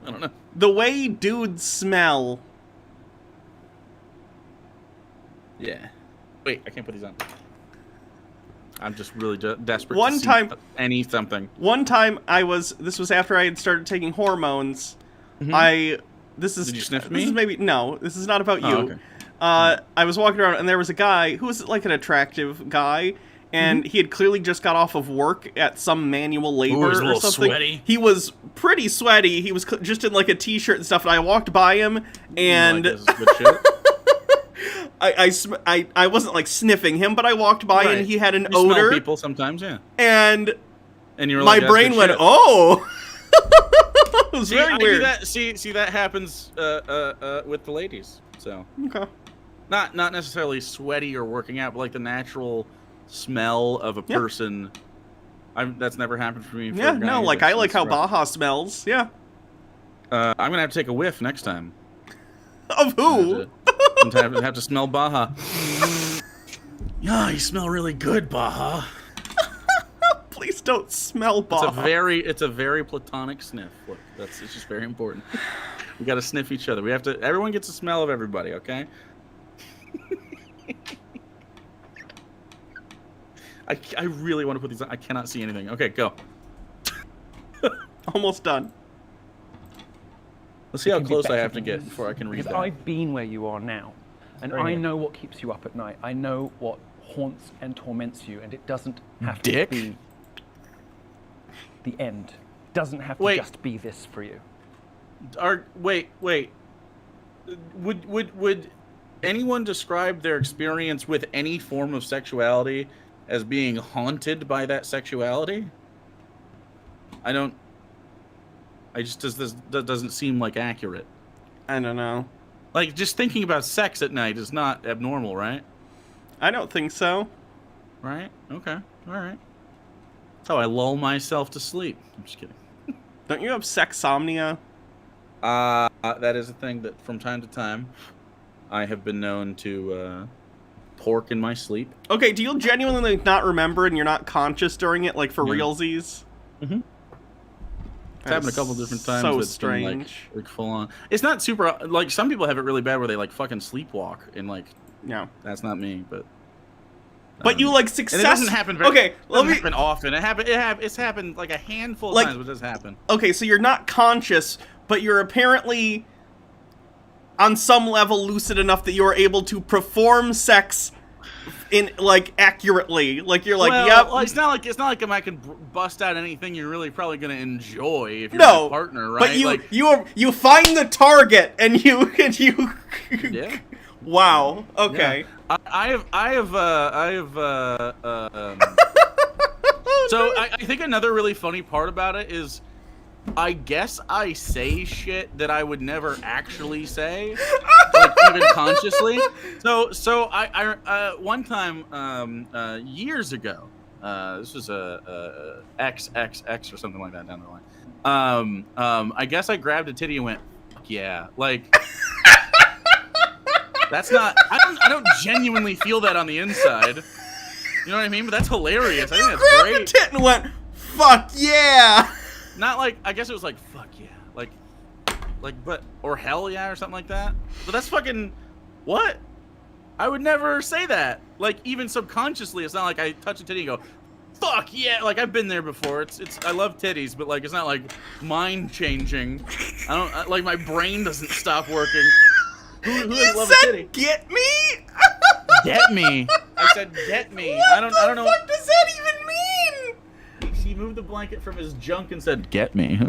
I don't know. The way dudes smell. Yeah. Wait, I can't put these on. I'm just really desperate One to see time- something. One time this was after I had started taking hormones. Mhm. Did you sniff this me? is this is not about you. Oh, okay. I was walking around and there was a guy who was like an attractive guy, and he had clearly just got off of work at some manual labor he's a or little something. sweaty. He was pretty sweaty. He was just in like a t-shirt and stuff, and I walked by him and Like, this is good shit. I wasn't like sniffing him, but I walked by Right. and he had an You smell odor, people sometimes, yeah. and And you're my like, that's brain good went, shit. "Oh." It was See, very I do weird. that. See that happens with the ladies. So Okay. not necessarily sweaty or working out, but like the natural smell of a Yeah. person. That's never happened for me. For Yeah, a guy no, like that's- I like that's how rough. Baja smells. Yeah. I'm gonna have to take a whiff next time. Of who? I'm gonna have to smell Baja. Yeah, you smell really good, Baja. Please don't smell Baja. It's a very platonic sniff. Look, it's just very important. We gotta sniff each other. Everyone gets a smell of everybody, okay? I really want to put these on. I cannot see anything. Okay, go. Almost done. Let's see how can be close I better have to than get this. before I can read Because that. I've been where you are now, and Right I here. know what keeps you up at night. I know what haunts and torments you, and it doesn't have Dick? to be the end. It doesn't have to Wait. just be this for you. Wait. Would anyone describe their experience with any form of sexuality as being haunted by that sexuality? This doesn't seem like accurate. I don't know. Like just thinking about sex at night is not abnormal, right? I don't think so. Right? Okay. All right. That's how I lull myself to sleep. I'm just kidding. Don't you have sexsomnia? That is a thing that from time to time I have been known to pork in my sleep. Okay, do you genuinely not remember and you're not conscious during it, like for Yeah. realsies? Mhm. It's That happened a is couple different times. So It's been, strange. like full on. It's not super. Like some people have it really bad where they like fucking sleepwalk, and like No. that's not me. But You like and success. it doesn't happen. Very, Okay, it let doesn't me. happen often. It's happened like a handful of Like- times, but it does happen. Okay, so you're not conscious, but you're apparently on some level lucid enough that you're able to perform sex in like accurately. Like you're like, well, yep. well, it's not like I can bust out anything you're really probably gonna enjoy if you're No, my partner, right? but you like, you find the target and you yeah. Wow. Okay. Yeah. I have So I think another really funny part about it is, I guess I say shit that I would never actually say, like even consciously. So I one time years ago, this was a XXX or something like that down the line. I guess I grabbed a titty and went, "Fuck yeah!" Like that's not. I don't genuinely feel that on the inside. You know what I mean? But that's hilarious. I You think that's grabbed the great. tit and went, fuck yeah! Not like, I guess it was like, fuck yeah. But, or hell yeah, or something like that. But that's fucking, what? I would never say that. Like, even subconsciously, it's not like I touch a titty and go, fuck yeah. Like, I've been there before. I love titties, but like, it's not like mind changing. Like, my brain doesn't stop working. Who doesn't love a titty? Get me? Get me. I said, get me. I don't know. What does that even mean? He moved the blanket from his junk and said, get me.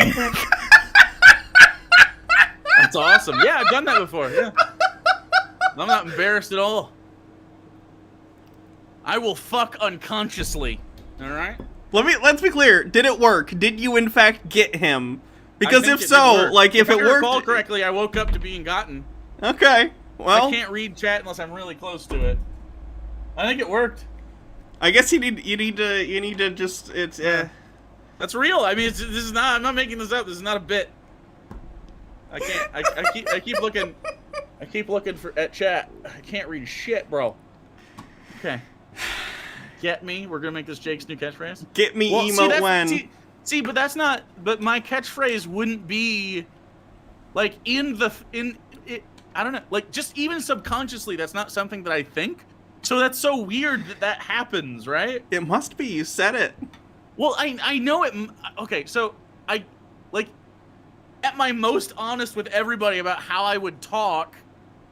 That's awesome. Yeah, I've done that before. Yeah. I'm not embarrassed at all. I will fuck unconsciously. All right? Let's be clear. Did it work? Did you in fact get him? Because I think if it so, did work. like if it I worked, recall correctly, I woke up to being gotten. okay. Well, I can't read chat unless I'm really close to it. I think it worked. I guess you need to just That's real. I mean, this is not. I'm not making this up. This is not a bit. I can't. I keep looking. I keep looking at chat. I can't read shit, bro. Okay. Get me. We're gonna make this Jake's new catchphrase. Get me Well, emote when. See, but that's not. But my catchphrase wouldn't be like I don't know. Like just even subconsciously, that's not something that I think. So that's so weird that happens, right? It must be. You said it. Well, I know it. Okay, so I like at my most honest with everybody about how I would talk.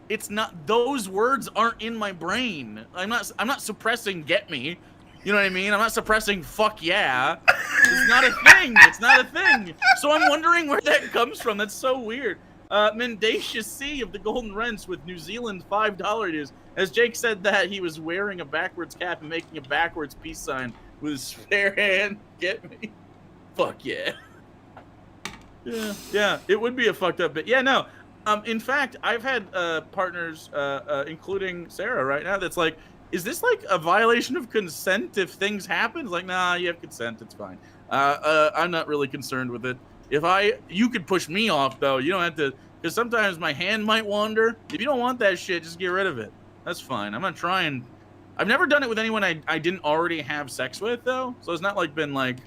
It's not, those words aren't in my brain. I'm not suppressing get me. You know what I mean? I'm not suppressing fuck yeah. It's not a thing. It's not a thing. So I'm wondering where that comes from. That's so weird. Mendacious C of the Golden Wrench with New Zealand $5 dues. As Jake said that, he was wearing a backwards cap and making a backwards peace sign with his spare hand. Get me? Fuck yeah. Yeah, it would be a fucked up bit. Yeah, no. In fact, I've had partners, including Sarah right now, that's like, is this like a violation of consent if things happen? It's like, nah, you have consent, it's fine. I'm not really concerned with it. You could push me off though. You don't have to, because sometimes my hand might wander. If you don't want that shit, just get rid of it. That's fine. I'm not trying. I've never done it with anyone I didn't already have sex with though. So it's not like been like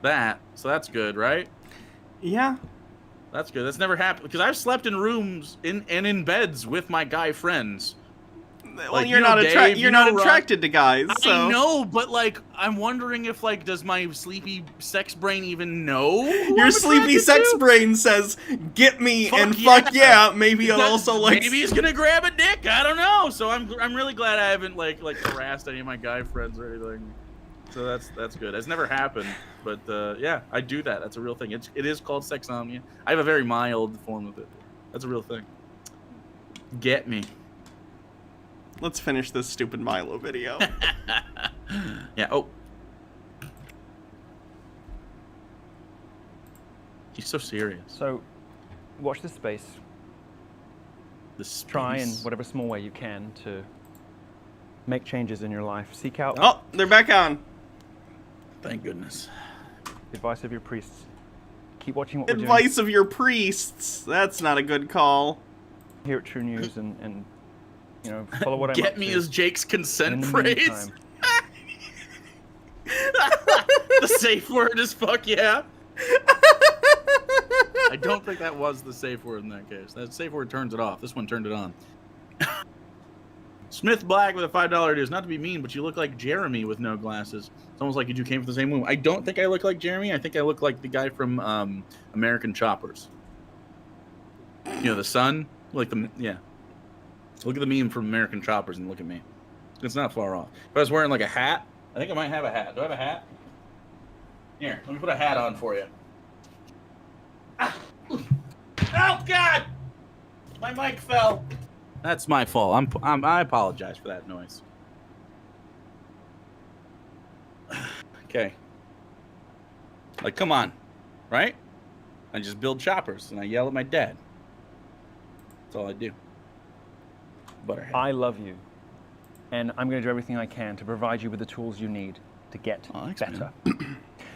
that. So that's good, right? Yeah. That's good. That's never happened because I've slept in rooms and in beds with my guy friends. Well, Like, you're you know, not Dave, you're you not know, attracted to guys. So. I know, but like, I'm wondering if like, does my sleepy sex brain even know? who Your I'm sleepy attracted sex to? brain says, "Get me," Fuck and yeah. fuck yeah. Maybe it'll That- also like. maybe he's gonna grab a dick. I don't know. So I'm really glad I haven't like harassed any of my guy friends or anything. So that's good. It's never happened, but yeah, I do that. That's a real thing. It is called sexomnia. I have a very mild form of it. That's a real thing. Get me. Let's finish this stupid Milo video. Yeah. Oh. He's so serious. So, watch this space. This Try in whatever small way you can to make changes in your life. Seek out Oh, they're back on. Thank goodness. the advice of your priests. Keep watching what we're doing Advice of your priests. That's not a good call. here at True News and you know, follow what I'm Get up me to. is Jake's And consent in the phrase. meantime, The safe word is fuck yeah. I don't think that was the safe word in that case. That safe word turns it off. This one turned it on. Smith Black with a $5 dues. Not to be mean, but you look like Jeremy with no glasses. It's almost like you two came from the same womb. I don't think I look like Jeremy. I think I look like the guy from American Choppers. You know, the son? Like the, yeah. Look at the meme from American Choppers and look at me. It's not far off. If I was wearing like a hat, I think I might have a hat. Do I have a hat? Here, let me put a hat on for you. Ah. Oh God! My mic fell. That's my fault. I apologize for that noise. Okay. Like, come on, right? I just build choppers and I yell at my dad. That's all I do. Butterhead. I love you, and I'm going to do everything I can to provide you with the tools you need to get Thanks, better.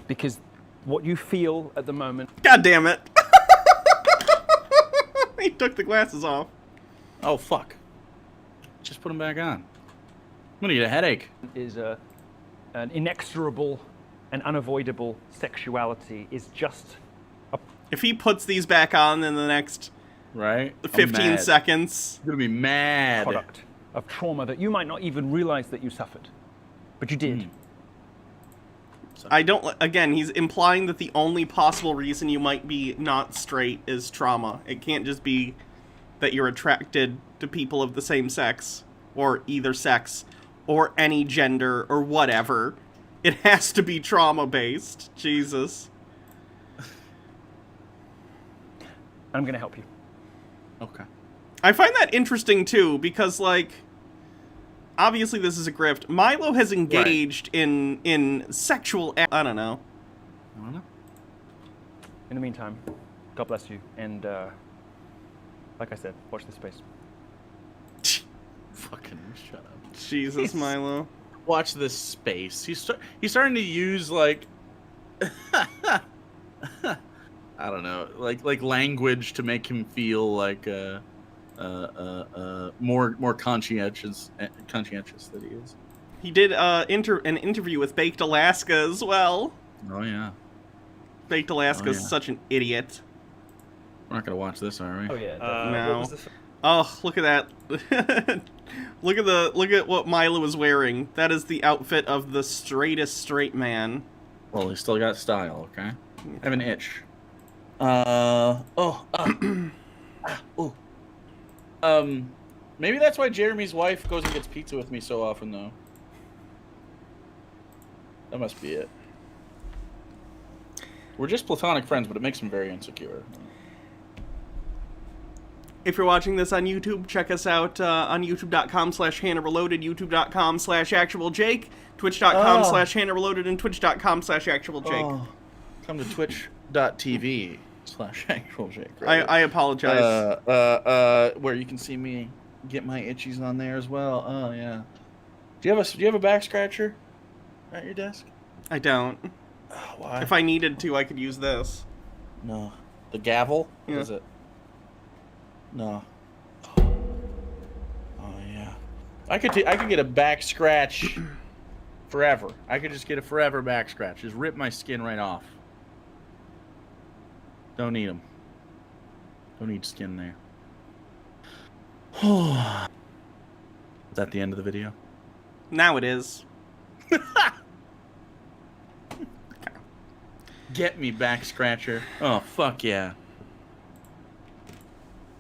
Because what you feel at the moment, God damn it. He took the glasses off. Oh fuck! Just put them back on. gonna get a headache. Is an inexorable and unavoidable sexuality is just If he puts these back on in the next Right? 15 seconds, I'm gonna be mad. product of trauma that you might not even realize that you suffered, but you did. I don't. Again, he's implying that the only possible reason you might be not straight is trauma. It can't just be that you're attracted to people of the same sex, or either sex, or any gender, or whatever. It has to be trauma-based. Jesus. I'm gonna help you. Okay. I find that interesting, too, because, like, obviously this is a grift. Milo has engaged in sexual... I don't know. I don't know. In the meantime, God bless you, and like I said, watch this space. Fucking shut up. Jesus, Milo. Watch this space. He's starting to use like I don't know, like language to make him feel like more conscientious that he is. He did an interview with Baked Alaska as well. Oh yeah. Baked Alaska's Oh, yeah. such an idiot. We're not gonna watch this, are we? Oh yeah. No. Oh, look at that. look at what Milo is wearing. That is the outfit of the straightest straight man. Well, he's still got style, okay? I have an itch. Maybe that's why Jeremy's wife goes and gets pizza with me so often, though. That must be it. We're just platonic friends, but it makes him very insecure. If you're watching this on YouTube, check us out on youtube.com/HannahReloaded, youtube.com/ActualJake, twitch.com/HannahReloaded, and twitch.com/ActualJake. Oh. Come to twitch.tv/ActualJake. I apologize. Where you can see me get my itchies on there as well. Oh yeah. Do you have a back scratcher at your desk? I don't. Oh, why? If I needed to, I could use this. No. The gavel? Yeah. What is it? No. Oh yeah. I could get a back scratch forever. I could just get a forever back scratch. Just rip my skin right off. Don't need them. Don't need skin there. Is that the end of the video? Now it is. Get me, back scratcher. Oh fuck yeah.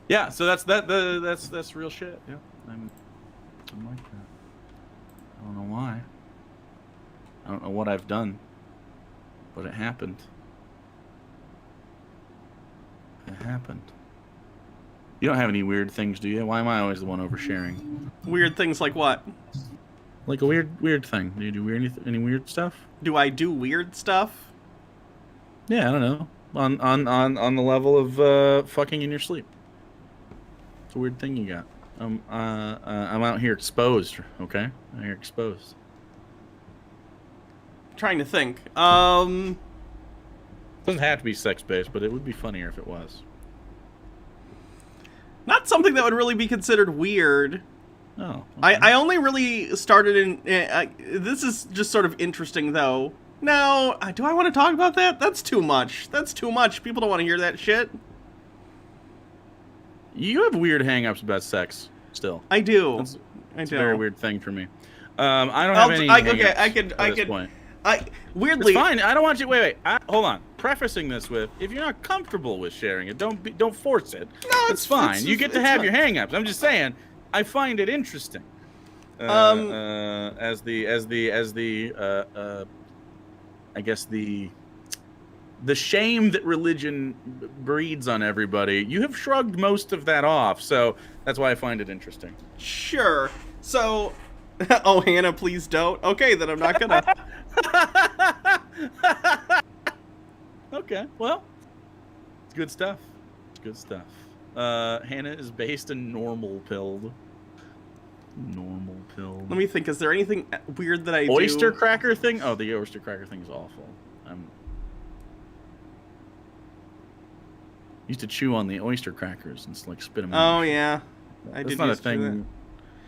Yeah, so that's real shit. Yeah, I'm like that. I don't know why. I don't know what I've done, but it happened. It happened. You don't have any weird things, do you? Why am I always the one oversharing? Weird things like what? Like a weird thing. Do you do any weird stuff? Do I do weird stuff? Yeah, I don't know. On the level of fucking in your sleep. It's a weird thing you got. I'm out here exposed, okay? I'm here exposed. Trying to think. Doesn't have to be sex-based, but it would be funnier if it was. Not something that would really be considered weird. Oh. I only really started in... this is just sort of interesting, though. No, do I want to talk about that? That's too much. That's too much. People don't want to hear that shit. You have weird hang-ups about sex, still. I do. That's I a do. very weird thing for me. I don't have any hang-ups at this point. Weirdly... It's fine. I don't want you... Wait. Hold on. Prefacing this with, if you're not comfortable with sharing it, don't force it. No, it's fine. You get to have your hang-ups. I'm just saying, I find it interesting. As the I guess the shame that religion breeds on everybody, you have shrugged most of that off, so that's why I find it interesting. Sure. So, oh, Hannah, please don't. Okay, then I'm not gonna. Okay, well, it's good stuff. It's good stuff. Hannah is based in normal pilled. Normal pilled. Let me think. Is there anything weird that I do? Oyster cracker thing? Oh, the oyster cracker thing is awful. Used to chew on the oyster crackers and like spit them out. Oh yeah, I That's did. not a used to do thing.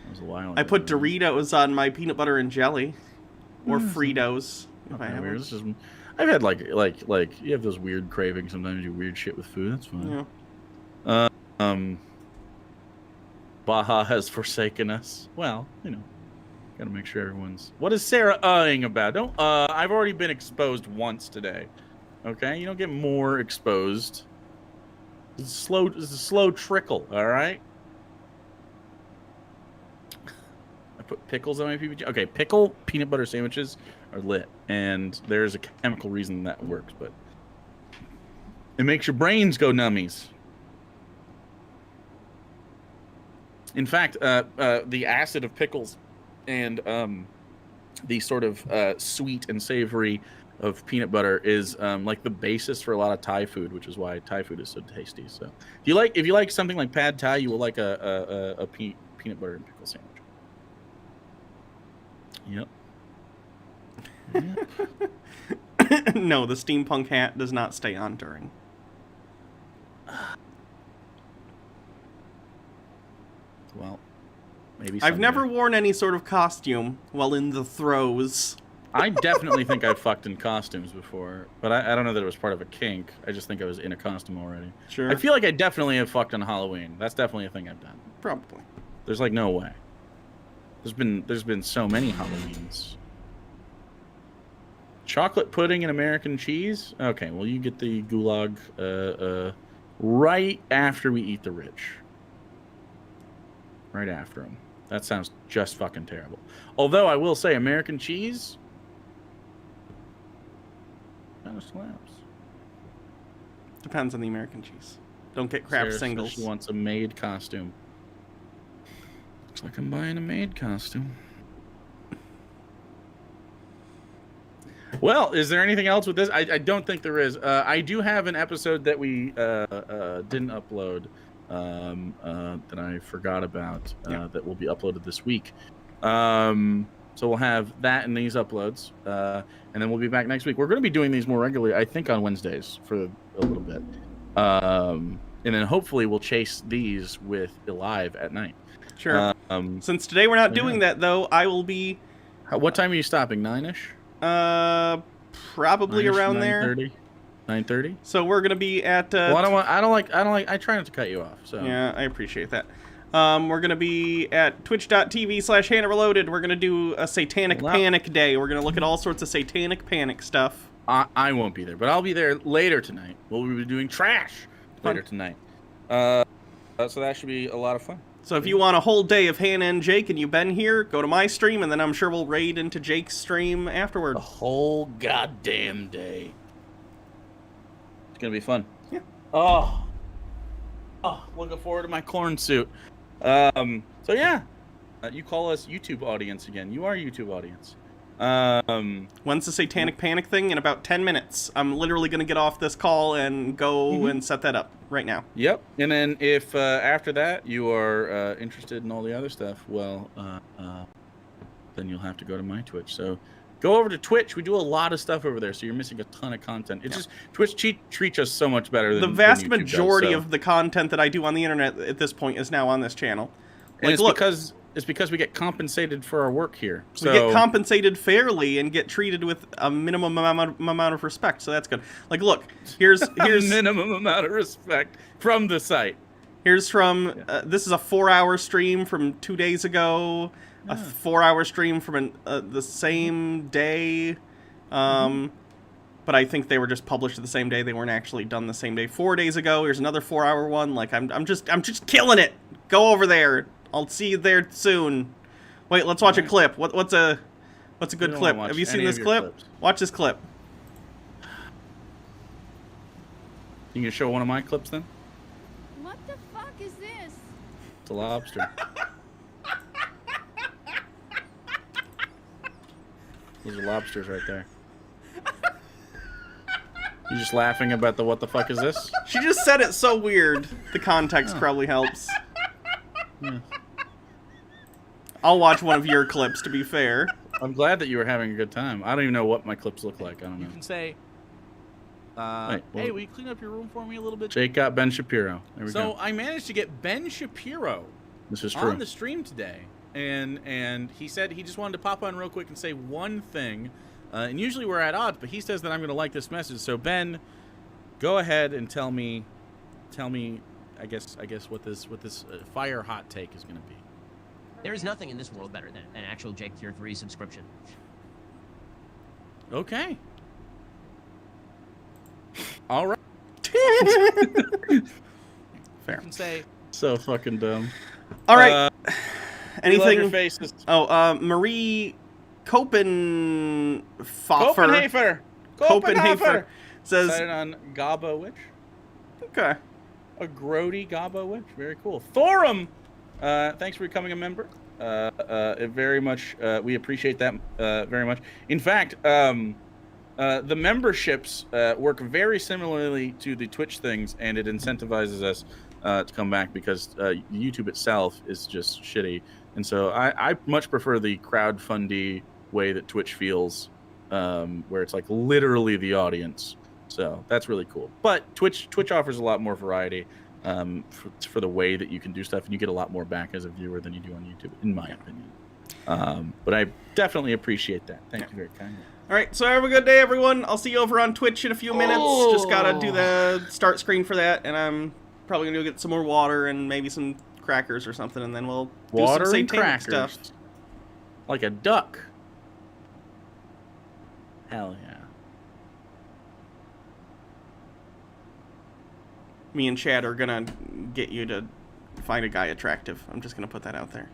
That was a while ago. I put Doritos on my peanut butter and jelly, or Fritos if I Okay, have weird. them. This is, I've had like you have those weird cravings. Sometimes you do weird shit with food. That's fine. Yeah. Baja has forsaken us. Well, gotta make sure everyone's. What is Sarah ing about? Don't. I've already been exposed once today. Okay, you don't get more exposed. It's a slow trickle. All right. I put pickles on my PBG. Okay, pickle peanut butter sandwiches are lit, and there's a chemical reason that works, but it makes your brains go nummies. In fact, the acid of pickles and the sort of sweet and savory of peanut butter is like the basis for a lot of Thai food, which is why Thai food is so tasty. So, if you like something like pad Thai, you will like a peanut butter and pickle sandwich. Yep. No, the steampunk hat does not stay on during. Well, maybe I've someday. never worn any sort of costume while in the throes. I definitely think I've fucked in costumes before, but I don't know that it was part of a kink. I just think I was in a costume already. Sure. I feel like I definitely have fucked on Halloween. That's definitely a thing I've done. Probably. There's like no way. There's been so many Halloweens. Chocolate pudding and American cheese? Okay, well you get the gulag right after we eat the rich. Right after them. That sounds just fucking terrible. Although I will say American cheese kind of slaps. Depends on the American cheese. Don't get Kraft Sarah says singles. She wants a maid costume. Looks like I'm buying a maid costume. Well, is there anything else with this? I don't think there is. I do have an episode that we didn't upload that I forgot about that will be uploaded this week. So we'll have that in these uploads, and then we'll be back next week. We're going to be doing these more regularly, I think, on Wednesdays for a little bit. And then hopefully we'll chase these with Live at night. Sure. Since today we're not doing that, though, I will be... What time are you stopping? 9-ish? Probably 9-ish, around there. 9:30. So we're gonna be at. Well, I don't like. I try not to cut you off. So yeah, I appreciate that. We're gonna be at twitch.tv/Hannah Reloaded. We're gonna do a Satanic Panic Day. We're gonna look at all sorts of Satanic Panic stuff. I won't be there, but I'll be there later tonight. We'll be doing trash later tonight. So that should be a lot of fun. So if you want a whole day of Hannah and Jake and you've been here, go to my stream, and then I'm sure we'll raid into Jake's stream afterward. A whole goddamn day. It's gonna be fun. Yeah. Oh, looking forward to my corn suit. So yeah, you call us YouTube audience again. You are YouTube audience. When's the Satanic Panic thing? In about 10 minutes. I'm literally going to get off this call and go and set that up right now. Yep. And then if after that you are interested in all the other stuff, well, then you'll have to go to my Twitch. So go over to Twitch. We do a lot of stuff over there, so you're missing a ton of content. It's just Twitch treats us so much better than the vast than YouTube majority does, so. of the content that I do on the internet at this point is now on this channel. And Like, it's look, because we get compensated for our work here. So we get compensated fairly and get treated with a minimum amount of respect, so that's good. Like, look, here's minimum amount of respect from the site. Here's from this is a 4-hour stream from 2 days ago, a 4-hour stream from the same day, but I think they were just published the same day. They weren't actually done the same day. 4 days ago. Here's another 4-hour one. Like I'm just killing it. Go over there. I'll see you there soon. Wait, let's watch a clip. What's a good clip? Have you seen this clip? Clips. Watch this clip. You gonna show one of my clips then? What the fuck is this? It's a lobster. Those are lobsters right there. You just laughing about the what the fuck is this? She just said it so weird. The context probably helps. Yeah. I'll watch one of your clips, to be fair. I'm glad that you were having a good time. I don't even know what my clips look like. I don't know. You can say, Wait, hey, will you clean up your room for me a little bit? Jake got Ben Shapiro. There we So go. I managed to get Ben Shapiro This is true. on the stream today. and he said he just wanted to pop on real quick and say one thing. And usually we're at odds, but he says that I'm going to like this message. So Ben, go ahead and tell me, I guess what this fire hot take is going to be. There is nothing in this world better than an actual Jake Tier 3 subscription. Okay. All right. Fair. You can say So fucking dumb. All right. we Anything? love your faces. Oh, Marie Copenhafer Copenhafer says, decided on Gobbo Witch. okay. A Grody Gobbo Witch. Very cool. Thorum, thanks for becoming a member. Very much. We appreciate that very much. In fact, the memberships work very similarly to the Twitch things, and it incentivizes us to come back because YouTube itself is just shitty. And so I much prefer the crowdfundy way that Twitch feels, where it's like literally the audience. So that's really cool. But Twitch offers a lot more variety for the way that you can do stuff, and you get a lot more back as a viewer than you do on YouTube, in my opinion. But I definitely appreciate that. Thank you very kindly. All right, so have a good day, everyone. I'll see you over on Twitch in a few minutes. Just gotta do the start screen for that, and I'm probably gonna go get some more water and maybe some crackers or something, and then we'll do Water some and satanic crackers. stuff. Like a duck. Hell yeah. Me and Chad are gonna get you to find a guy attractive. I'm just gonna put that out there.